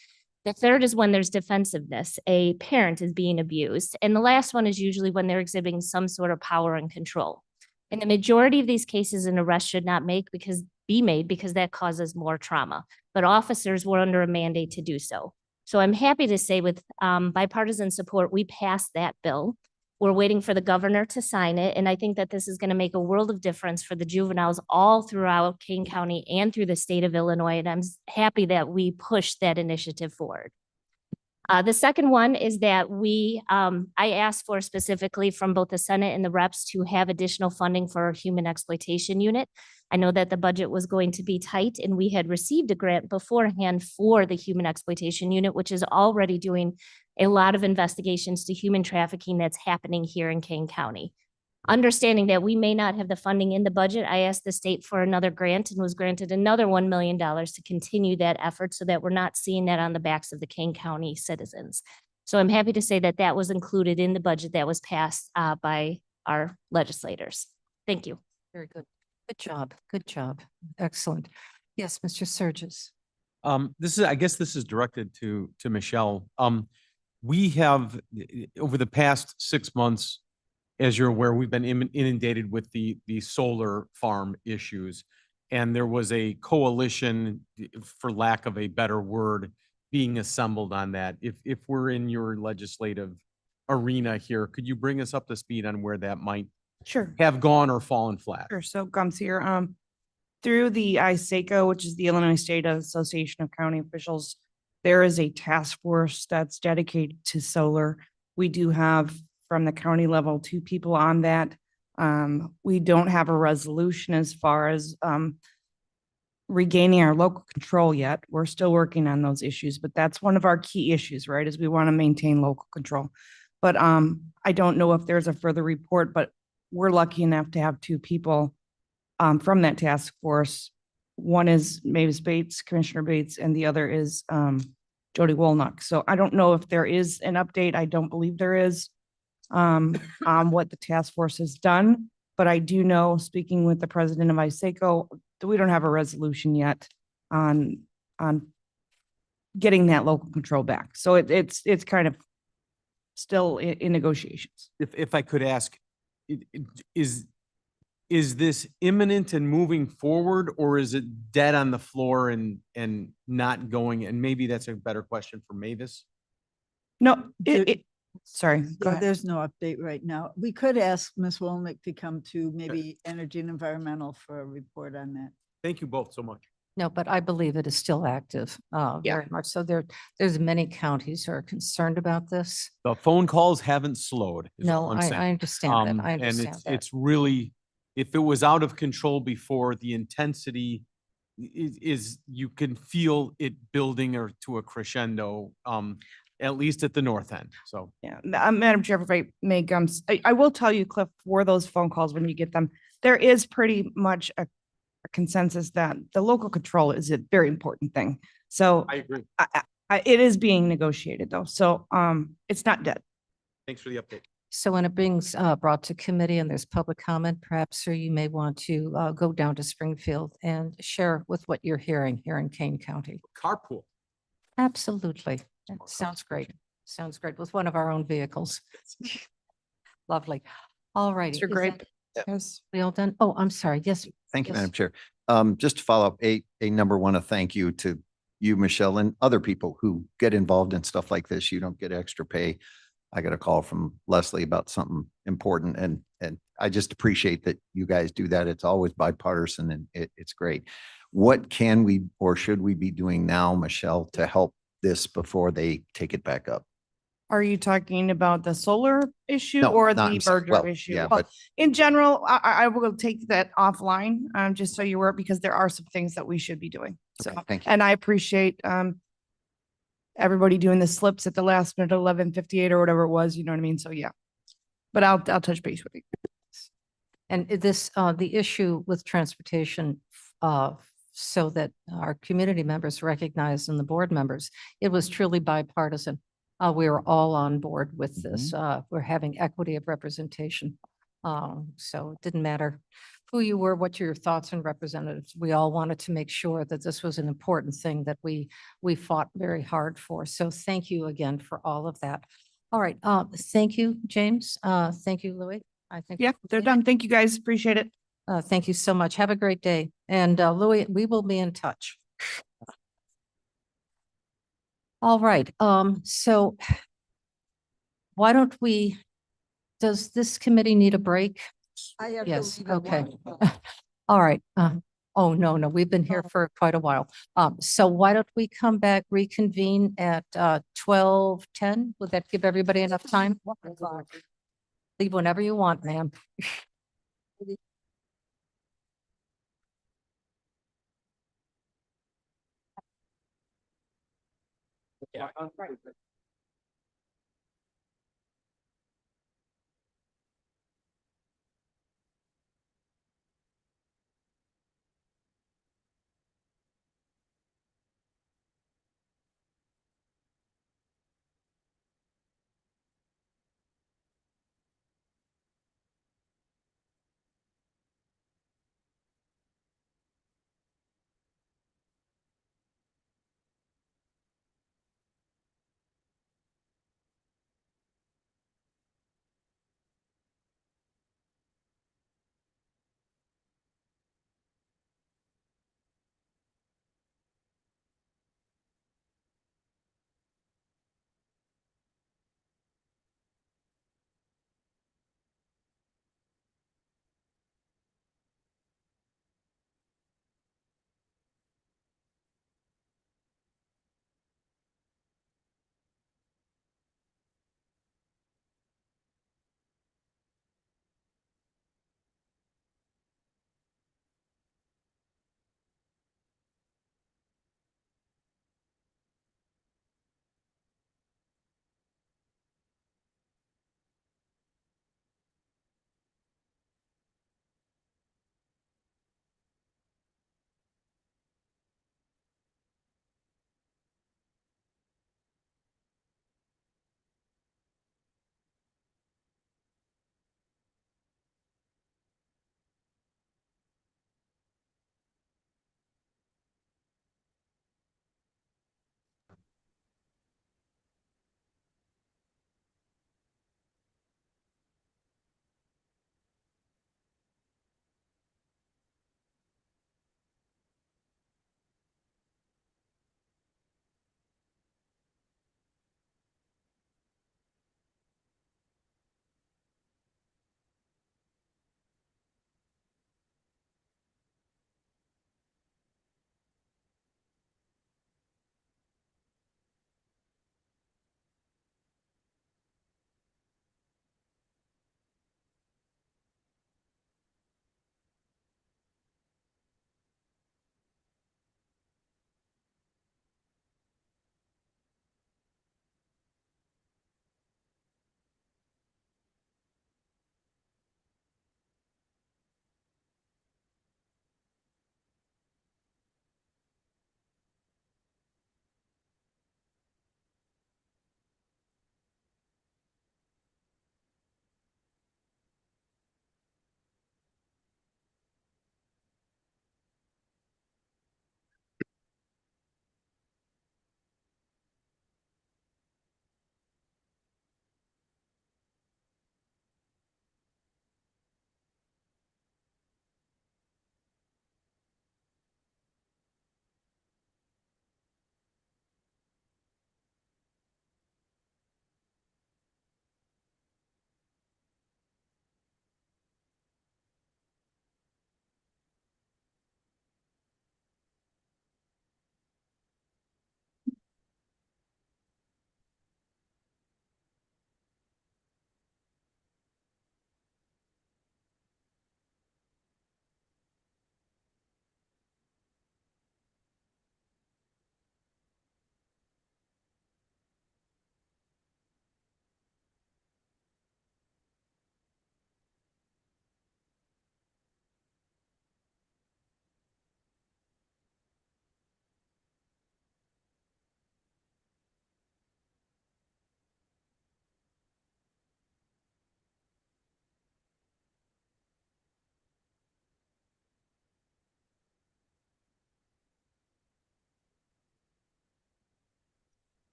The third is when there's defensiveness, a parent is being abused. And the last one is usually when they're exhibiting some sort of power and control. In the majority of these cases, an arrest should not be made because that causes more trauma. But officers were under a mandate to do so. So I'm happy to say with bipartisan support, we passed that bill. We're waiting for the governor to sign it. And I think that this is going to make a world of difference for the juveniles all throughout Kane County and through the state of Illinois. And I'm happy that we pushed that initiative forward. The second one is that I asked for specifically from both the Senate and the reps to have additional funding for our human exploitation unit. I know that the budget was going to be tight and we had received a grant beforehand for the human exploitation unit, which is already doing a lot of investigations to human trafficking that's happening here in Kane County. Understanding that we may not have the funding in the budget, I asked the state for another grant and was granted another $1 million to continue that effort so that we're not seeing that on the backs of the Kane County citizens. So I'm happy to say that that was included in the budget that was passed by our legislators. Thank you. Very good. Good job. Good job. Excellent. Yes, Mr. Surges. I guess this is directed to Michelle. We have, over the past 6 months, as you're aware, we've been inundated with the solar farm issues. And there was a coalition, for lack of a better word, being assembled on that. If we're in your legislative arena here, could you bring us up to speed on where that might have gone or fallen flat? Sure. So Gums here, through the ISACO, which is the Illinois State Association of County Officials, there is a task force that's dedicated to solar. We do have from the county level 2 people on that. We don't have a resolution as far as regaining our local control yet. We're still working on those issues, but that's one of our key issues, right? Is we want to maintain local control. But I don't know if there's a further report, but we're lucky enough to have 2 people from that task force. One is Mavis Bates, Commissioner Bates, and the other is Jody Wolnuck. So I don't know if there is an update. I don't believe there is on what the task force has done. But I do know, speaking with the president of Zitko, that we don't have a resolution yet on getting that local control back. So it's kind of still in negotiations. If I could ask, is this imminent and moving forward, or is it dead on the floor and not going? And maybe that's a better question for Mavis. No, sorry, go Yeah, ahead. there's no update right now. We could ask Ms. Wolnick to come to maybe Energy and Environmental for a report on that. Thank you both so much. No, but I believe it is still active, very much. So there's many counties who are concerned about this. The phone calls haven't slowed. is No, all I'm I saying. understand that. I And understand that. it's really, if it was out of control before, the intensity is you can feel it building or to a crescendo, at least at the north end. So. Yeah, Madam Chair, if I may, I will tell you, Cliff, for those phone calls, when you get them, there is pretty much a consensus that the local control is a very important thing. So I agree. it is being negotiated though. So it's not dead. Thanks for the update. So when it brings brought to committee and there's public comment, perhaps, sir, you may want to go down to Springfield and share with what you're hearing here in Kane County. Carpool. Absolutely. That sounds great. Sounds great with one of our own vehicles. Lovely. All righty. Mr. Is Grape. that- Yes. We all done? Oh, I'm sorry. Yes. Thank you, yes. Madam Chair. Just to follow up, a number one, a thank you to you, Michelle, and other people who get involved in stuff like this. You don't get extra pay. I got a call from Leslie about something important, and I just appreciate that you guys do that. It's always bipartisan, and it's great. What can we or should we be doing now, Michelle, to help this before they take it back up? Are you talking about the solar issue No, or not- the merger well, issue? yeah, Well, but- in general, I will take that offline, just so you were, because there are some things that we should be doing. So, Okay, thank you. and I appreciate, everybody doing the slips at the last minute, 11:58 or whatever it was, you know what I mean? So, yeah. But I'll touch base with you. And this, the issue with transportation, so that our community members recognize and the board members, it was truly bipartisan. We were all on board with this. We're having equity of representation. So it didn't matter who you were, what your thoughts and representatives. We all wanted to make sure that this was an important thing that we fought very hard for. So thank you again for all of that. All right. Thank you, James. Thank you, Louis. I think. Yeah, they're done. Thank you, guys. Appreciate it. Thank you so much. Have a great day. And Louis, we will be in touch. All right, so why don't we, does this committee need a break? I have to Yes, leave at okay. 1. All right, oh, no, we've been here for quite a while. So why don't we come back, reconvene at 12:10? Would that give everybody enough time? Leave whenever you want, ma'am. Yeah.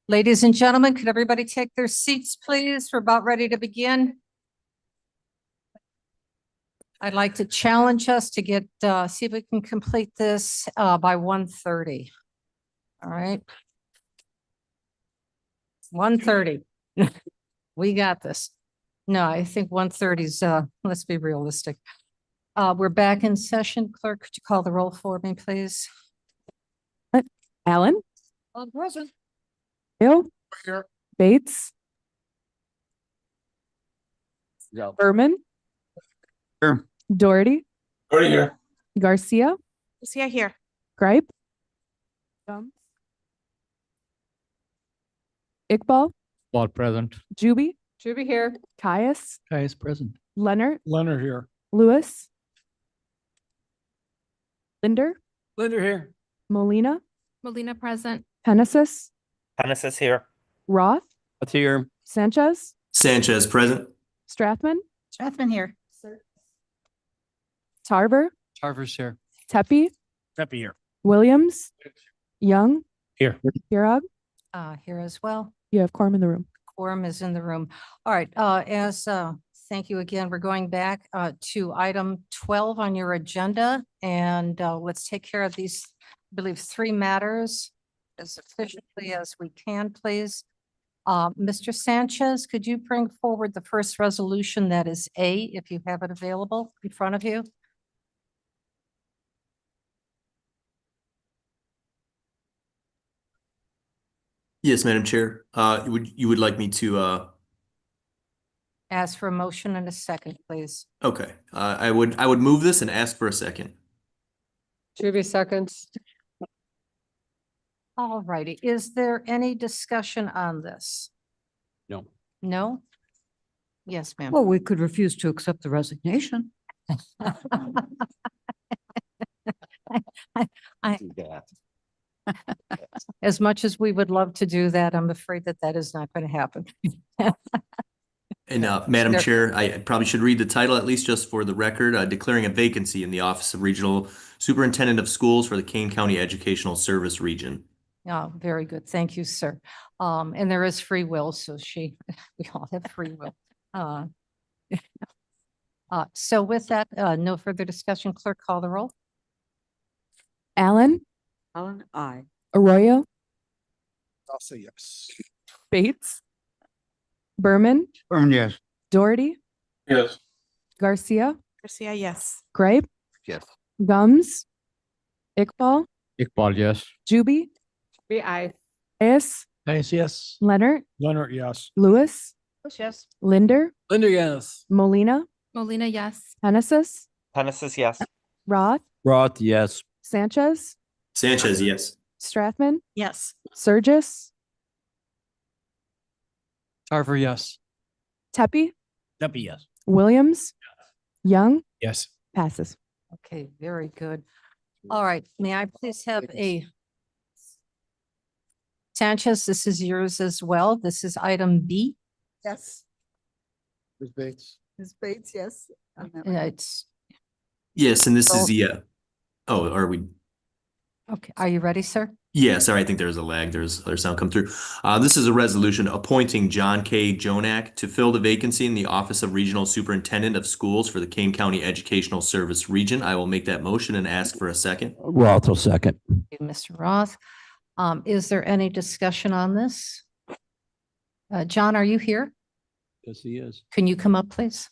Ladies and gentlemen, could everybody take their seats, please? We're about ready to begin. I'd like to challenge us to get, see if we can complete this by 1:30. All right. 1:30. We got this. No, I think 1:30 is, let's be realistic. We're back in session. Clerk, could you call the roll for me, please? Allen, Present. Bill, Bates, Berman, Here. Doherty, Already here. Garcia, Garcia here. Gripe, Iqbal, All present. Juby, Juby here. Caius, Caius present. Leonard, Leonard here. Lewis, Linder, Linder here. Molina, Molina present. Penesis, Genesis here. Roth, What's here? Sanchez, Sanchez present. Strathman, Strathman here. Tarver, Tarver's here. Tepe, Happy here. Williams, Young, Here. Pirog. Here as well. You have quorum in the room. Quorum is in the room. All right, thank you again. We're going back to item 12 on your agenda, and let's take care of these, I believe, 3 matters as efficiently as we can, please. Mr. Sanchez, could you bring forward the first resolution, that is A, if you have it available in front of you? Yes, Madam Chair. You would like me to, Ask for a motion and a second, please. okay, I would move this and ask for a second. Juby seconds. All righty. Is there any discussion on this? No. No? Yes, ma'am. Well, we could refuse to accept the resignation. As much as we would love to do that, I'm afraid that that is not going to happen. And Madam There- Chair, I probably should read the title, at least just for the record, declaring a vacancy in the Office of Regional Superintendent of Schools for the Kane County Educational Service Region. Oh, very good. Thank you, sir. And there is free will, so we all have free will. So with that, no further discussion. Clerk, call the roll. Allen, Allen, aye. Arroyo, I'll say yes. Bates, Berman, Yes. Doherty, Yes. Garcia, Garcia, yes. Gripe, Yes. Gums, Iqbal, Iqbal, yes. Juby, Juby, aye. Caius, Caius, yes. Leonard, Leonard, yes. Lewis, Yes. Linder, Linder, yes. Molina, Molina, yes. Penesis, Genesis, yes. Roth, Roth, yes. Sanchez, Sanchez, yes. Strathman, Yes. Surgis, Tarver, yes. Tepe, Happy, yes. Williams, Young, Yes. passes. Okay, very good. All right, may I please have a Sanchez, this is yours as well. This is item B. Yes. Ms. Bates. Ms. Bates, yes. on that one. It's, Yes, and this Oh. is the, oh, are we? okay, are you ready, sir? Yeah, sorry, I think there's a lag. There's other sound come through. This is a resolution appointing John K. Jonak to fill the vacancy in the Office of Regional Superintendent of Schools for the Kane County Educational Service Region. I will make that motion and ask for a second. Roth will second. Mr. Roth. Is there any discussion on this? John, are you here? Yes, he is. Can you come up, please?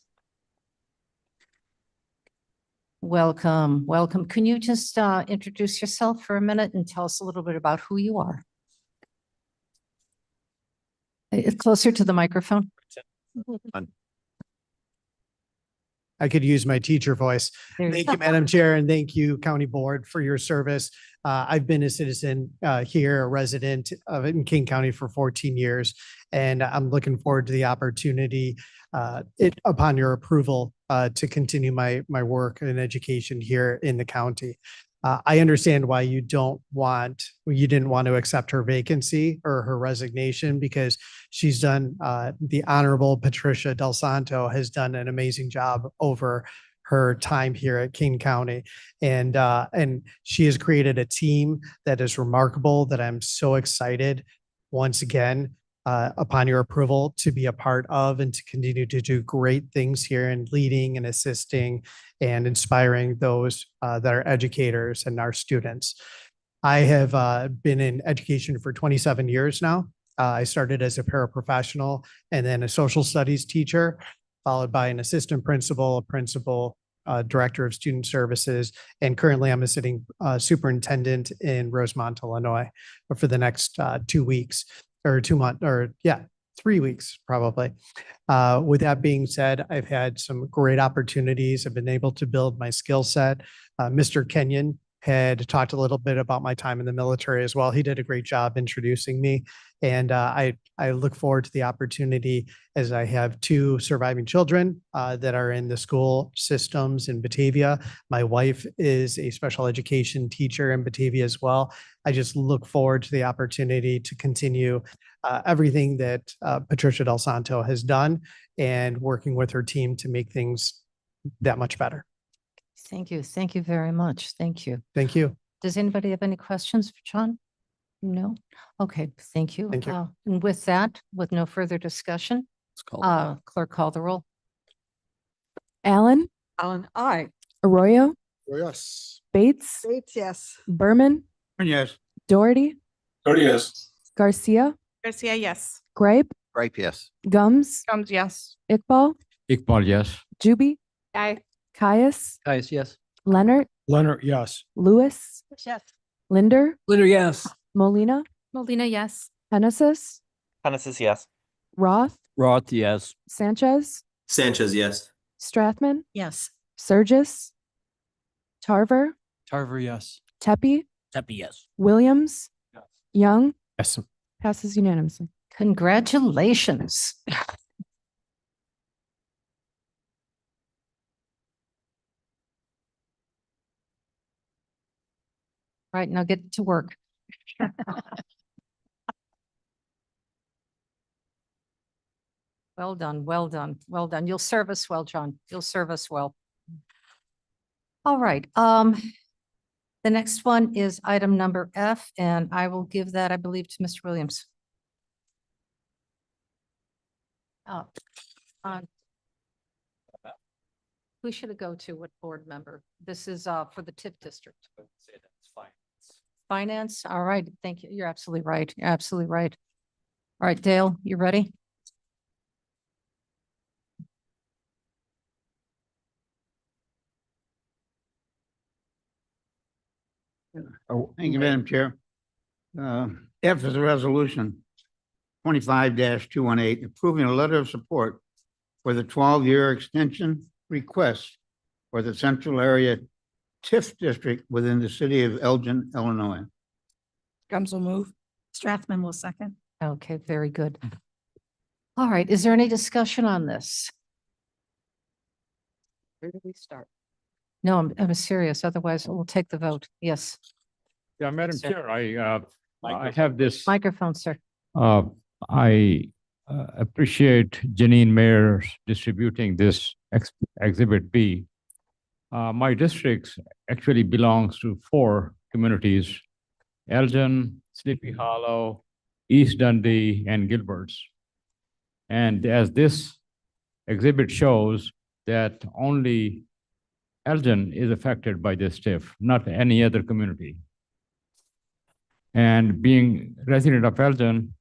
Welcome, welcome. Can you just introduce yourself for a minute and tell us a little bit about who you are? Closer to the microphone. I could use my teacher voice. There you Thank go. you, Madam Chair, and thank you, County Board, for your service. I've been a citizen here, a resident in King County for 14 years, and I'm looking forward to the opportunity upon your approval to continue my work in education here in the county. I understand why you didn't want to accept her vacancy or her resignation, because she's done, the Honorable Patricia Del Santo has done an amazing job over her time here at King County. And she has created a team that is remarkable, that I'm so excited once again upon your approval to be a part of and to continue to do great things here and leading and assisting and inspiring those that are educators and our students. I have been in education for 27 years now. I started as a paraprofessional and then a social studies teacher, followed by an assistant principal, a principal, director of student services, and currently I'm a sitting superintendent in Rosemont, Illinois, for the next 2 weeks or 2 months, or 3 weeks probably. With that being said, I've had some great opportunities. I've been able to build my skill set. Mr. Kenyon had talked a little bit about my time in the military as well. He did a great job introducing me. And I look forward to the opportunity as I have 2 surviving children that are in the school systems in Batavia. My wife is a special education teacher in Batavia as well. I just look forward to the opportunity to continue everything that Patricia Del Santo has done and working with her team to make things that much better. Thank you. Thank you very much. Thank you. Thank you. Does anybody have any questions for John? No? Okay, thank you. Thank you. And with that, with no further discussion, clerk call the roll. Allen, Allen, I. Arroyo, Yes. Bates, Bates, yes. Berman, Yes. Doherty, Yes. Garcia, Garcia, yes. Gripe, Gripe, yes. Gums, Gums, yes. Iqbal, Iqbal, yes. Juby, Aye. Caius, Caius, yes. Leonard, Leonard, yes. Lewis, Yes. Linder, Linder, yes. Molina, Molina, yes. Hennessis, Hennessis, yes. Roth, Roth, yes. Sanchez, Sanchez, yes. Strathman, Yes. Surgis, Tarver, Tarver, yes. Tepe, Tepe, yes. Williams, Young, Yes. passes unanimously. Congratulations. Right, now get to work. Well done, well done, well done. You'll serve us well, John. You'll serve us well. All right, the next one is item number F, and I will give that, I believe, to Mr. Williams. Who should it go to? What board member? This is for the TIF district. Finance, all right, thank you. You're absolutely right. You're absolutely right. All right, Dale, you ready? Oh, thank you, Madam Chair. F is a resolution 25-218, approving a letter of support for the 12-year extension request for the Central Area TIF District within the city of Elgin, Illinois. Gums will move. Strathman will second. Okay, very good. All right, is there any discussion on this? Where do we start? No, I'm serious, otherwise we'll take the vote. Yes. Yeah, Madam Chair, I have this. Microphone, sir. I appreciate Genie Mayor distributing this Exhibit B. My district actually belongs to 4 communities: Elgin, Sleepy Hollow, East Dundee, and Gilbert's. And as this exhibit shows, that only Elgin is affected by this TIF, not any other community. And being resident of Elgin,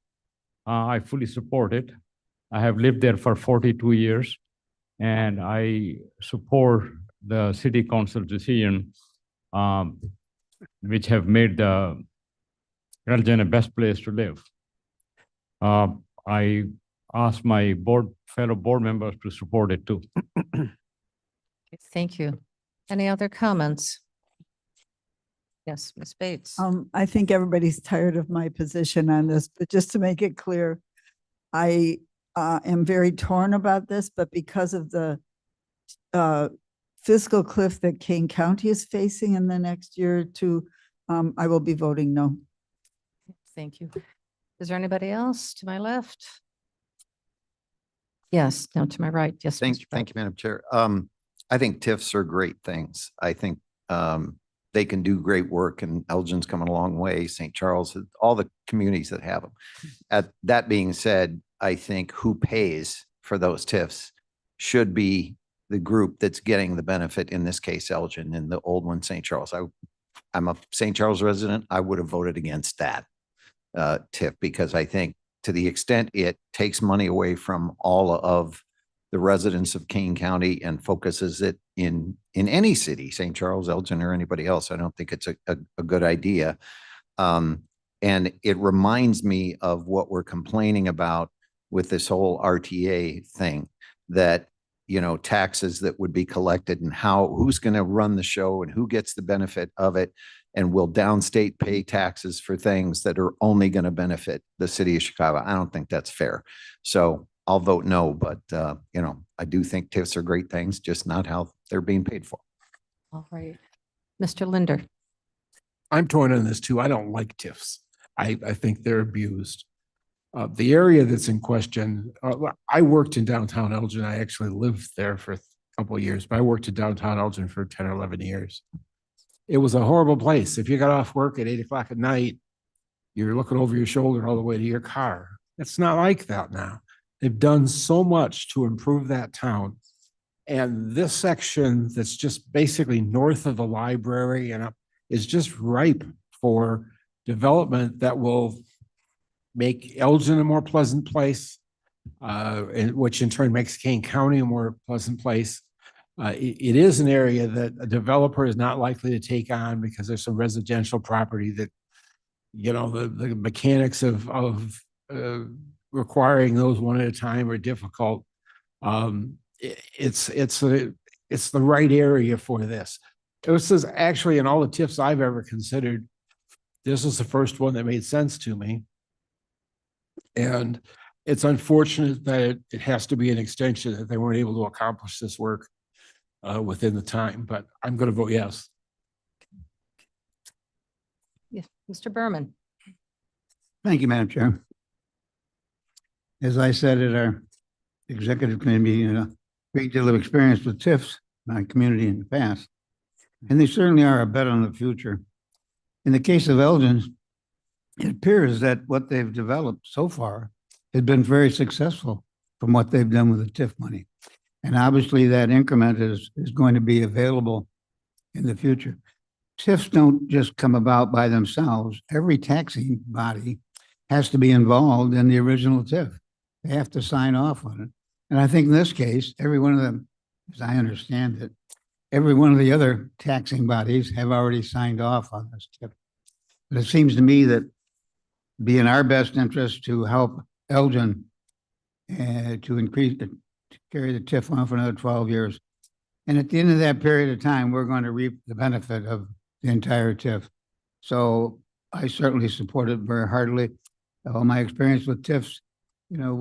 I fully support it. I have lived there for 42 years, and I support the city council decision, which have made the Elgin a best place to live. I ask my fellow board members to support it too. Thank you. Any other comments? Yes, Ms. Bates. I think everybody's tired of my position on this, but just to make it clear, I am very torn about this, but because of the fiscal cliff that Kane County is facing in the next year or two, I will be voting no. Thank you. Is there anybody else to my left? Yes, no, to my right. Yes. Thank you, Madam Chair. I think TIFs are great things. I think they can do great work, and Elgin's coming a long way, St. Charles, all the communities that have them. That being said, I think who pays for those TIFs should be the group that's getting the benefit, in this case, Elgin, and the old one, St. Charles. I'm a St. Charles resident. I would have voted against that TIF, because I think to the extent it takes money away from all of the residents of Kane County and focuses it in any city, St. Charles, Elgin, or anybody else, I don't think it's a good idea. And it reminds me of what we're complaining about with this whole RTA thing, that, you know, taxes that would be collected and who's going to run the show and who gets the benefit of it. And will downstate pay taxes for things that are only going to benefit the city of Chicago? I don't think that's fair. So I'll vote no, but you know, I do think TIFs are great things, just not how they're being paid for. All right. Mr. Linder. I'm torn on this too. I don't like TIFs. I think they're abused. The area that's in question, I worked in downtown Elgin. I actually lived there for a couple of years, but I worked in downtown Elgin for 10 or 11 years. It was a horrible place. If you got off work at 8 o'clock at night, you're looking over your shoulder all the way to your car. It's not like that now. They've done so much to improve that town. And this section that's just basically north of the library and up is just ripe for development that will make Elgin a more pleasant place, which in turn makes Kane County a more pleasant place. It is an area that a developer is not likely to take on because there's some residential property that, you know, the mechanics of requiring those one at a time are difficult. It's the right area for this. This is actually, in all the TIFs I've ever considered, this is the first one that made sense to me. And it's unfortunate that it has to be an extension, that they weren't able to accomplish this work within the time, but I'm going to vote yes. Yes, Mr. Berman. Thank you, Madam Chair. As I said at our executive committee meeting, a great deal of experience with TIFs in my community in the past, and they certainly are a bet on the future. In the case of Elgin, it appears that what they've developed so far has been very successful from what they've done with the TIF money. And obviously that increment is going to be available in the future. TIFs don't just come about by themselves. Every taxing body has to be involved in the original TIF. They have to sign off on it. And I think in this case, every one of them, as I understand it, every one of the other taxing bodies have already signed off on this TIF. But it seems to me that be in our best interest to help Elgin to increase, to carry the TIF on for another 12 years. And at the end of that period of time, we're going to reap the benefit of the entire TIF. So I certainly support it very heartily. All my experience with TIFs, you know,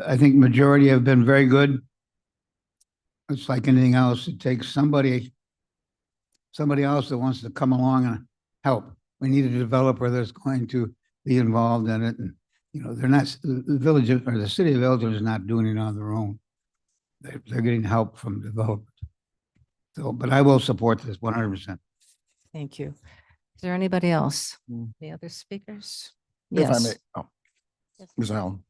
I think majority have been very good. It's like anything else. It takes somebody else that wants to come along and help. We need a developer that's going to be involved in it. And, you know, they're not, the village or the city of Elgin is not doing it on their own. They're getting help from developers. So, but I will support this 100%. Thank you. Is there anybody else? Any other speakers? If I Yes. may, oh, Ms. Allen.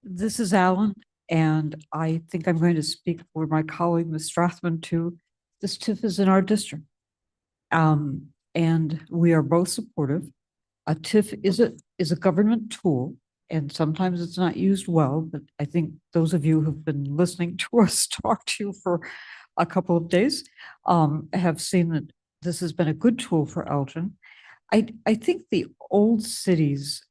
This is Alan, and I think I'm going to speak for my colleague, Ms. Strathman, too. This TIF is in our district. And we are both supportive. A TIF is a government tool, and sometimes it's not used well, but I think those of you who've been listening to us talk to you for a couple of days have seen that this has been a good tool for Elgin. I think the old cities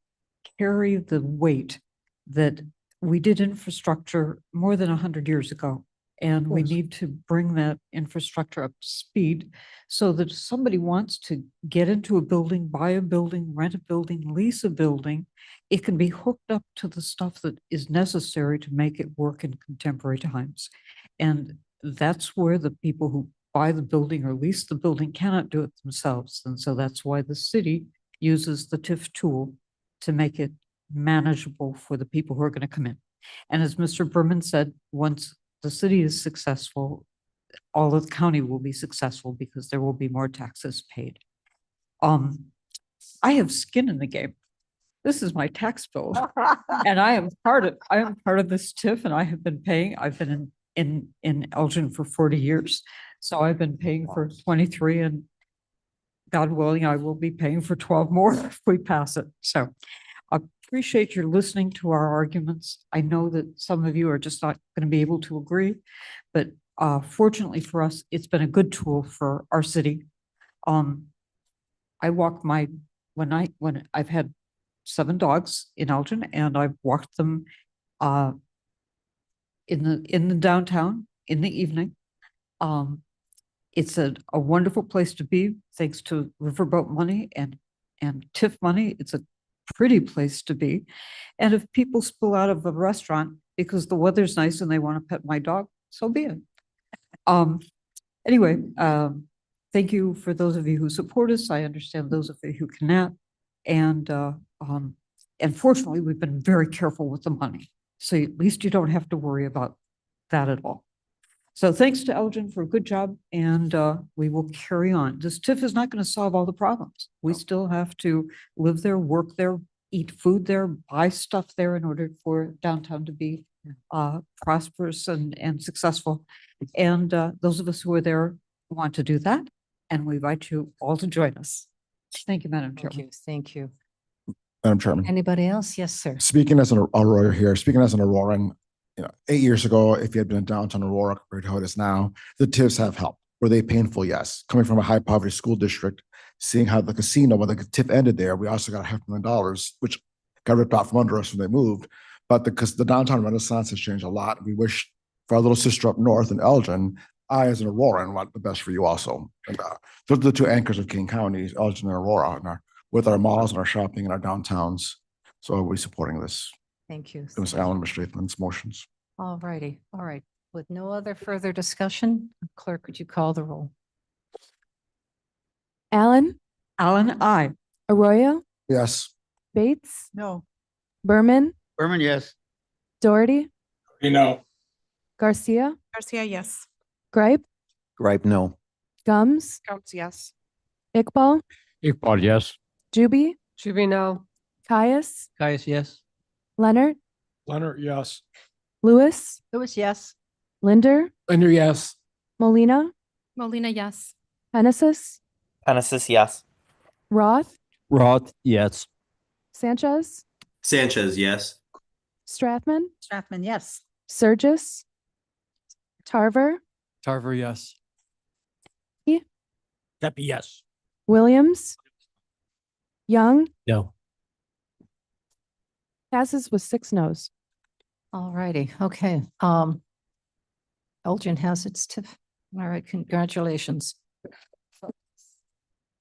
carry the weight that we did infrastructure more than 100 years ago. And we need to bring that infrastructure up to speed so that if somebody wants to get into a building, buy a building, rent a building, lease a building, it can be hooked up to the stuff that is necessary to make it work in contemporary times. And that's where the people who buy the building or lease the building cannot do it themselves. And so that's why the city uses the TIF tool to make it manageable for the people who are going to come in. And as Mr. Berman said, once the city is successful, all of the county will be successful because there will be more taxes paid. I have skin in the game. This is my tax bill. And I am part of this TIF, and I have been paying. I've been in Elgin for 40 years. So I've been paying for 23, and God willing, I will be paying for 12 more if we pass it. So I appreciate your listening to our arguments. I know that some of you are just not going to be able to agree, but fortunately for us, it's been a good tool for our city. I walk when I've had 7 dogs in Elgin, and I've walked them in the downtown in the evening. It's a wonderful place to be, thanks to riverboat money and TIF money. It's a pretty place to be. And if people spill out of a restaurant because the weather's nice and they want to pet my dog, so be it. Anyway, thank you for those of you who support us. I understand those of you who cannot. And fortunately, we've been very careful with the money. So at least you don't have to worry about that at all. So thanks to Elgin for a good job, and we will carry on. This TIF is not going to solve all the problems. We still have to live there, work there, eat food there, buy stuff there in order for downtown to be prosperous and successful. And those of us who are there want to do that, and we invite you all to join us. Thank you, Madam Chairman. Thank you. Madam Chairman. Anybody else? Yes, sir. Speaking as an Aurora here, speaking as an Auroran, 8 years ago, if you had been in downtown Aurora compared to how it is now, the TIFs have helped. Were they painful? Yes. Coming from a high poverty school district, seeing how the casino, when the TIF ended there, we also got $500,000, which got ripped out from under us when they moved. But because the downtown renaissance has changed a lot, we wish for our little sister up north in Elgin, I as an Auroran want the best for you also. And those are the 2 anchors of King County, Elgin and Aurora, and with our malls and our shopping and our downtowns. So we're supporting this. Thank you. Ms. Allen, Ms. Strathman's motions. All righty. All right. With no other further discussion, clerk, would you call the roll? Allen, aye. Arroyo, Yes. Bates, No. Berman, Berman, yes. Doherty, No. Garcia, Garcia, yes. Gripe, Gripe, no. Gums, Gums, yes. Iqbal, Iqbal, yes. Juby, Juby, no. Caius, Caius, yes. Leonard, Leonard, yes. Lewis, Lewis, yes. Linder, Linder, yes. Molina, Molina, yes. Hennessis, Hennessis, yes. Roth, Roth, yes. Sanchez, Sanchez, yes. Strathman, Strathman, yes. Surgis, Tarver, Tarver, yes. Deppie, yes. Williams, Young, No. passes with 6 noes. All righty. Okay. Elgin has its TIF. All right. Congratulations.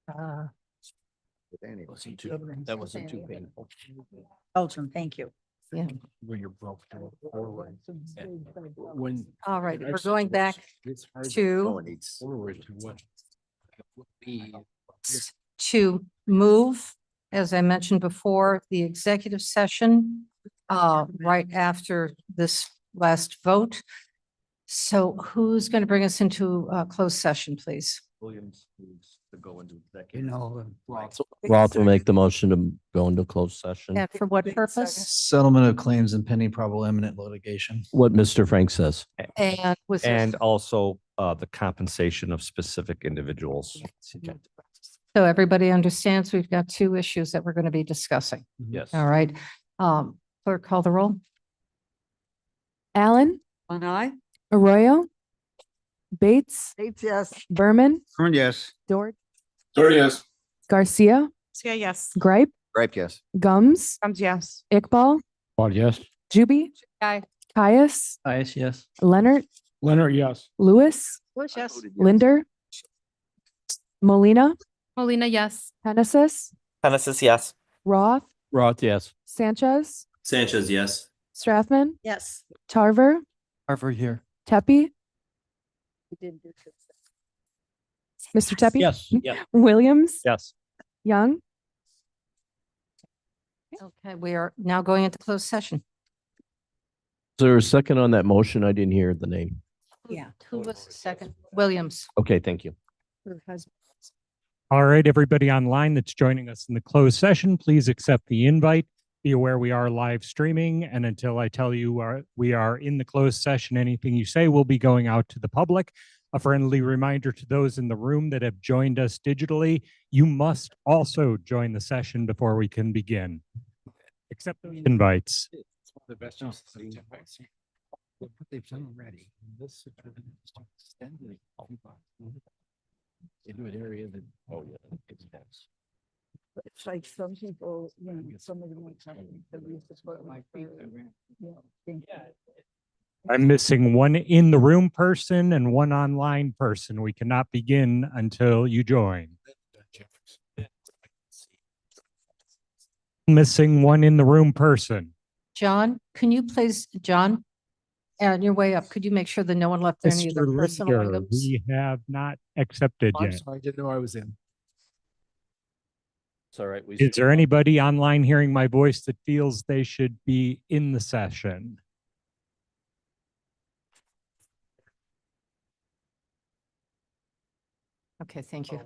That wasn't too painful. Elgin, thank you. Yeah. When you're broke. When. All right. We're going back to move, as I mentioned before, the executive session right after this last vote. So who's going to bring us into closed session, please? Williams needs to go into executive. Roth will make the motion to go into closed session. And for what purpose? Settlement of claims and pending probable imminent litigation. What Mr. Frank says. And was there- And also the compensation of specific individuals. So everybody understands we've got 2 issues that we're going to be discussing. Yes. All right. Clerk, call the roll. Allen, Aye. Arroyo, Bates, Bates, yes. Berman, Berman, yes. Doherty, Yes. Garcia, Garcia, yes. Gripe, Gripe, yes. Gums, Gums, yes. Iqbal, Well, yes. Juby, Aye. Caius, Caius, yes. Leonard, Leonard, yes. Lewis, Lewis, yes. Linder, Molina, Molina, yes. Hennessis, yes. Roth, Roth, yes. Sanchez, Sanchez, yes. Strathman, Yes. Tarver, Tarver here. Tepe, Mr. Tepe? Yes, yes. Williams, Yes. Young, Okay, we are now going into closed session. Is there a second on that motion? I didn't hear the name. Yeah. Who was the second? Williams. Okay, thank you. Her husband. All right, everybody online that's joining us in the closed session, please accept the invite. Be aware we are live streaming, and until I tell you we are in the closed session, anything you say will be going out to the public. A friendly reminder to those in the room that have joined us digitally, you must also join the session before we can begin. Accept those invites. The best use of the invites. What they've done already. This extend it into an area that, oh yeah, it's dense. It's like some people, you know, some of them. I'm missing one in the room person and one online person. We cannot begin until you join. Missing one in the room person. John, can you please, John, on your way up, could you make sure that no one left any of their Mr. personal Linder, items? we have not accepted I'm yet. sorry, I didn't know I was in. It's all right. Is there anybody online hearing my voice that feels they should be in the session? Okay, thank you.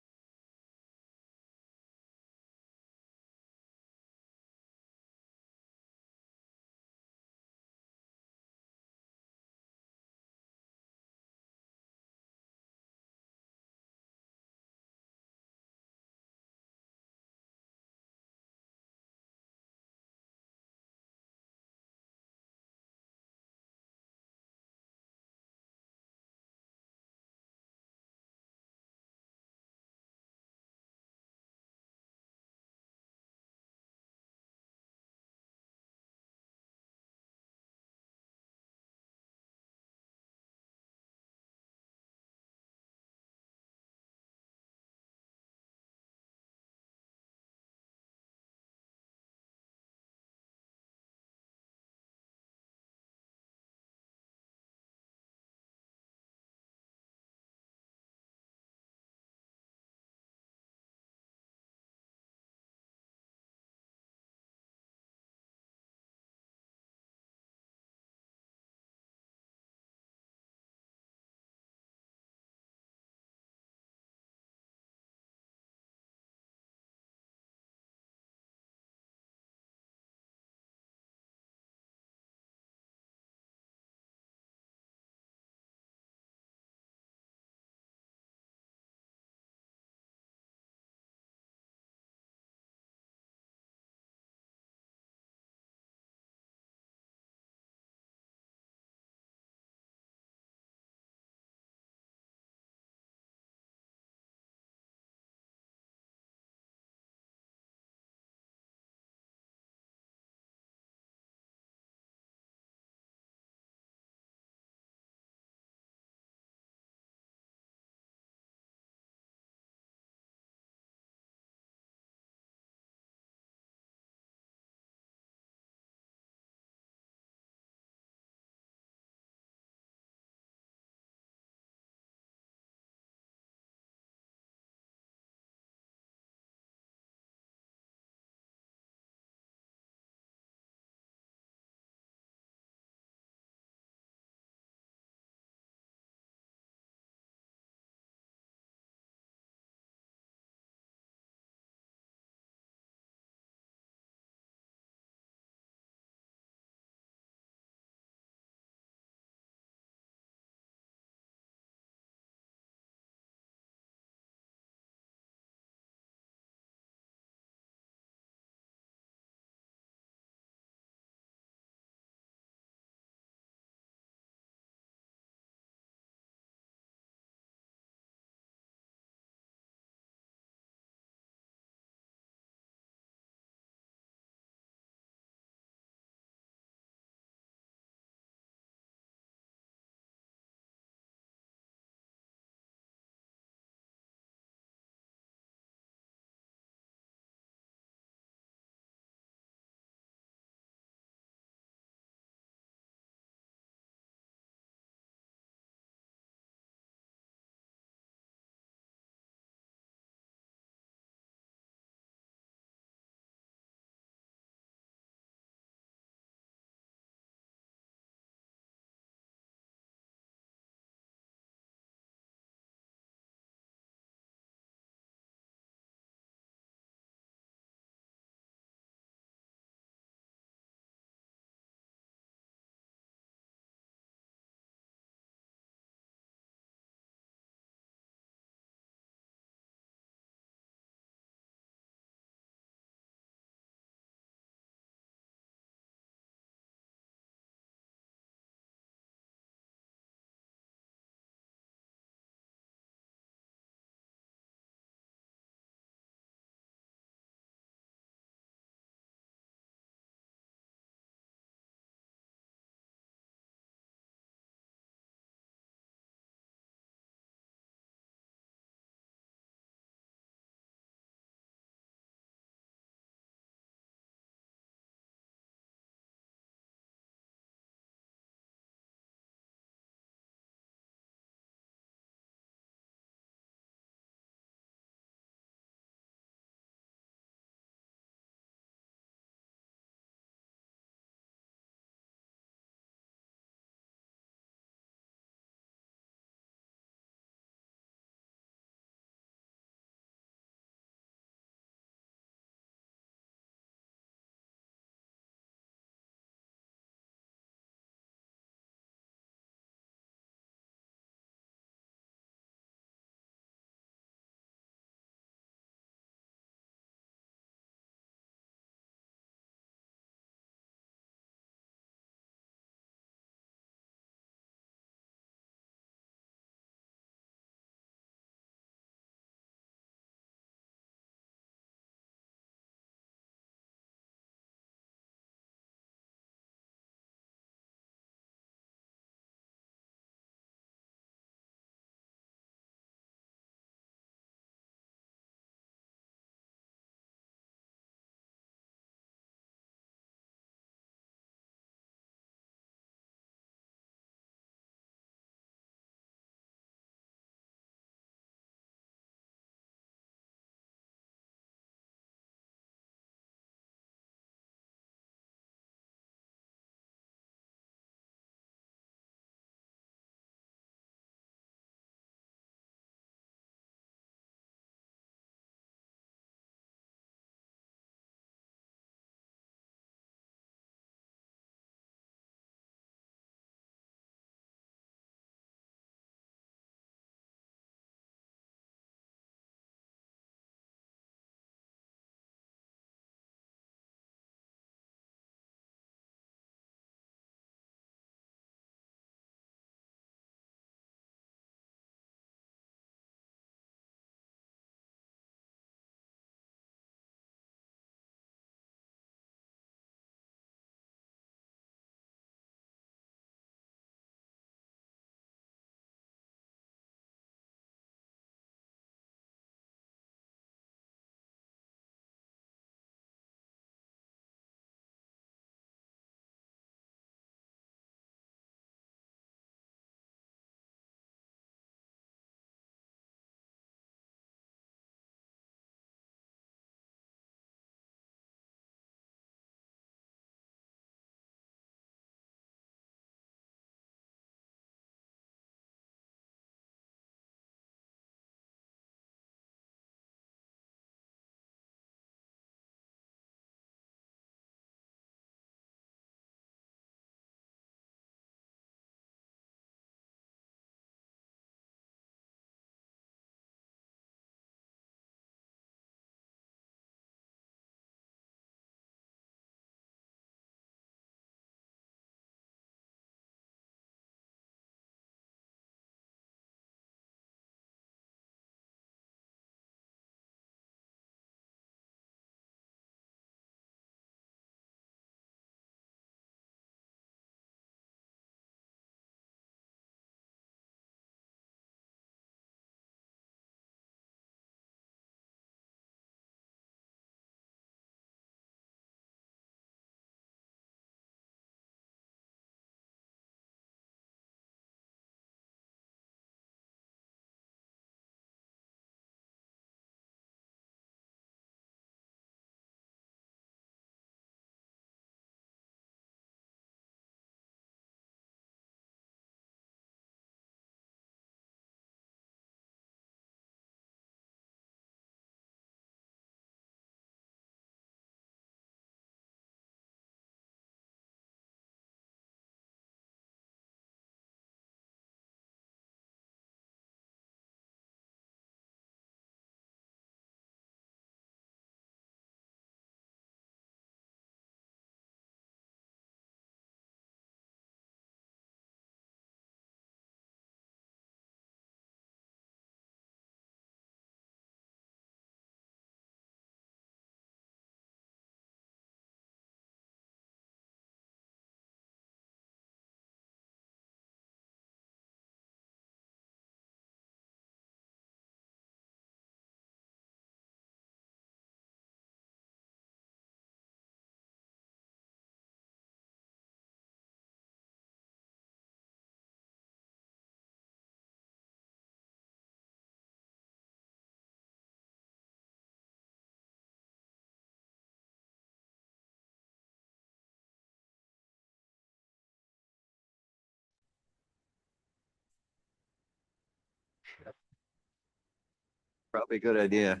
Probably a good idea.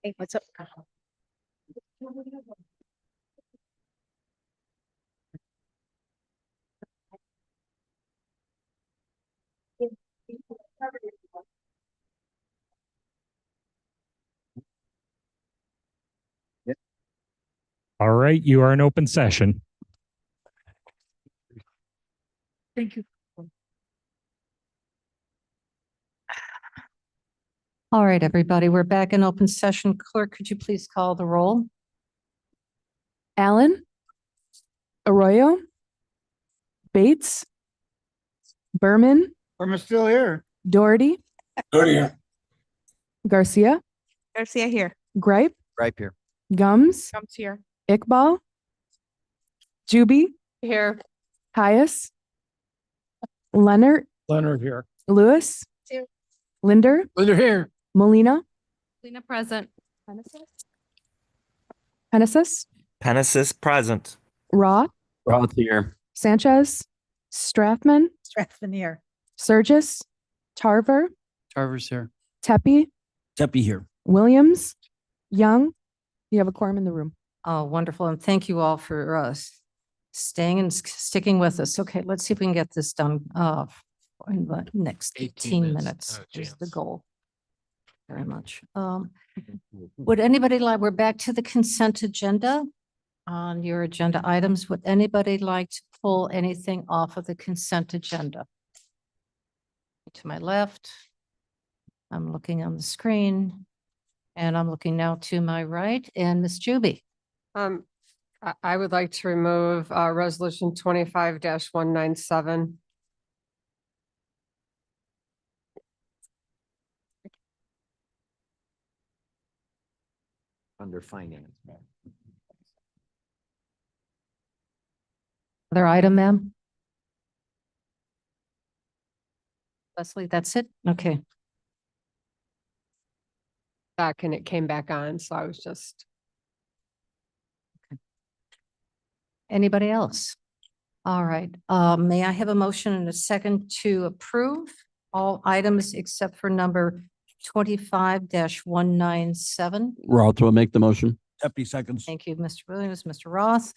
Hey, what's up? All right, you are in open session. Thank you. All right, everybody, we're back in open session. Clerk, could you please call the roll? Allen, Arroyo, Bates, Berman, I'm still here. Doherty, Garcia, Garcia here. Gripe, Right here. Gums, Comes here. Iqbal, Juby, Here. Caius, Leonard, Leonard here. Lewis, Here. Linder, Linder here. Molina, Lena present. Penesis, Penesis present. Roth, Roth here. Sanchez, Strathman, Strathman here. Surgis, Tarver, Tarver's here. Tepe, Tepe here. Williams, Young. You have a quorum in the room. Oh, wonderful. And thank you all for staying and sticking with us. Okay, let's see if we can get this done in the next 18 minutes is the goal. Very much. Would anybody like, we're back to the consent agenda. On your agenda items, would anybody like to pull anything off of the consent agenda? To my left, I'm looking on the screen, and I'm looking now to my right, and Ms. Juby. I would like to remove resolution 25-197. Under finance. Other item, ma'am? Leslie, that's it? Okay. Back and it came back on, so I was just. Anybody else? All right. May I have a motion and a second to approve all items except for number 25-197? Roth will make the motion. Tepe seconds. Thank you, Mr. Williams, Mr. Roth.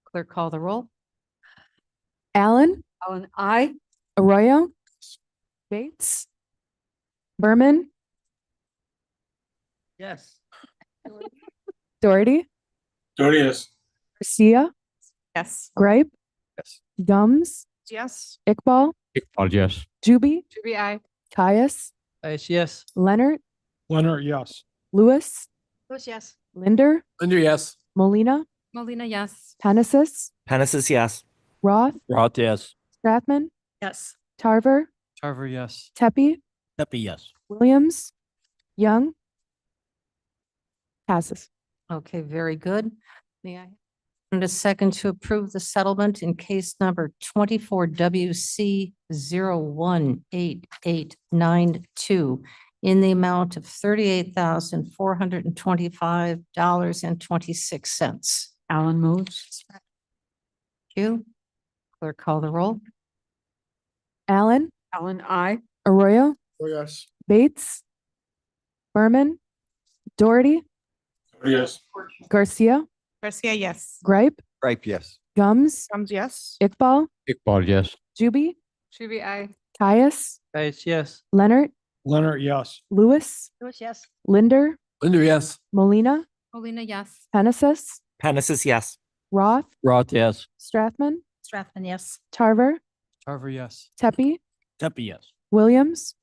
Clerk, call the roll. Allen, Allen, I. Arroyo, Bates, Berman, Yes. Doherty, Yes. Garcia, Yes. Gripe, Yes. Gums, Yes. Iqbal, Yes. Juby, To be I. Caius, Yes. Leonard, Leonard, yes. Lewis, Lewis, yes. Linder, Linder, yes. Molina, Molina, yes. Penesis, Penesis, yes. Roth, Roth, yes. Strathman, Yes. Tarver, Tarver, yes. Tepe, Tepe, yes. Williams, Young. Passes. Okay, very good. May I? And a second to approve the settlement in case number 24WC 018892 in the amount of $38,425.26. Allen moves. You, clerk, call the roll. Allen, Allen, I. Arroyo, Yes. Bates, Berman, Doherty, Yes. Garcia, Garcia, yes. Gripe, Right, yes. Gums, Comes yes. Iqbal, Yes. Juby, To be I. Caius, Yes. Leonard, Leonard, yes. Lewis, Lewis, yes. Linder, Linder, yes. Molina, Molina, yes. Penesis, Penesis, yes. Roth, Roth, yes. Strathman, Strathman, yes. Tarver, Tarver, yes. Tepe, Tepe, yes. Williams.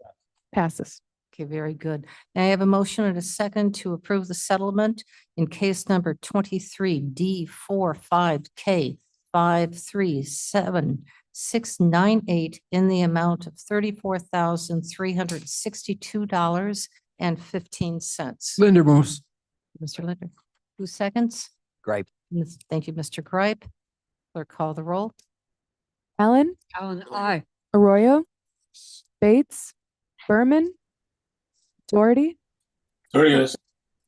Passes. Okay, very good. May I have a motion and a second to approve the settlement in case number 23D45K 537698 in the amount of $34,362.15. Linder moves. Mr. Linder, who seconds? Gripe. Thank you, Mr. Gripe. Clerk, call the roll. Allen, Allen, I. Arroyo, Bates, Berman, Doherty, Yes.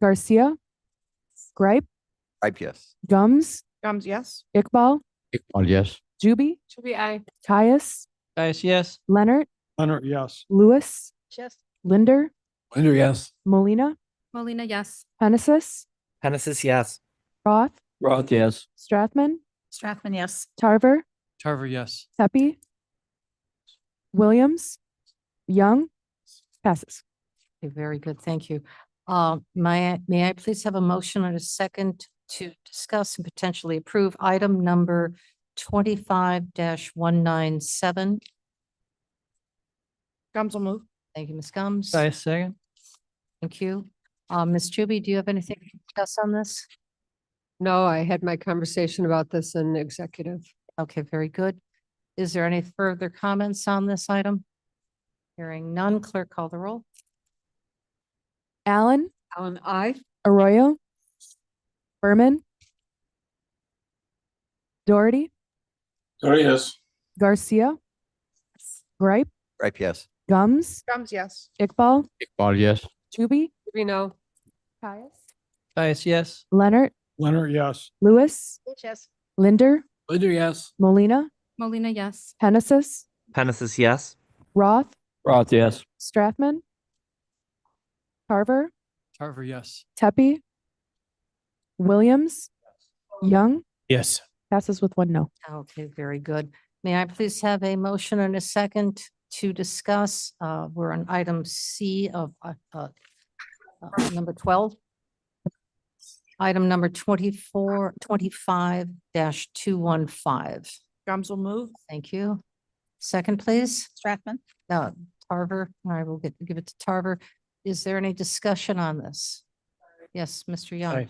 Garcia, Gripe, Gripe, yes. Gums, Gums, yes. Iqbal, Iqbal, yes. Juby, Juby, I. Caius, Caius, yes. Leonard, Leonard, yes. Lewis, Yes. Linder, Linder, yes. Molina, Molina, yes. Hennesis, Hennesis, yes. Roth, Roth, yes. Strathman, Strathman, yes. Tarver, Tarver, yes. Tepe, Williams, Young, passes. Okay, very good. Thank you. May I please have a motion and a second to discuss and potentially approve item number 25-197? Gums will move. Thank you, Ms. Gums. Caius, second. Thank you. Ms. Juby, do you have anything to discuss on this? No, I had my conversation about this in executive. Okay, very good. Is there any further comments on this item? Hearing none, clerk call the roll. Allen, Allen, I. Arroyo, Berman, Doherty, Yes. Garcia, Gripe, Gripe, yes. Gums, Gums, yes. Iqbal, Iqbal, yes. Juby, Juby, no. Caius, Caius, yes. Leonard, Leonard, yes. Lewis, Yes. Linder, Linder, yes. Molina, Molina, yes. Hennesis, Hennesis, yes. Roth, Roth, yes. Strathman, Tarver, Tarver, yes. Tepe, Williams, Young, Yes. passes with 1 no. Okay, very good. May I please have a motion and a second to discuss? We're on item C of number 12. Item number 25-215. Gums will move. Thank you. Second, please. Strathman. Tarver, I will give it to Tarver. Is there any discussion on this? Yes, Mr. Young. Hi.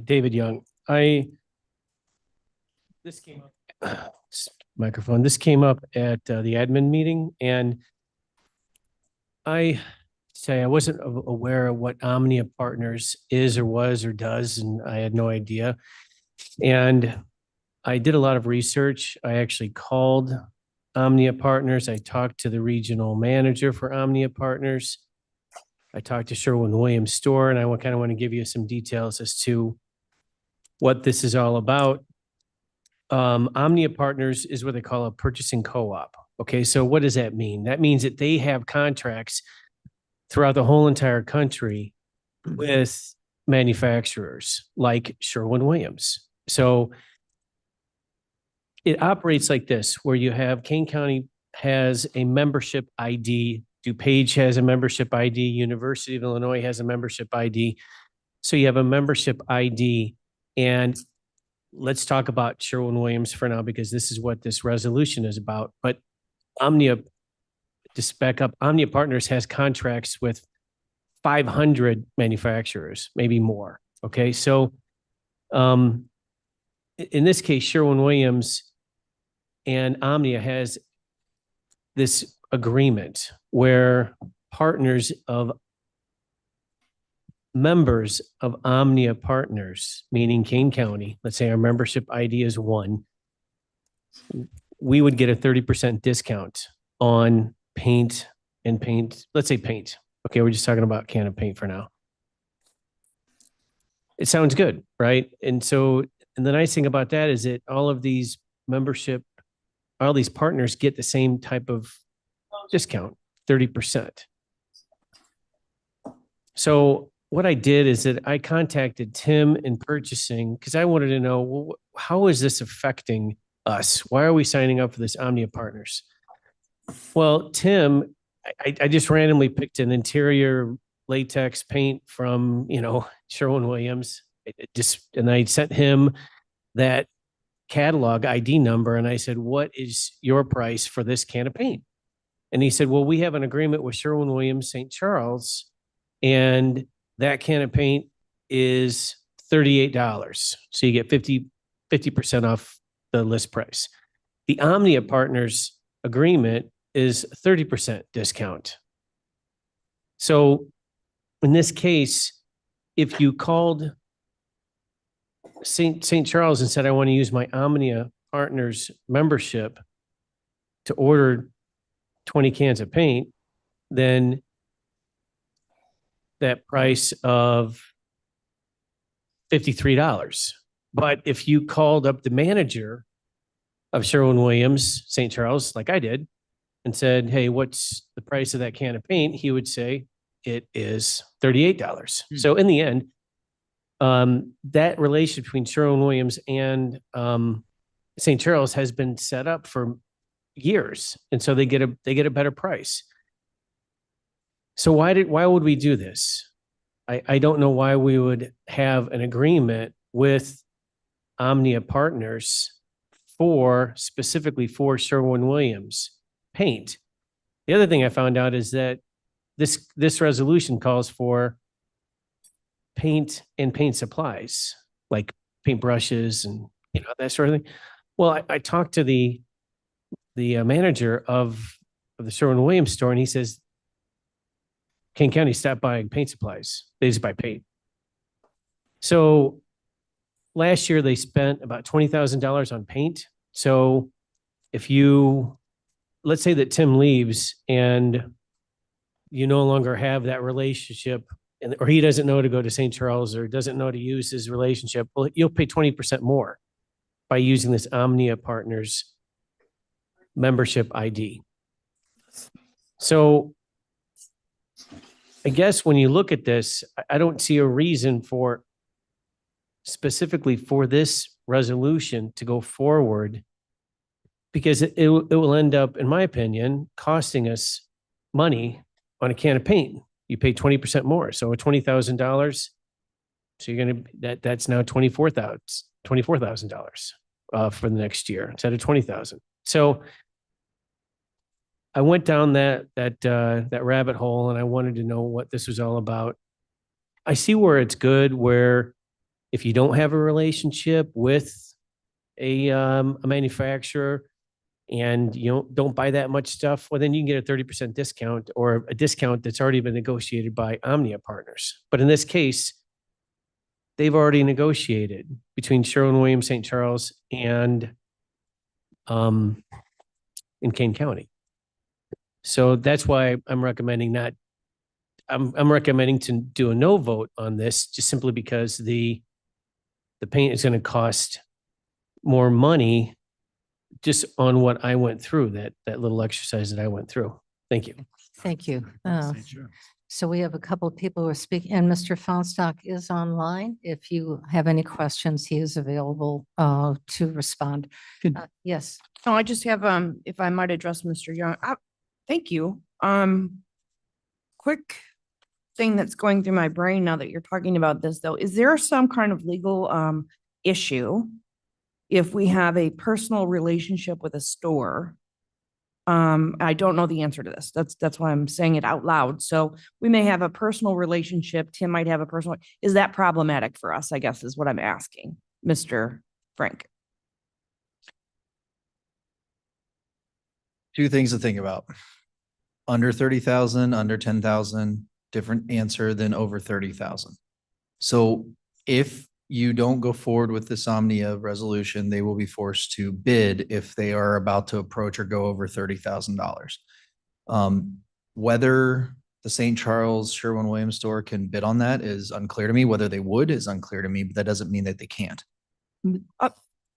David Young. This came up, microphone, this came up at the admin meeting, and I wasn't aware of what Omnia Partners is or was or does, and I had no idea. And I did a lot of research. I actually called Omnia Partners. I talked to the regional manager for Omnia Partners. I talked to Sherwin-Williams store, and I kind of want to give you some details as to what this is all about. Omnia Partners is what they call a purchasing co-op. Okay, so what does that mean? That means that they have contracts throughout the whole entire country with manufacturers like Sherwin-Williams. So it operates like this, where you have Kane County has a membership ID, DuPage has a membership ID, University of Illinois has a membership ID. So you have a membership ID, and let's talk about Sherwin-Williams for now, because this is what this resolution is about. But Omnia, just back up, Omnia Partners has contracts with 500 manufacturers, maybe more. Okay, so in this case, Sherwin-Williams and Omnia has this agreement where members of Omnia Partners, meaning Kane County, let's say our membership ID is 1, we would get a 30% discount on paint and paint. Let's say paint. Okay, we're just talking about can of paint for now. It sounds good, right? And so, and the nice thing about that is that all these partners get the same type of discount, 30%. So what I did is that I contacted Tim in purchasing because I wanted to know, well, how is this affecting us? Why are we signing up for this Omnia Partners? Well, Tim, I just randomly picked an interior latex paint from, Sherwin-Williams. And I sent him that catalog ID number, and I said, what is your price for this can of paint? And he said, well, we have an agreement with Sherwin-Williams St. Charles, and that can of paint is $38. So you get 50% off the list price. The Omnia Partners agreement is 30% discount. So in this case, if you called St. Charles and said, I want to use my Omnia Partners membership to order 20 cans of paint, then that price of $53. But if you called up the manager of Sherwin-Williams, St. Charles, like I did, and said, hey, what's the price of that can of paint? He would say it is $38. So in the end, that relationship between Sherwin-Williams and St. Charles has been set up for years. And so they get a better price. So why would we do this? I don't know why we would have an agreement with Omnia Partners specifically for Sherwin-Williams paint. The other thing I found out is that this resolution calls for paint and paint supplies, like paint brushes and that sort of thing. Well, I talked to the manager of the Sherwin-Williams store, and he says, Kane County stopped buying paint supplies. They just buy paint. So last year they spent about $20,000 on paint. So let's say that Tim leaves and you no longer have that relationship, or he doesn't know to go to St. Charles or doesn't know to use his relationship, well, you'll pay 20% more by using this Omnia Partners membership ID. So I guess when you look at this, I don't see a reason specifically for this resolution to go forward, because it will end up, in my opinion, costing us money on a can of paint. You pay 20% more. So $20,000. So you're going to, that's now $24,000 for the next year instead of $20,000. So I went down that rabbit hole, and I wanted to know what this was all about. I see where it's good, where if you don't have a relationship with a manufacturer and you don't buy that much stuff, well, then you can get a 30% discount, or a discount that's already been negotiated by Omnia Partners. But in this case, they've already negotiated between Sherwin-Williams, St. Charles, and in Kane County. So that's why I'm recommending I'm recommending to do a no vote on this, just simply because the paint is going to cost more money just on what I went through, that little exercise that I went through. Thank you. Thank you. So we have a couple of people who are speaking, and Mr. Fonstock is online. If you have any questions, he is available to respond. Yes. No, I just have, if I might address Mr. Young, thank you. Quick thing that's going through my brain now that you're talking about this, though, is there some kind of legal issue if we have a personal relationship with a store? I don't know the answer to this. That's why I'm saying it out loud. So we may have a personal relationship. Tim might have a personal. Is that problematic for us? I guess is what I'm asking, Mr. Frank. Two things to think about. Under 30,000, under 10,000, different answer than over 30,000. So if you don't go forward with this Omnia resolution, they will be forced to bid if they are about to approach or go over $30,000. Whether the St. Charles Sherwin-Williams store can bid on that is unclear to me. Whether they would is unclear to me, but that doesn't mean that they can't. In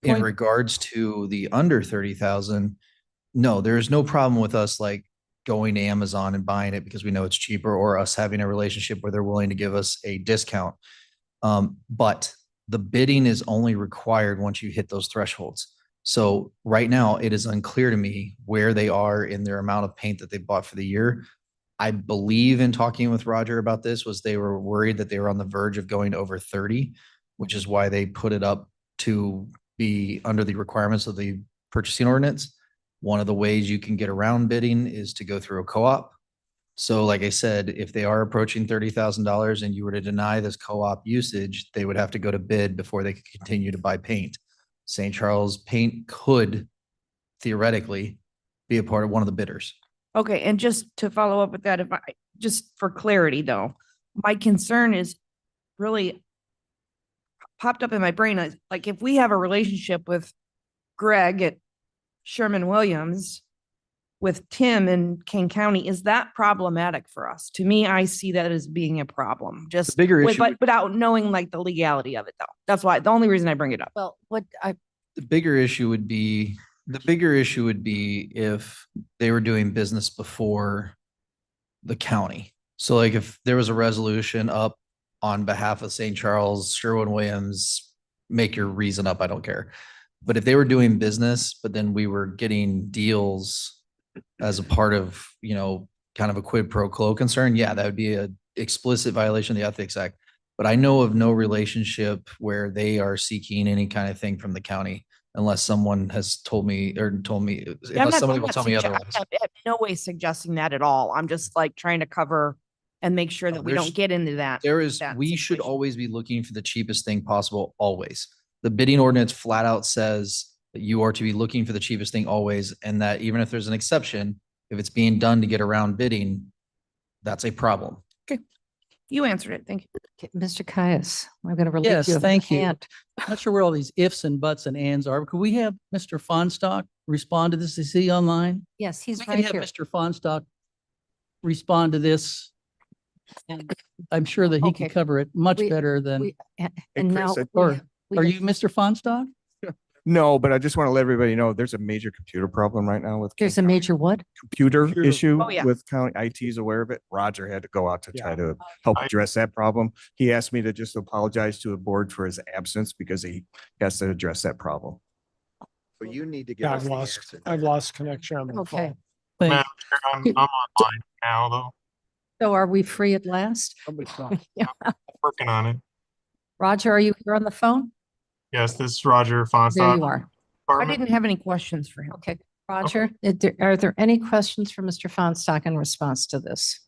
regards to the under 30,000, no, there's no problem with us like going to Amazon and buying it because we know it's cheaper, or us having a relationship where they're willing to give us a discount. But the bidding is only required once you hit those thresholds. So right now it is unclear to me where they are in their amount of paint that they bought for the year. I believe in talking with Roger about this was they were worried that they were on the verge of going over 30, which is why they put it up to be under the requirements of the purchasing ordinance. One of the ways you can get around bidding is to go through a co-op. So like I said, if they are approaching $30,000 and you were to deny this co-op usage, they would have to go to bid before they could continue to buy paint. St. Charles Paint could theoretically be a part of one of the bidders. Okay, and just to follow up with that, just for clarity though, my concern is really popped up in my brain. Like if we have a relationship with Greg at Sherwin-Williams, with Tim in Kane County, is that problematic for us? To me, I see that as being a problem, just bigger issue but without knowing like the legality of it though. That's why, the only reason I bring it up. Well, The bigger issue would be if they were doing business before the county. So like if there was a resolution up on behalf of St. Charles, Sherwin-Williams, make your reason up, I don't care. But if they were doing business, but then we were getting deals as a part of, kind of a quid pro quo concern, yeah, that would be a explicit violation of the Ethics Act. But I know of no relationship where they are seeking any kind of thing from the county unless someone has told me, unless somebody will tell me otherwise. I'm in no way suggesting that at all. I'm just like trying to cover and make sure that we don't get into that. We should always be looking for the cheapest thing possible, always. The bidding ordinance flat out says that you are to be looking for the cheapest thing always, and that even if there's an exception, if it's being done to get around bidding, that's a problem. Okay. You answered it. Thank you. Mr. Caius, I'm going to relieve Yes, you. thank you. Can't. I'm not sure where all these ifs and buts and ands are. Could we have Mr. Fonstock respond to this? Is he online? Yes, he's We right could have here. Mr. Fonstock respond to this. And I'm sure that he Okay. could cover it much better than, And now, or are you Mr. Fonstock? No, but I just want to let everybody know there's a major computer problem right now with there's a major what? computer issue Oh, yeah. with county. IT is aware of it. Roger had to go out to try to help address that problem. He asked me to just apologize to the board for his absence because he has to address that problem. So you need to get. us the answer. I've lost connection on my Okay. phone. Thank- Madam Chair, I'm online now though. So are we free at last? Yeah. Working on it. Roger, are you here on the phone? Yes, this is Roger Fonstock. There you are. I didn't have any questions for him. Okay. Roger, are there any questions for Mr. Fonstock in response to this?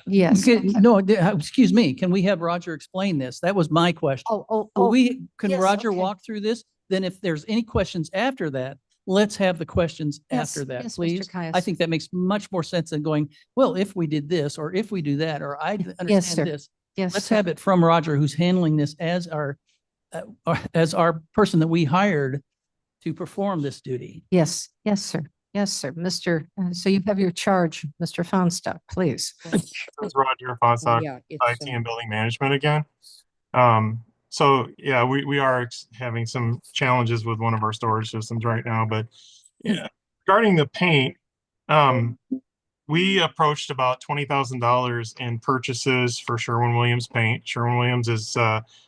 Yes. Okay, no, excuse me. Can we have Roger explain this? That was my question. Can yes, Roger okay. walk through this? Then if there's any questions after that, let's have the questions Yes, after that, yes, Mr. please. Caius. I think that makes much more sense than going, well, if we did this, or if we do that, or I sir. understand this. Yes. Let's sir. have it from Roger, who's handling this as our person that we hired to perform this duty. Yes, yes, sir. Yes, sir. So you have your charge, Mr. Fonstock, please. This is Roger Fonstock, Yeah, it's, IT and Building Management again. So yeah, we are having some challenges with one of our storage systems right now, but yeah, regarding the paint, we approached about $20,000 in purchases for Sherwin-Williams paint. Sherwin-Williams is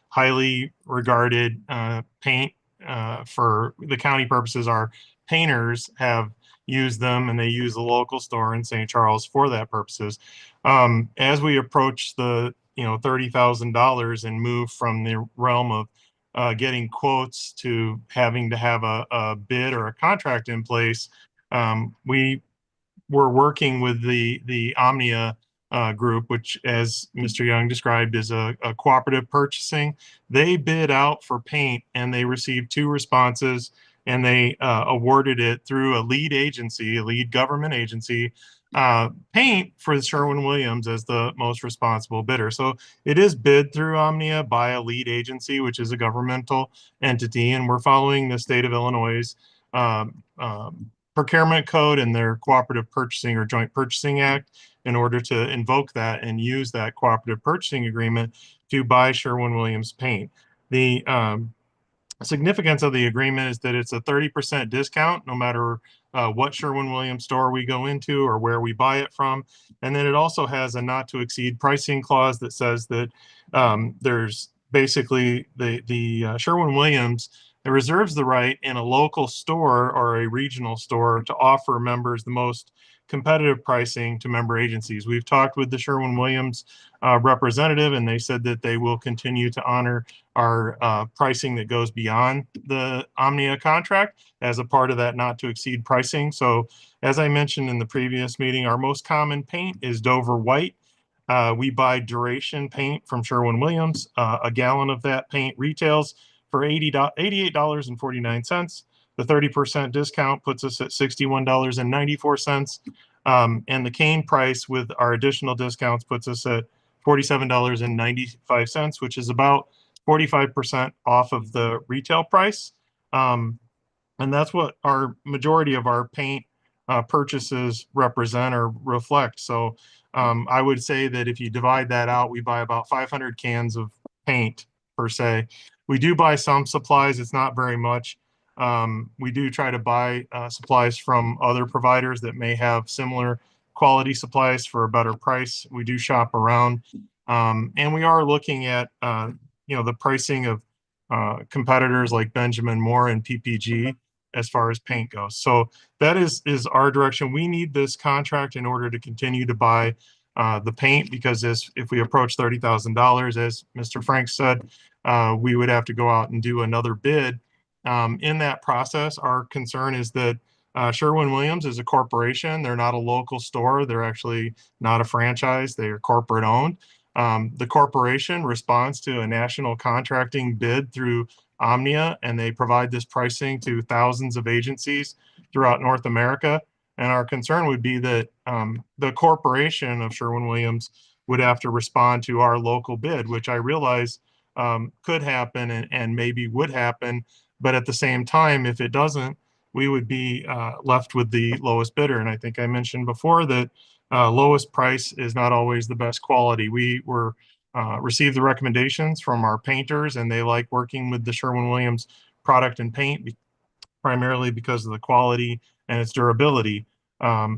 highly regarded paint for the county purposes. Our painters have used them, and they use the local store in St. Charles for that purposes. As we approach the $30,000 and move from the realm of getting quotes to having to have a bid or a contract in place, we were working with the Omnia group, which, as Mr. Young described, is a cooperative purchasing. They bid out for paint, and they received 2 responses, and they awarded it through a lead government agency, paint for Sherwin-Williams as the most responsible bidder. So it is bid through Omnia by a lead agency, which is a governmental entity, and we're following the state of Illinois' procurement code and their cooperative purchasing or joint purchasing act in order to invoke that and use that cooperative purchasing agreement to buy Sherwin-Williams paint. The significance of the agreement is that it's a 30% discount no matter what Sherwin-Williams store we go into or where we buy it from. And then it also has a not to exceed pricing clause that says that there's basically the Sherwin-Williams, it reserves the right in a local store or a regional store to offer members the most competitive pricing to member agencies. We've talked with the Sherwin-Williams representative, and they said that they will continue to honor our pricing that goes beyond the Omnia contract as a part of that not to exceed pricing. So as I mentioned in the previous meeting, our most common paint is Dover White. We buy Duration paint from Sherwin-Williams. A gallon of that paint retails for $88.49. The 30% discount puts us at $61.94. And the Kane price with our additional discounts puts us at $47.95, which is about 45% off of the retail price. And that's what our majority of our paint purchases represent or reflect. So I would say that if you divide that out, we buy about 500 cans of paint per se. We do buy some supplies. It's not very much. We do try to buy supplies from other providers that may have similar quality supplies for a better price. We do shop around, and we are looking at the pricing of competitors like Benjamin Moore and PPG as far as paint goes. So that is our direction. We need this contract in order to continue to buy the paint, because if we approach $30,000, as Mr. Frank said, we would have to go out and do another bid. In that process, our concern is that Sherwin-Williams is a corporation. They're not a local store. They're actually not a franchise. They are corporate owned. The corporation responds to a national contracting bid through Omnia, and they provide this pricing to thousands of agencies throughout North America. And our concern would be that the corporation of Sherwin-Williams would have to respond to our local bid, which I realize could happen and maybe would happen. But at the same time, if it doesn't, we would be left with the lowest bidder. And I think I mentioned before that lowest price is not always the best quality. We received the recommendations from our painters, and they like working with the Sherwin-Williams product and paint primarily because of the quality and its durability.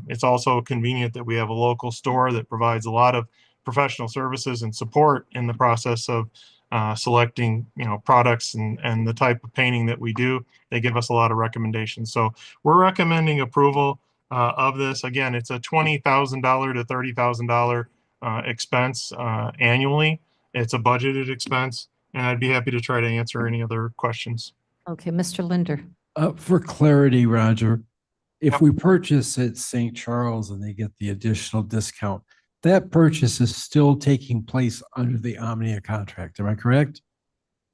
It's also convenient that we have a local store that provides a lot of professional services and support in the process of selecting, products and the type of painting that we do. They give us a lot of recommendations. So we're recommending approval of this. Again, it's a $20,000 to $30,000 expense annually. It's a budgeted expense, and I'd be happy to try to answer any other questions. Okay, Mr. Linder. For clarity, Roger, if we purchase at St. Charles and they get the additional discount, that purchase is still taking place under the Omnia contract. Am I correct?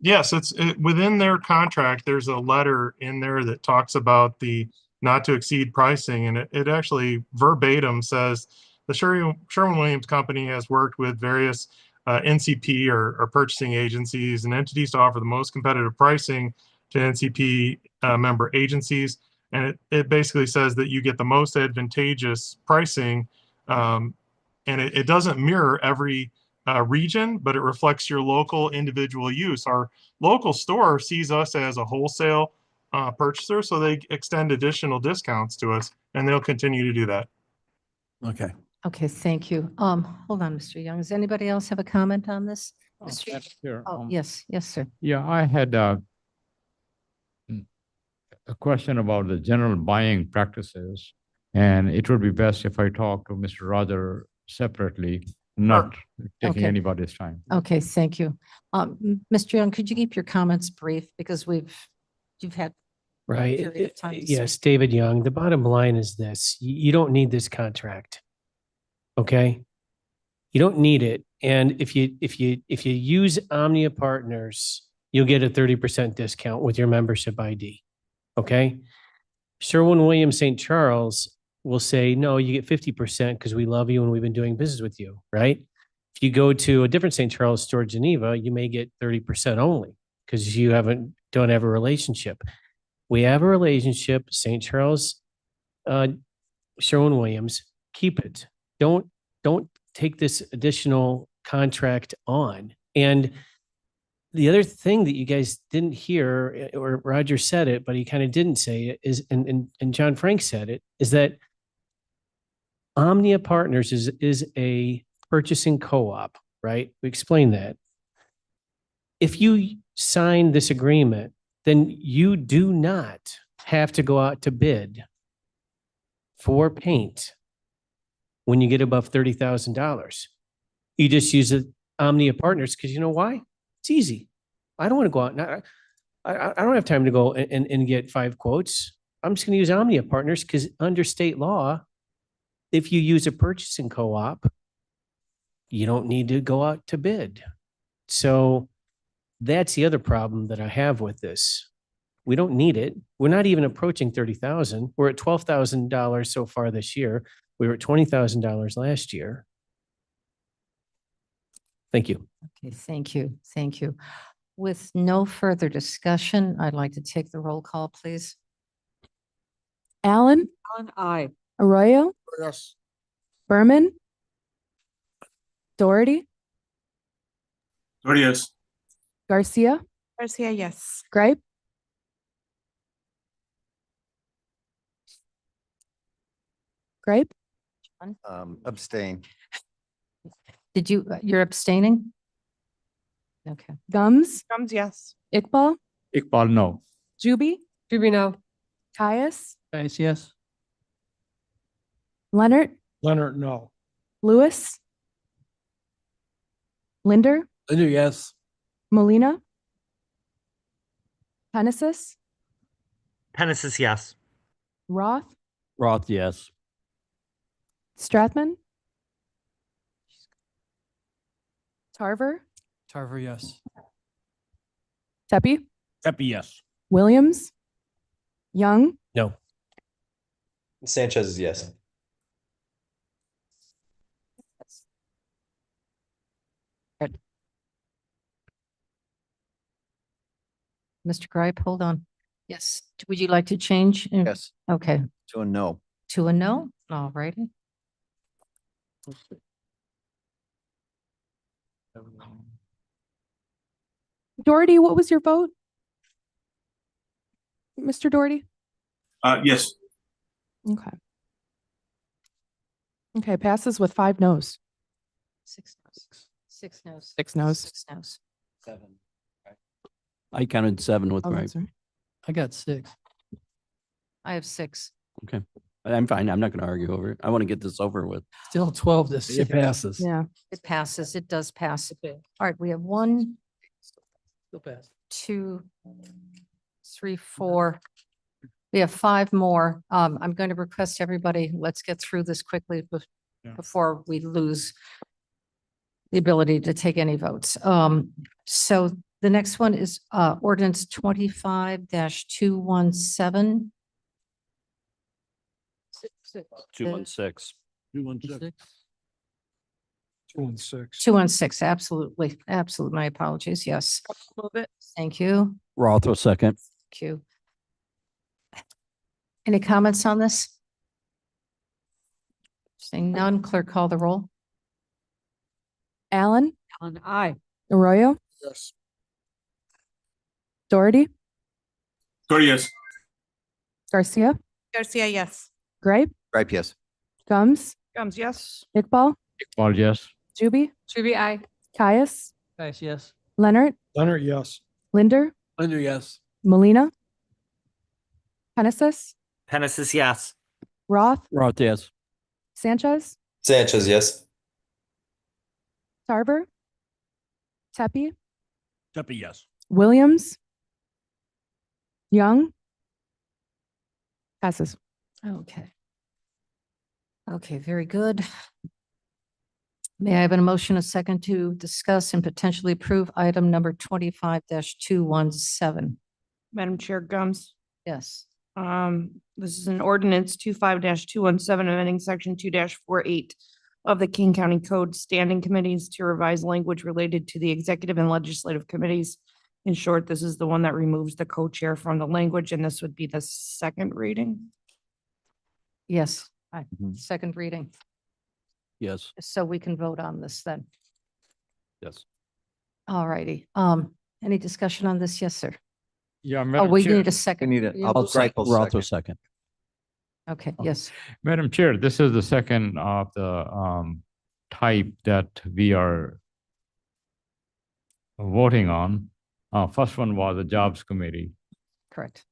Yes, it's within their contract. There's a letter in there that talks about the not to exceed pricing, and it actually verbatim says the Sherwin-Williams Company has worked with various NCP or purchasing agencies and entities to offer the most competitive pricing to NCP member agencies. And it basically says that you get the most advantageous pricing, and it doesn't mirror every region, but it reflects your local individual use. Our local store sees us as a wholesale purchaser, so they extend additional discounts to us, and they'll continue to do that. Okay. Okay, thank you. Hold on, Mr. Young. Does anybody else have a comment on this? Mr. Sure. Oh, yes, sir. Yeah, I had a question about the general buying practices, and it would be best if I talk to Mr. Roger separately, not taking Okay. anybody's time. Okay, thank you. Mr. Young, could you keep your comments brief because you've had Right. period of time to Yes, David Young, the bottom line is this, you don't need this contract. Okay? You don't need it. And if you use Omnia Partners, you'll get a 30% discount with your membership ID. Okay? Sherwin-Williams St. Charles will say, no, you get 50% because we love you and we've been doing business with you, right? If you go to a different St. Charles store, Geneva, you may get 30% only because you don't have a relationship. We have a relationship, St. Charles, Sherwin-Williams, keep it. Don't take this additional contract on. And the other thing that you guys didn't hear, or Roger said it, but he kind of didn't say it, is, and John Frank said it, is that Omnia Partners is a purchasing co-op, right? We explained that. If you sign this agreement, then you do not have to go out to bid for paint when you get above $30,000. You just use the Omnia Partners because you know why? It's easy. I don't want to go out. I don't have time to go and get 5 quotes. I'm just going to use Omnia Partners because under state law, if you use a purchasing co-op, you don't need to go out to bid. So that's the other problem that I have with this. We don't need it. We're not even approaching 30,000. We're at $12,000 so far this year. We were at $20,000 last year. Thank you. Okay, thank you. Thank you. With no further discussion, I'd like to take the roll call, please. Allen, Aye. Arroyo, Yes. Berman, Doherty, Yes. Garcia, Garcia, yes. Gripe, Gripe, Abstain. Did you, you're abstaining? Okay. Gums, Gums, yes. Iqbal, Iqbal, no. Juby, no. Caius, Caius, yes. Leonard, Leonard, no. Lewis, Linder, Linder, yes. Molina, Genesis, Genesis, yes. Roth, Roth, yes. Strathman, Tarver, Tarver, yes. Tepe, Pepe, yes. Williams, Young, No. Sanchez is yes. Mr. Gripe, hold on. Yes. Would you like to change? Yes. Okay. To a no. To a no? All righty. Doherty, what was your vote? Mr. Doherty? Yes. Okay. Okay, passes with 5 noes. 6 noes. 6 noes. 6 noes. 6 noes. 7. I counted 7 with Oh, Gripe. that's right. I got 6. I have 6. Okay. I'm fine. I'm not going to argue over it. I want to get this over with. Still 12 to 6. It passes. Yeah. It passes. It does pass. All right, we have 1, Still pass. 2, 3, 4. We have 5 more. I'm going to request everybody, let's get through this quickly before we lose the ability to take any votes. So the next one is ordinance 25-217. 216. 216. 216. 216, absolutely. Absolutely. My apologies. Yes. Move it. Thank you. Roth will second. Thank you. Any comments on this? Seeing none, clerk call the roll. Allen, Allen, aye. Arroyo, Yes. Doherty, Yes. Garcia, Garcia, yes. Gripe, Gripe, yes. Gums, Gums, yes. Iqbal, Iqbal, yes. Juby, Aye. Caius, Caius, yes. Leonard, Leonard, yes. Linder, Linder, yes. Molina, Genesis, Genesis, yes. Roth, Roth, yes. Sanchez, Sanchez, yes. Tarver, Tepe, Pepe, yes. Williams, Young, passes. Okay. Okay, very good. May I have a motion, a second, to discuss and potentially approve item number 25-217? Madam Chair, Gums. Yes. This is an ordinance 25-217, amending section 2-48 of the King County Code Standing Committees to revise language related to the executive and legislative committees. In short, this is the one that removes the co-chair from the language, and this would be the second reading. Yes. Aye. Mhm. Second reading. Yes. So we can vote on this then. Yes. All righty. Any discussion on this? Yes, sir. Yeah, Oh, Madam we Chair. need a second. We need a, You- I'll Gripe will Roth will second. second. Okay, yes. Madam Chair, this is the second of the type that we are voting on. First one was the Jobs Committee. Correct.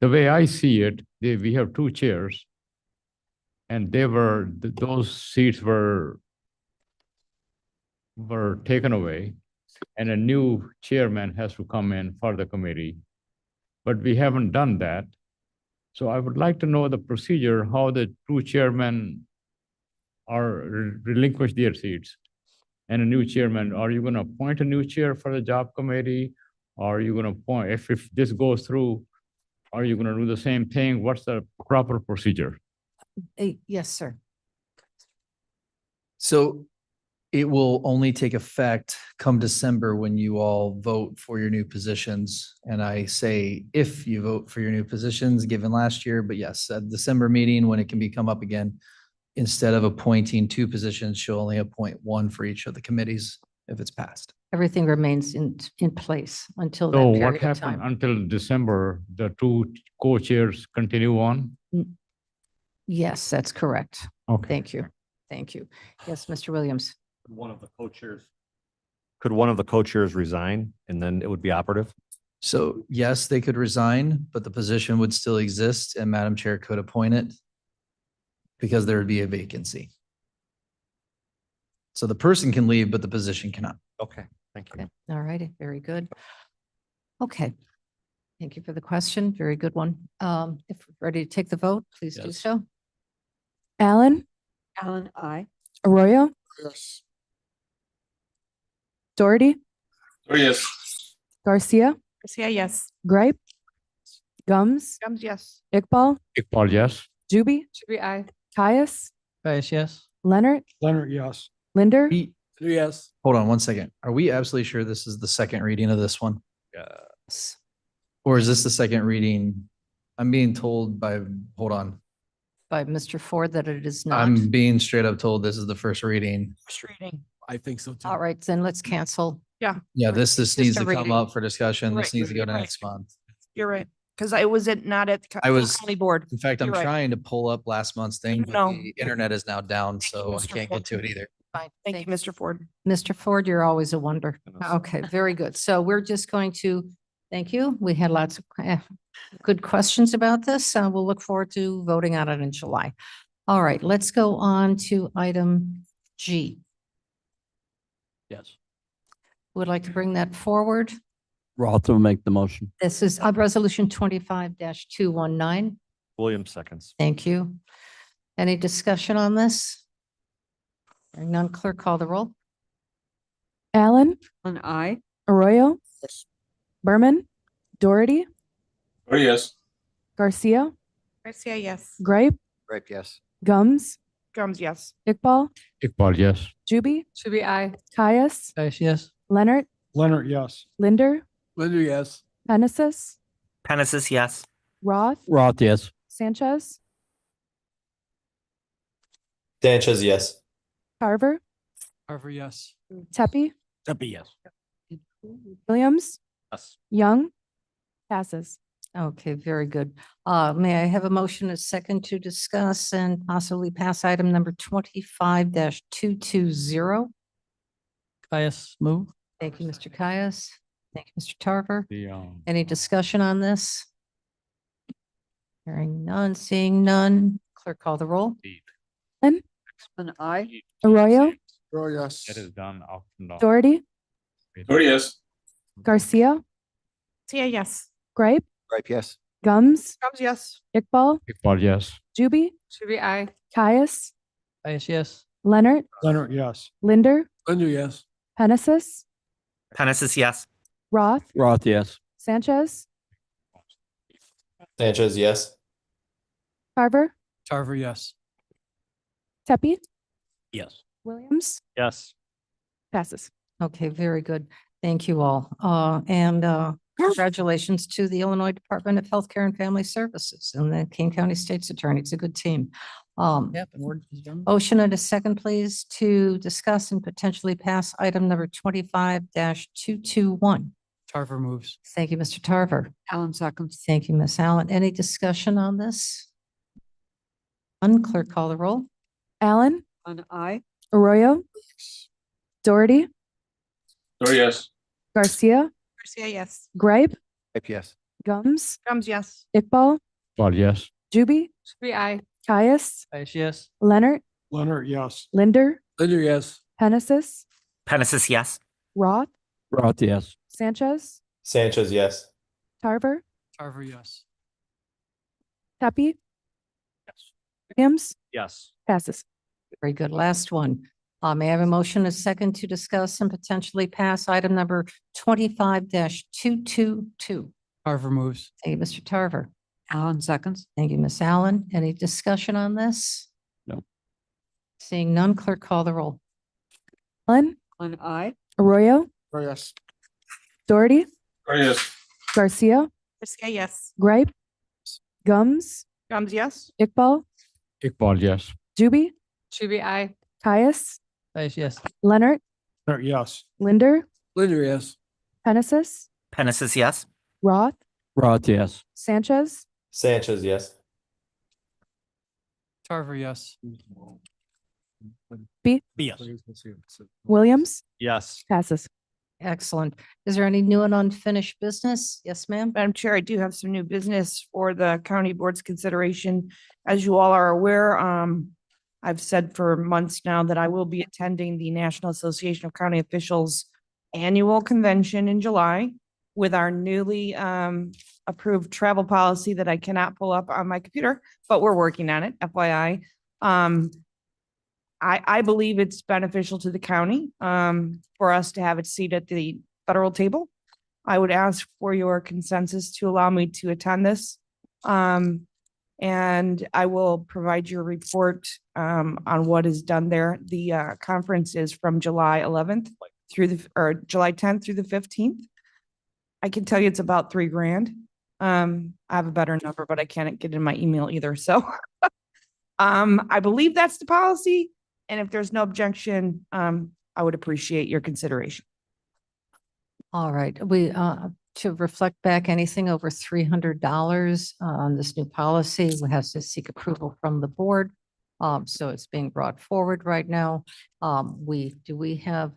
The way I see it, we have 2 chairs. And those seats were taken away. And a new chairman has to come in for the committee. But we haven't done that. So I would like to know the procedure, how the 2 chairmen are relinquish their seats. And a new chairman, are you going to appoint a new chair for the job committee? Or are you going to appoint, if this goes through, are you going to do the same thing? What's the proper procedure? Yes, sir. So It will only take effect come December when you all vote for your new positions. And I say if you vote for your new positions, given last year, but yes, at December meeting, when it can come up again, instead of appointing two positions, she'll only appoint one for each of the committees if it's passed. Everything remains in place until that So what period of happened time. until December? The two co-chairs continue on? Yes, that's correct. Okay. Thank you. Thank you. Yes, Mr. Williams. One of the co-chairs. Could one of the co-chairs resign and then it would be operative? So yes, they could resign, but the position would still exist and Madam Chair could appoint it because there would be a vacancy. So the person can leave, but the position cannot. Okay, thank you. Okay. All righty. Very good. Okay. Thank you for the question. Very good one. If we're ready to take the vote, please do Yes. so. Allen, Allen, I. Arroyo, Yes. Doherty, Yes. Garcia, Garcia, yes. Gripe, Gums, Gums, yes. Iqbal, Iqbal, yes. Juby, Juby, I. Caius, Caius, yes. Leonard, Leonard, yes. Linder, Yes. Hold on one second. Are we absolutely sure this is the second reading of this one? Yes. Or is this the second reading? I'm being told hold on. By Mr. Ford that it is not. I'm being straight up told this is the first reading. First reading. I think so too. All right, then let's cancel. Yeah, Yeah, this Just needs a to come reading. up for discussion. This Right, needs to go to right. next month. you're right. Because I was not at the I was- county board. In fact, I'm You're right. trying to pull up last month's thing, but No. the internet is now down, so I Mr. can't Ford. get to it either. Fine. Thank you, Mr. Ford. Mr. Ford, you're always a wonder. Okay, very good. So we're just going to, thank you. We had lots of good questions about this. We'll look forward to voting on it in July. All right, let's go on to item G. Yes. Would like to bring that forward. Roth will make the motion. This is Resolution 25-219. Williams seconds. Thank you. Any discussion on this? Hearing none, clerk call the roll. Allen, Allen, I. Arroyo, Berman, Doherty, Yes. Garcia, Garcia, yes. Gripe, Grape, yes. Gums, Gums, yes. Iqbal, Iqbal, yes. Juby, Juby, I. Caius, Caius, yes. Leonard, Leonard, yes. Linder, Linder, yes. Genesis, Genesis, yes. Roth, Roth, yes. Sanchez, Sanchez, yes. Carver, Carver, yes. Tepe, Tuppy, yes. Williams, Yes. Young, passes. Okay, very good. May I have a motion, a second to discuss and possibly pass item number 25-220? Caius, move. Thank you, Mr. Caius. Thank you, Mr. Tarver. The, Any discussion on this? Hearing none, seeing none. Clerk call the roll. Allen, I. Arroyo, Oh, yes. That is done up and down. Doherty, Yes. Garcia, Garcia, yes. Gripe, Grape, yes. Gums, Gums, yes. Iqbal, Iqbal, yes. Juby, Juby, I. Caius, Caius, yes. Leonard, Leonard, yes. Linder, Linder, yes. Genesis, Genesis, yes. Roth, Roth, yes. Sanchez, Sanchez, yes. Carver, Carver, yes. Tepe, Yes. Williams, Yes. passes. Okay, very good. Thank you all. Congratulations to the Illinois Department of Healthcare and Family Services and the Kane County State's Attorney. It's a good team. Yep, and we're done. Motion and a second, please, to discuss and potentially pass item number 25-221. Carver moves. Thank you, Mr. Tarver. Allen, seconds. Thank you, Ms. Allen. Any discussion on this? Clerk call the roll. Allen, Allen, I. Arroyo, Doherty, Yes. Garcia, Garcia, yes. Gripe, Grape, yes. Gums, Gums, yes. Iqbal, Iqbal, yes. Juby, Juby, I. Caius, Caius, yes. Leonard, Leonard, yes. Linder, Linder, yes. Genesis, Genesis, yes. Roth, Roth, yes. Sanchez, Sanchez, yes. Tarver, Carver, yes. Tepe, Williams, Yes. passes. Very good. Last one. May I have a motion, a second to discuss and potentially pass item number 25-222? Carver moves. Thank you, Mr. Tarver. Allen, seconds. Thank you, Ms. Allen. Any discussion on this? No. Seeing none, clerk call the roll. Allen, On I. Arroyo, Oh, yes. Doherty, Yes. Garcia, Garcia, yes. Gripe, Gums, Gums, yes. Iqbal, Iqbal, yes. Juby, Juby, I. Caius, Yes. Leonard, Yes. Linder, Linder, yes. Penesis, Penesis, yes. Roth, Roth, yes. Sanchez, Sanchez, yes. Tarver, yes. Yes. Williams, Yes. passes. Excellent. Is there any new and unfinished business? Yes, ma'am. Madam Chair, I do have some new business for the county board's consideration. As you all are aware, I've said for months now that I will be attending the National Association of County Officials Annual Convention in July with our newly approved travel policy that I cannot pull up on my computer, but we're working on it, FYI. I believe it's beneficial to the county for us to have a seat at the federal table. I would ask for your consensus to allow me to attend this. And I will provide your report on what is done there. The conference is from July 11th or July 10th through the 15th. I can tell you it's about $3,000. I have a better number, but I can't get it in my email either. So I believe that's the policy. And if there's no objection, I would appreciate your consideration. All right, to reflect back, anything over $300 on this new policy, we have to seek approval from the board. So it's being brought forward right now. Do we have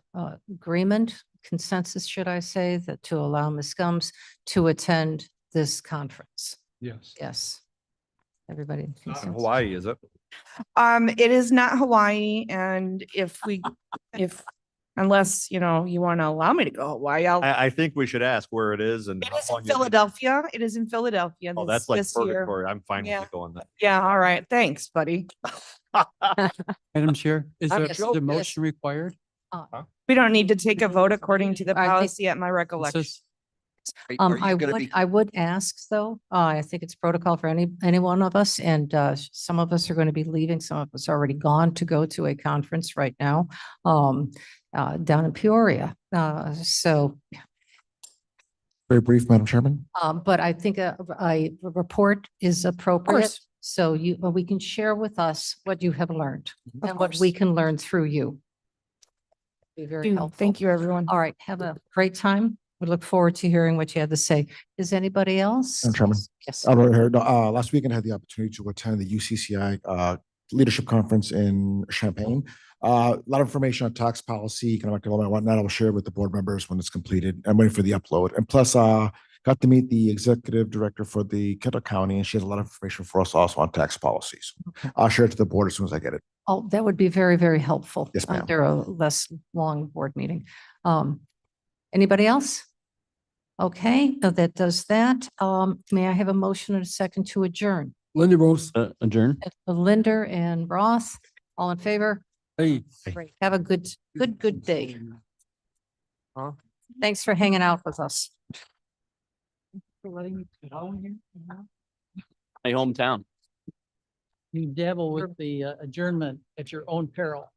agreement, consensus, should I say, that to allow Ms. Gums to attend this conference? Yes. Yes. Everybody. in Not in consensus? Hawaii, is it? It is not Hawaii, and unless, you want to allow me to go Hawaii, I think we should ask where it is and. It how is long in you think- Philadelphia. It is in Philadelphia. Oh, this- that's like this year. purgatory. I'm fine with Yeah. you going there. Yeah, all right. Thanks, buddy. Madam Chair, is there Yes, a yes. motion required? We don't need to take a vote according to the I think- policy at my recollection. I would ask though, I think it's protocol for any one of us, and some of us are going to be leaving, some of us are already gone to go to a conference right now down in Peoria. So, Very brief, Madam Chairman. but I think a report is appropriate. course. So we can share with us what you have learned Of and what course. we can learn through you. Be very helpful. Thank you, everyone. All right, have a great time. We look forward to hearing what you have to say. Is anybody else? Madam Chairman. Yes. Right here. Last weekend I had the opportunity to attend the UCCI Leadership Conference in Champaign. A lot of information on tax policy, economic development, and whatnot. I will share with the board members when it's completed. I'm waiting for the upload. And plus, got to meet the executive director for the Kendall County, and she has a lot of information for us also on tax policies. I'll share it to the board as soon as I get it. Oh, that would be very, very helpful. Yes, ma'am. Under a less long board meeting. Anybody else? Okay, so that does that. May I have a motion and a second to adjourn? Linda Rose. Adjourn. Linder and Roth, all in favor? Hey. Great. Have a good day. Thanks for hanging out with us. For letting me get on here. My hometown. You dabble with the adjournment at your own peril.